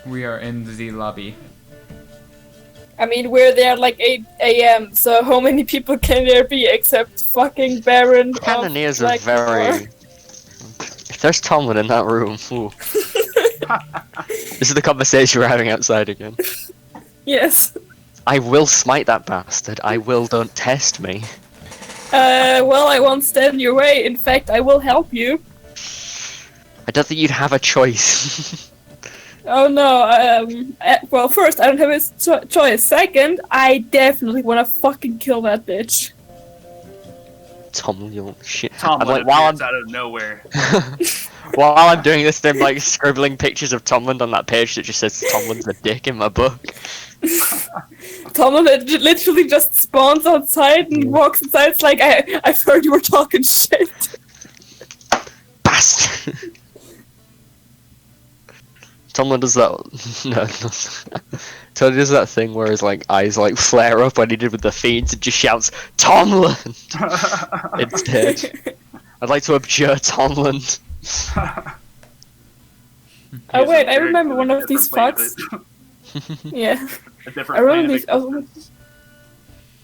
We are in the lobby. I mean, we're there like 8 a.m., so how many people can there be except fucking Baron? Cannoneers are Blackmore? very... If there's Tomlin in that room, ooh. This is the conversation we're having outside again. Yes. I will smite that bastard. I will, don't test me. Well, I won't stand in your way. In fact, I will help you. I don't think you'd have a choice. Oh no, well, first, I don't have a choice. Second, I definitely want to fucking kill that bitch. Tomlin, you shit. Tomlin I'm like, while appears out of nowhere. while I'm doing this, I'm like scribbling pictures of Tomlin on that page that just says Tomlin's a dick in my book. Tomlin literally just spawns outside and walks inside. It's like, I've heard you were talking shit. Bastard! Tomlin does that. No. Tony does that thing where his like eyes like flare up when he did with the fiends and just shouts, "Tomlin!" instead. I'd like to abjure Tomlin. Oh wait, I He's a remember one of different these plane fucks. Yeah. A different I remember plane these. of existence.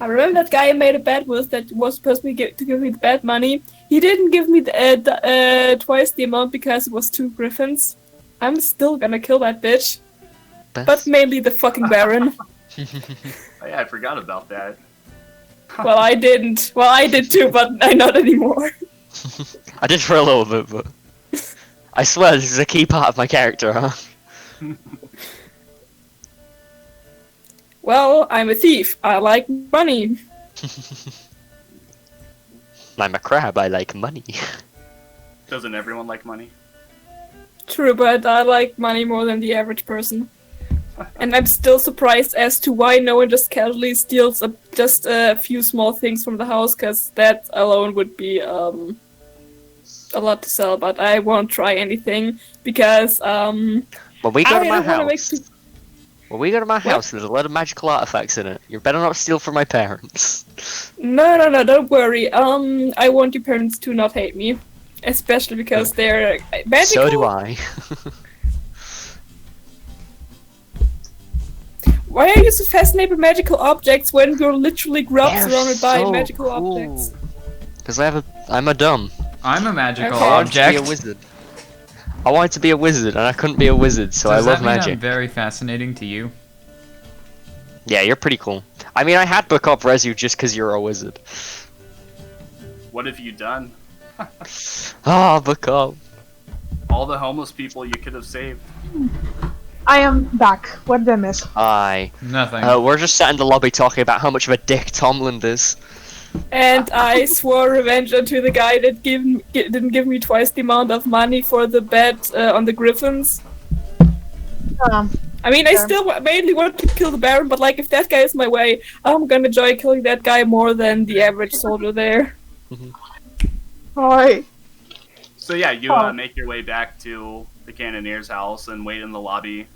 I remember that guy I made a bet with that was supposed to give me the bet money. He didn't give me twice the amount because it was 2 griffins. I'm still gonna kill that bitch, but mainly the fucking Baron. Oh, yeah, I forgot about that. Well, I didn't. Well, I did too, but I not anymore. I did for a little bit, but I swear this is a key part of my character, huh? Well, I'm a thief. I like money. I'm a crab, I like money. Doesn't everyone like money? True, but I like money more than the average person. And I'm still surprised as to why no one just casually steals just a few small things from the house, because that alone would be a lot to sell, but I won't try anything, because When we go I to my don't wanna make house, When we go to my house, there's a lot of magical artifacts in it. You better not steal from my parents. No, don't worry. I want your parents to not hate me. Especially because they're magical. So do I. Why are you so fascinated with magical objects when you're literally grubs They're surrounded by so magical cool. objects? Because I'm a dumb. I'm a magical Okay. I wanted to be object. a wizard. I wanted to be a wizard, and I couldn't be a wizard, so Does I love that mean magic. I'm very fascinating to you? Yeah, you're pretty cool. I mean, I had Backup Resu just because you're a wizard. What have you done? Ah, Backup. All the homeless people you could have saved. I am back. What did I miss? Aye. Nothing. We're just sat in the lobby talking about how much of a dick Tomland is. And I swore revenge onto the guy that didn't give me twice the amount of money for the bet on the Griffins. I mean, I Sure. still mainly want to kill the Baron, but like, if that guy is my way, I'm gonna enjoy killing that guy more than the average soldier there. Alright. So yeah, you Oh. make your way back to the Cannonier's house and wait in the lobby,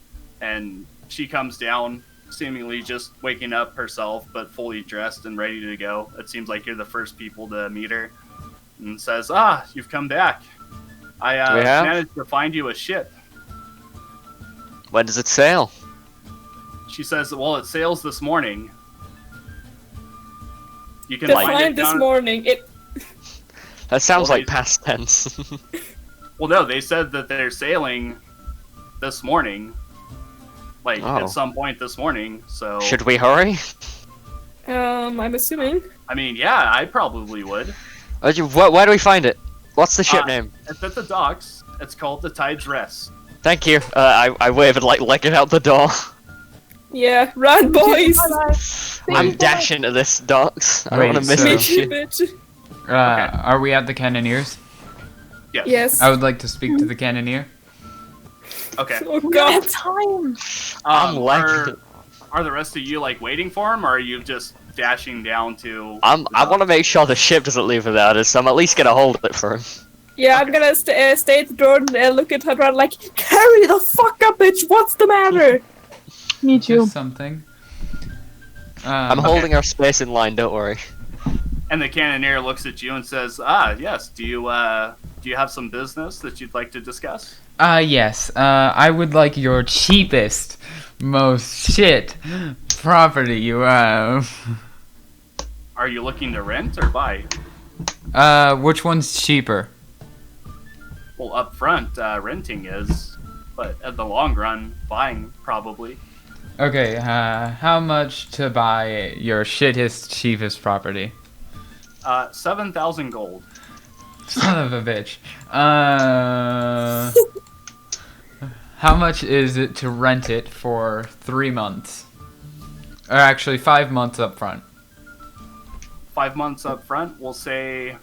and she comes down, seemingly just waking up herself, but fully dressed and ready to go. It seems like you're the first people to meet her, and says, "Ah, you've come back. I We have? managed to find you a ship." When does it sail? She says, "Well, it sails this morning. You can find it Defined this down." morning. That sounds Well, like past tense. Well, no, they said that they're sailing this morning, like Oh. at some point this morning. So Should we hurry? I'm assuming. I mean, yeah, I probably would. Where do we find it? What's the ship Uh, name? It's at the docks. It's called the Tide's Rest. Thank you. I wave and like leg it out the door. Yeah, run, boys! I'm Wait. dashing to this docks. I don't Wait, want to miss so- this Me too, shit. bitch. Are we at the Cannoneers? Yes. Yes. I would like to speak to the Cannoneer. Okay. Oh We don't have god. time. I'm lagging. Are the rest of you like waiting for him, or are you just dashing down to? I want to make sure the ship doesn't leave without us, so I'm at least gonna hold it for him. Yeah, I'm gonna stay at the door and look at her around like, carry the fuck up, bitch! What's the matter? Me too. Just something. I'm holding our space in line. Don't worry. And the Cannoneer looks at you and says, "Ah, yes. Do you have some business that you'd like to discuss?" Yes. I would like your cheapest, most shit property you have. Are you looking to rent or buy? Which one's cheaper? Well, up front, renting is, but at the long run, buying probably. Okay, how much to buy your shittest, cheapest property? 7,000 gold. Son of a bitch. How much is it to rent it for 3 months? Or actually, 5 months up front. 5 months up front, we'll say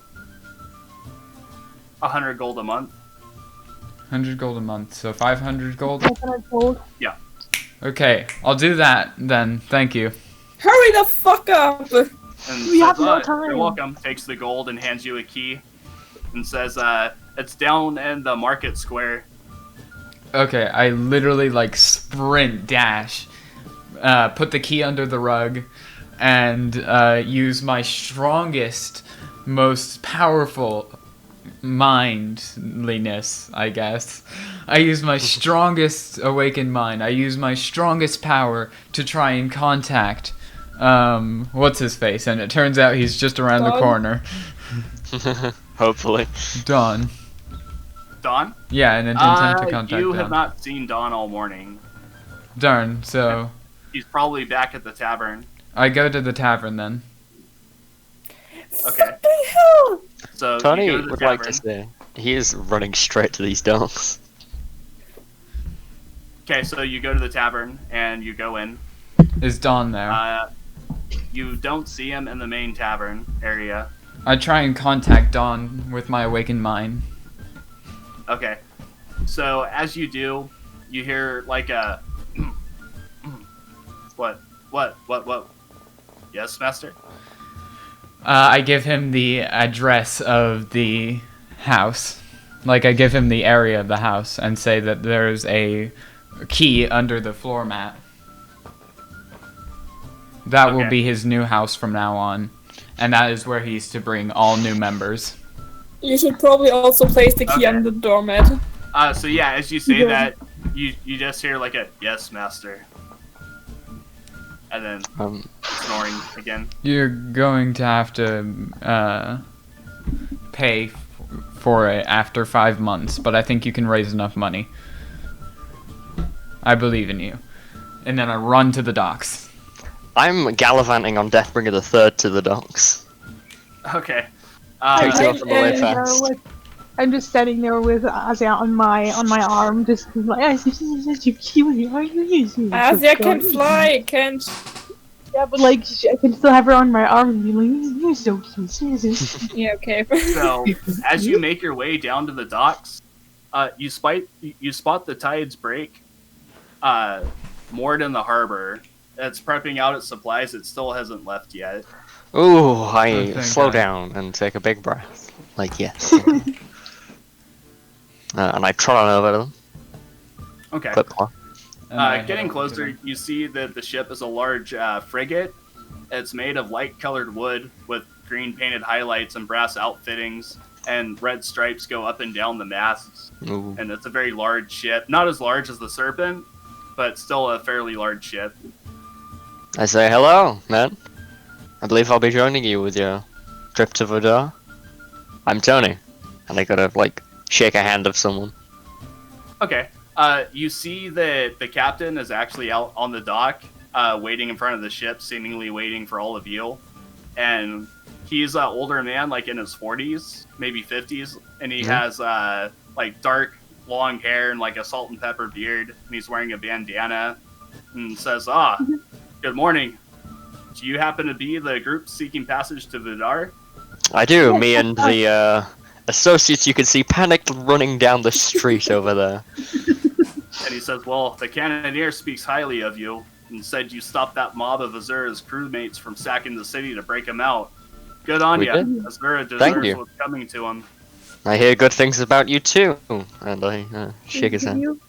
100 gold a month. 100 gold a month, so 500 gold? Coconut gold. Okay, I'll do that then. Thank you. Hurry the fuck up! And We have no "You're time." welcome." Takes the gold and hands you a key, and says, "It's down in the market square." Okay, I literally like sprint dash, put the key under the rug, and use my strongest, most powerful mindliness, I guess. I use my strongest awakened mind. I use my strongest power to try and contact, what's his face? And it turns out he's just around the Dawn? corner. Hopefully. Dawn. Dawn? Yeah, and intent to contact You Dawn. have not seen Dawn all morning. Darn, so He's probably back at the tavern. I go to the tavern then. Okay. Fucking hell! So Tony you go to the would tavern. like to say he is running straight to these docks. Okay, so you go to the tavern and you go in. Is Dawn there? You don't see him in the main tavern area. I try and contact Dawn with my awakened mind. Okay. So as you do, you hear like a what? Yes, master? I give him the address of the house. Like, I give him the area of the house and say that there's a key under the floor mat. That will Okay. be his new house from now on, and that is where he's to bring all new members. You should probably also place the key Okay. on the doormat. So yeah, as you say Yeah. that, you just hear like a yes, master, and then snoring again. You're going to have to pay for it after 5 months, but I think you can raise enough money. I believe in you. And then I run to the docks. I'm gallivanting on Deathbringer the Third to the docks. Okay. Takes off on the way And, fast. I'm just standing there with Asia on my arm, just like, Asia can fly, can't. Yeah, but like I can still have her on my arm and be like, you're so cute. Yeah, okay. So as you make your way down to the docks, you spot the tides break. Moored in the harbor. It's prepping out its supplies. It still hasn't left yet. Ooh, I thank slow God. down and take a big breath. Like, yes. And I trot on over to them. Okay. Clip clock. And I head Getting over to closer, them. you see that the ship is a large frigate. It's made of light-colored wood with green painted highlights and brass outfittings, and red stripes go up and down the masts. Ooh. And it's a very large ship. Not as large as the Serpent, but still a fairly large ship. I say, hello, man. I believe I'll be joining you with your trip to Vodar. I'm Tony. And I gotta, like, shake a hand of someone. Okay. You see that the captain is actually out on the dock, waiting in front of the ship, seemingly waiting for all of you. And he's an older man, like in his 40s, maybe 50s, and he has like dark, long hair and like a salt and pepper beard, and he's wearing a bandana, and says, good morning. Do you happen to be the group seeking passage to Vidar? I do. Me and the associates you can see panicked running down the street over there. And he says, well, the cannoneer speaks highly of you, and said you stopped that mob of Azura's crewmates from sacking the city to break him out. Good on We ya. did. Azura Thank deserves you. what's coming to him. I hear good things about you too. And I shake his hand.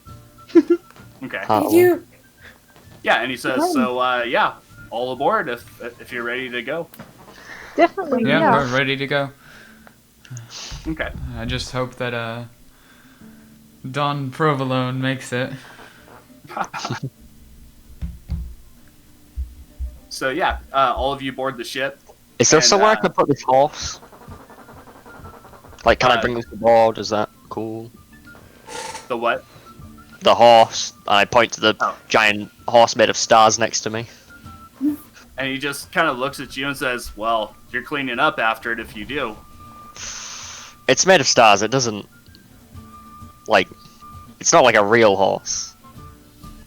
Okay. Oh. You. Yeah, and he says, so, yeah, all aboard if you're ready to go. Definitely, Yeah, yeah. we're ready to go. Okay. I just hope that Don Provolone makes it. So, yeah, all of you board the ship. Is there And, somewhere I can put this horse? Like, can I Uh, bring this aboard? Is that cool? The what? The horse. And I point to the Oh. giant horse made of stars next to me. And he just kind of looks at you and says, well, you're cleaning up after it if you do. It's made of stars. It doesn't, like, it's not like a real horse.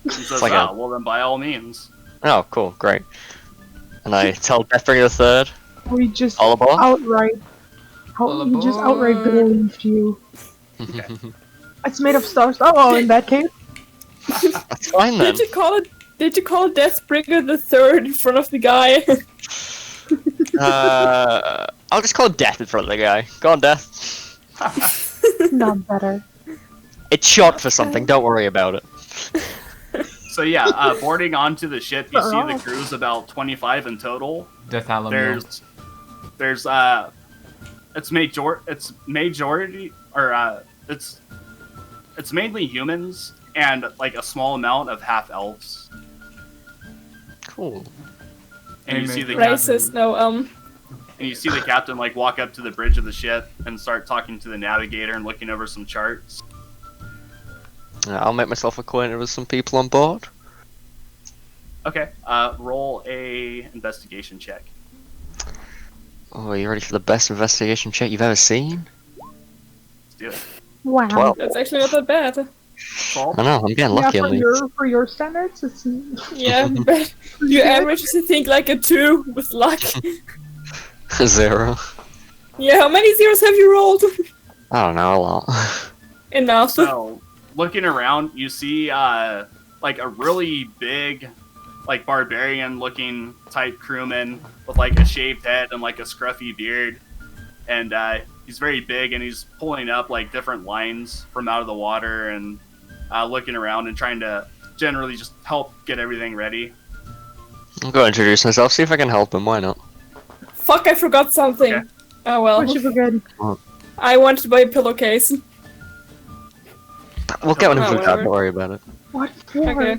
He says, like a- well, then by all means. Oh, cool, great. And I tell Deathbringer the Third, We just all aboard. outright, we just outright aboard. believed you. Okay. It's made of stars. Oh, in that case, That's fine then. Did you call it? Did you call Deathbringer the Third in front of the guy? I'll just call Death in front of the guy. Go on, Death. not better. It's short for something. Don't worry about it. So, yeah, boarding onto the ship, you see the Uh-oh. crew's about 25 in total. Death Alamo. There's it's mainly humans and like a small amount of half elves. Cool. And you see the Racist. No. and you see the captain like walk up to the bridge of the ship and start talking to the navigator and looking over some charts. I'll make myself acquainted with some people on board. Okay, roll a investigation check. Oh, are you ready for the best investigation check you've ever seen? Let's do it. Wow. 12. That's actually not that bad. 12? I know, I'm getting lucky yeah, on these. for your standards, it's Yeah, but your average is, I think, like a 2 with luck. 0. Yeah, how many zeros have you rolled? I don't know, a lot. Enough. So, looking around, you see like a really big, like barbarian-looking type crewman with like a shaved head and like a scruffy beard, and he's very big and he's pulling up like different lines from out of the water and looking around and trying to generally just help get everything ready. I'll go introduce myself, see if I can help him, why not? Fuck, I forgot something. Okay. Oh well. What you forget? I wanted to buy a pillowcase. We'll get one in Oh, food, whatever. don't worry about it. What for? Okay.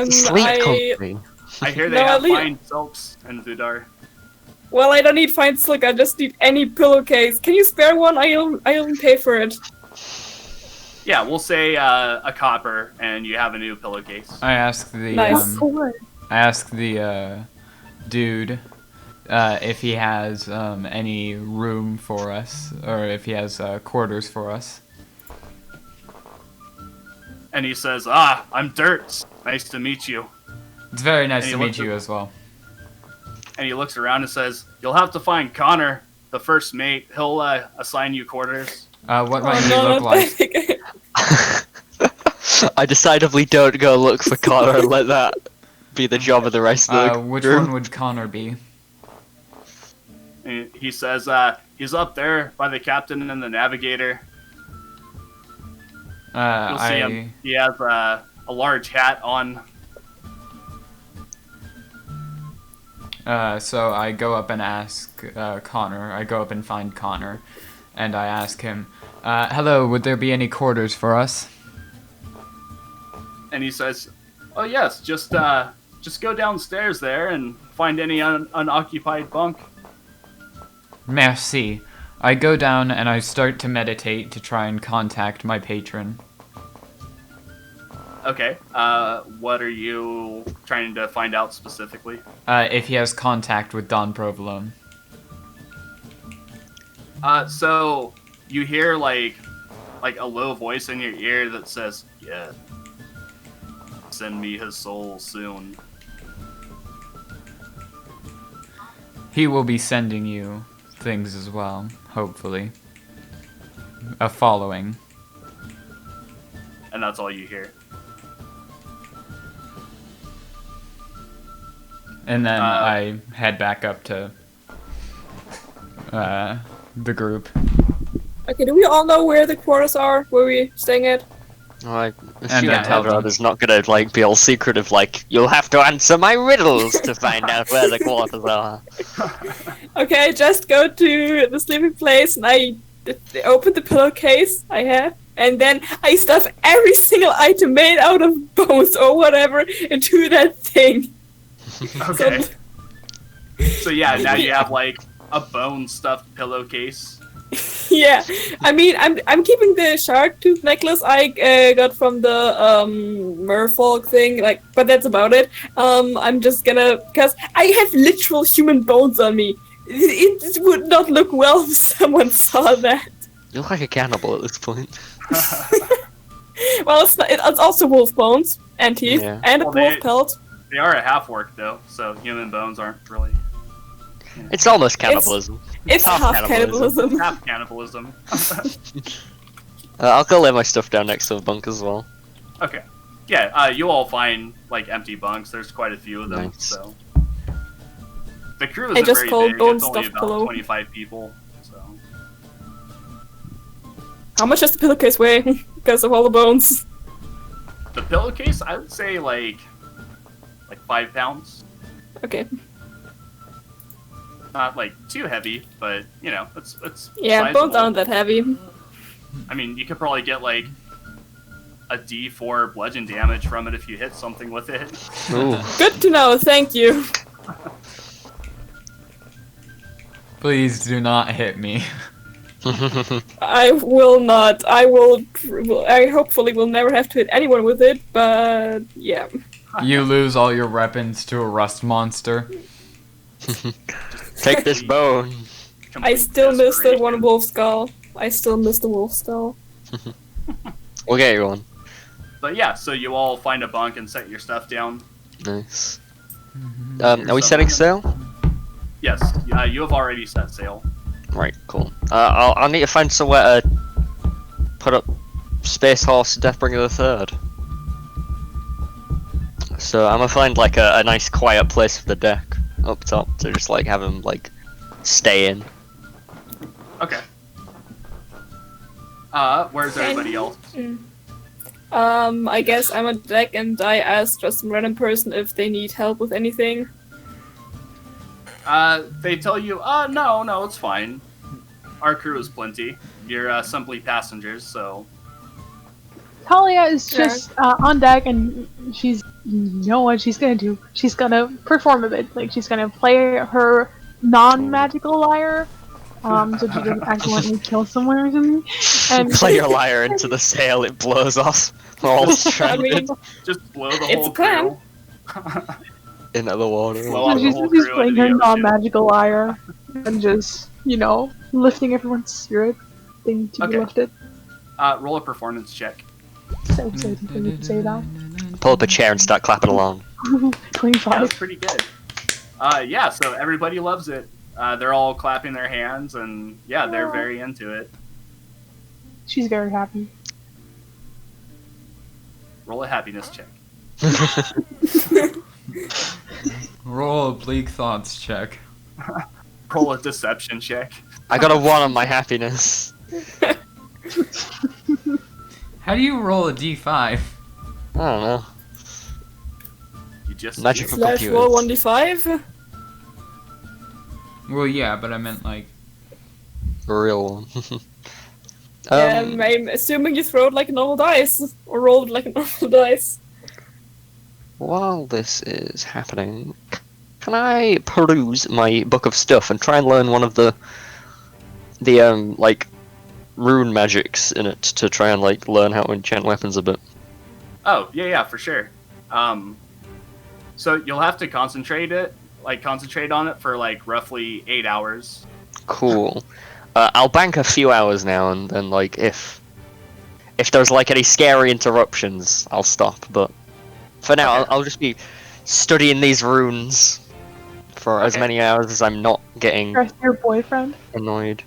Sleep company. I hear they No, have at least- fine silks in Vidar. Well, I don't need fine silk. I just need any pillowcase. Can you spare one? I'll pay for it. Yeah, we'll say a copper, and you have a new pillowcase. I ask the Nice. dude if he has any room for us, or if he has quarters for us. And he says, "Ah, I'm Dirt. Nice to meet you." It's very nice And to he meet looks you at- as well. And he looks around and says, "You'll have to find Connor, the first mate. He'll assign you quarters." What might Oh, he no, look not like? that. I decidedly don't go look for Connor and let that be the job of the rest of the Which group. one would Connor be? And he says, "He's up there by the captain and the navigator. You'll see him. He has a large hat on." So I go up and ask Connor. I go up and find Connor, and I ask him, "Hello, would there be any quarters for us?" And he says, "Oh yes, just go downstairs there and find any unoccupied bunk." Merci. I go down and I start to meditate to try and contact my patron. Okay. What are you trying to find out specifically? If he has contact with Don Provolone. So you hear like a low voice in your ear that says, "Yeah, send me his soul soon." He will be sending you things as well, hopefully. A following. And that's all you hear. And then I head back up to the group. Okay, do we all know where the quarters are? Where we staying at? I And assume I tell them. Eldrad not gonna like be all secretive, like you'll have to answer my riddles to find out where the quarters are. Okay, I just go to the sleeping place and I open the pillowcase I have, and then I stuff every single item made out of bones or whatever into that thing. Okay. So yeah, now you have like a bone stuffed pillowcase. Yeah, I mean, I'm keeping the shark tooth necklace I got from the merfolk thing, like, but that's about it. I'm just gonna, cause I have literal human bones on me. It would not look well if someone saw that. You look like a cannibal at this point. Well, it's not, it's also wolf bones and teeth Yeah. and a Well, wolf they- pelt. They are a half orc though, so human bones aren't really It's almost cannibalism. It's half cannibalism. half cannibalism. I'll go lay my stuff down next to the bunk as well. Okay. Yeah, you all find like empty bunks. There's quite a few of them. Nice. So the crew I isn't just very called big. bone It's only stuffed about pillow. 25 people. So How much does the pillowcase weigh? Because of all the bones. the pillowcase, I would say like 5 pounds. Okay. Not like too heavy, but you know, it's Yeah, sizable. bones aren't that heavy. I mean, you could probably get like a D4 bludgeon damage from it if you hit something with it. Ooh. Good to know, thank you. Please do not hit me. I will not. I hopefully will never have to hit anyone with it, but yeah. You lose all your weapons to a rust monster. Take this bone. I Complete still miss the desperation. one wolf skull. I still miss the wolf skull. We'll get you one. But yeah, so you all find a bunk and set your stuff down. Nice. Are we setting sail? Yes, you have already set sail. Right, cool. I'll need to find somewhere to put up Space Horse Deathbringer the Third. So I'm gonna find like a nice quiet place for the deck up top to just like have him like stay in. Okay. Where's everybody else? I guess I'm a deck and I ask just some random person if they need help with anything. They tell you, no, it's fine. Our crew is plenty. You're simply passengers, so... Talia is Yeah. just on deck, and you know what she's gonna do? She's gonna perform a bit. Like, she's gonna play her non-magical lyre, so she doesn't accidentally kill someone or something. And Play your lyre into the sail, it blows off. We're all I stranded mean, Just blow the It's whole a plan. crew. into the water. Blow out the she's whole just crew playing into her the ocean. non-magical lyre, and just, lifting everyone's spirit. Thing to be Okay. lifted. Roll a performance check. So you can say that. Pull up a chair and start clapping along. Yeah, 25. that's pretty good. Yeah, so everybody loves it. They're all clapping their hands, and yeah, they're very into it. She's very happy. Roll a happiness check. Roll a bleak thoughts check. Roll a deception check. I got a 1 on my happiness. How do you roll a d5? I don't know. You just Magic for slash computers. roll 1d5. Well, yeah, but I meant like. A real one. I'm assuming you throw it like a normal dice. Or roll it like a normal dice. While this is happening, can I peruse my book of stuff and try and learn one of the rune magics in it to try and learn how to enchant weapons a bit? Oh, yeah, for sure. So you'll have to concentrate on it for roughly 8 hours. Cool. I'll bank a few hours now, and then if there's any scary interruptions, I'll stop. But for now, Okay. I'll just be studying these runes for as Okay. many hours as I'm not getting Trust your boyfriend. annoyed.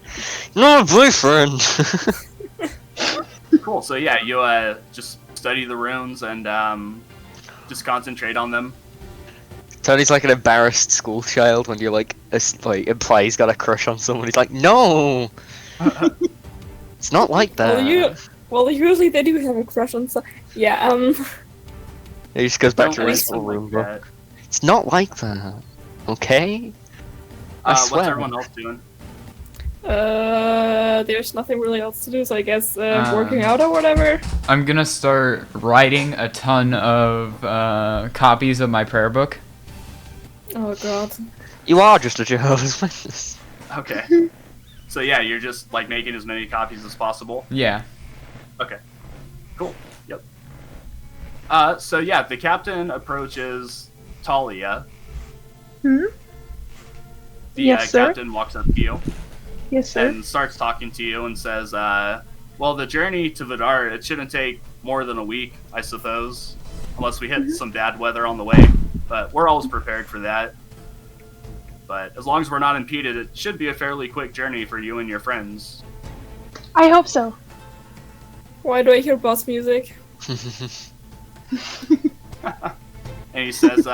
No boyfriend. Cool. So yeah, you just study the runes and just concentrate on them. Tony's like an embarrassed school child when you imply he's got a crush on someone. He's like, no, it's not like that. Well, usually they do have a crush on some. Yeah, He just goes back Don't to waste his school them room. like that. It's not like that, okay? I What's swear. everyone else doing? there's nothing really else to do, so I guess working out or whatever. I'm gonna start writing a ton of copies of my prayer book. Oh god. You are just a Jehovah's Witness. Okay. So yeah, you're just making as many copies as possible. Yeah. Okay. Cool. Yep. So yeah, the captain approaches Talia. Hmm? The Yes, sir. captain walks up to you Yes, sir. and starts talking to you and says, well, the journey to Vidar, it shouldn't take more than a week, I suppose, unless we hit some bad weather on the way. But we're always prepared for that. But as long as we're not impeded, it should be a fairly quick journey for you and your friends. I hope so. Why do I hear boss music? And he says,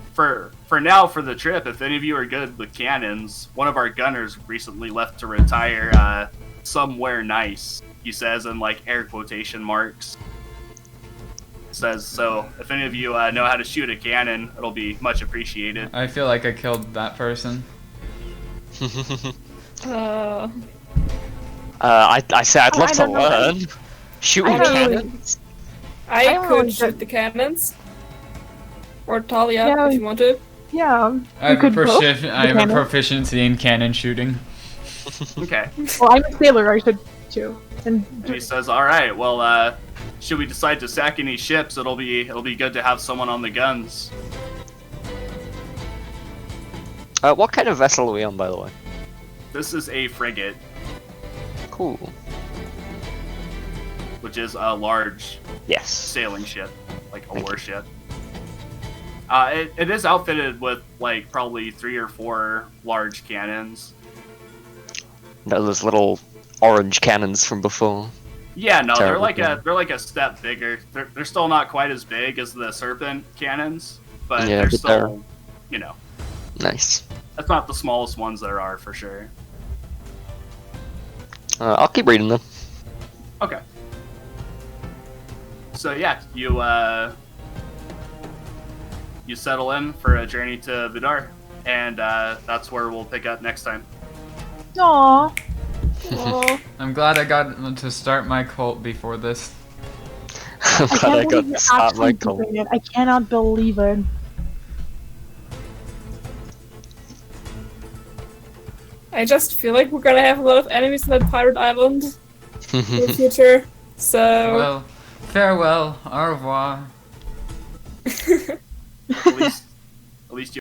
for now, for the trip, if any of you are good with cannons, one of our gunners recently left to retire somewhere nice, he says in air quotation marks. Says, so if any of you know how to shoot a cannon, it'll be much appreciated. I feel like I killed that person. I said I'd love I to don't know. learn. Shooting I don't really- cannons? I don't could really shoot get- the cannons. Or Talia, Yeah, if you want to. Yeah. I have, could both I have a cannon. proficiency in cannon shooting. Okay. Well, I'm a sailor. I should too. And And he says, all right, well, should we decide to sack any ships, it'll be good to have someone on the guns. What kind of vessel are we on, by the way? This is a frigate, Cool. which is a large Yes. sailing ship, like a Thank you. warship. It is outfitted with probably 3 or 4 large cannons. Those little orange cannons from before. Yeah, no, Terrible they're like a step bigger. They're still not quite as big as the serpent cannons, but Yeah, they're but still, Nice. that's not the smallest ones there are for sure. I'll keep reading them. Okay. So yeah, you settle in for a journey to Vidar, and that's where we'll pick up next time. Aww. Oh, I'm glad I got to start my cult before this. I'm glad I can't got believe to you're start my actually cult. doing it. I cannot believe it. I just feel like we're gonna have a lot of enemies in that pirate island in the future. So Well, farewell, au revoir.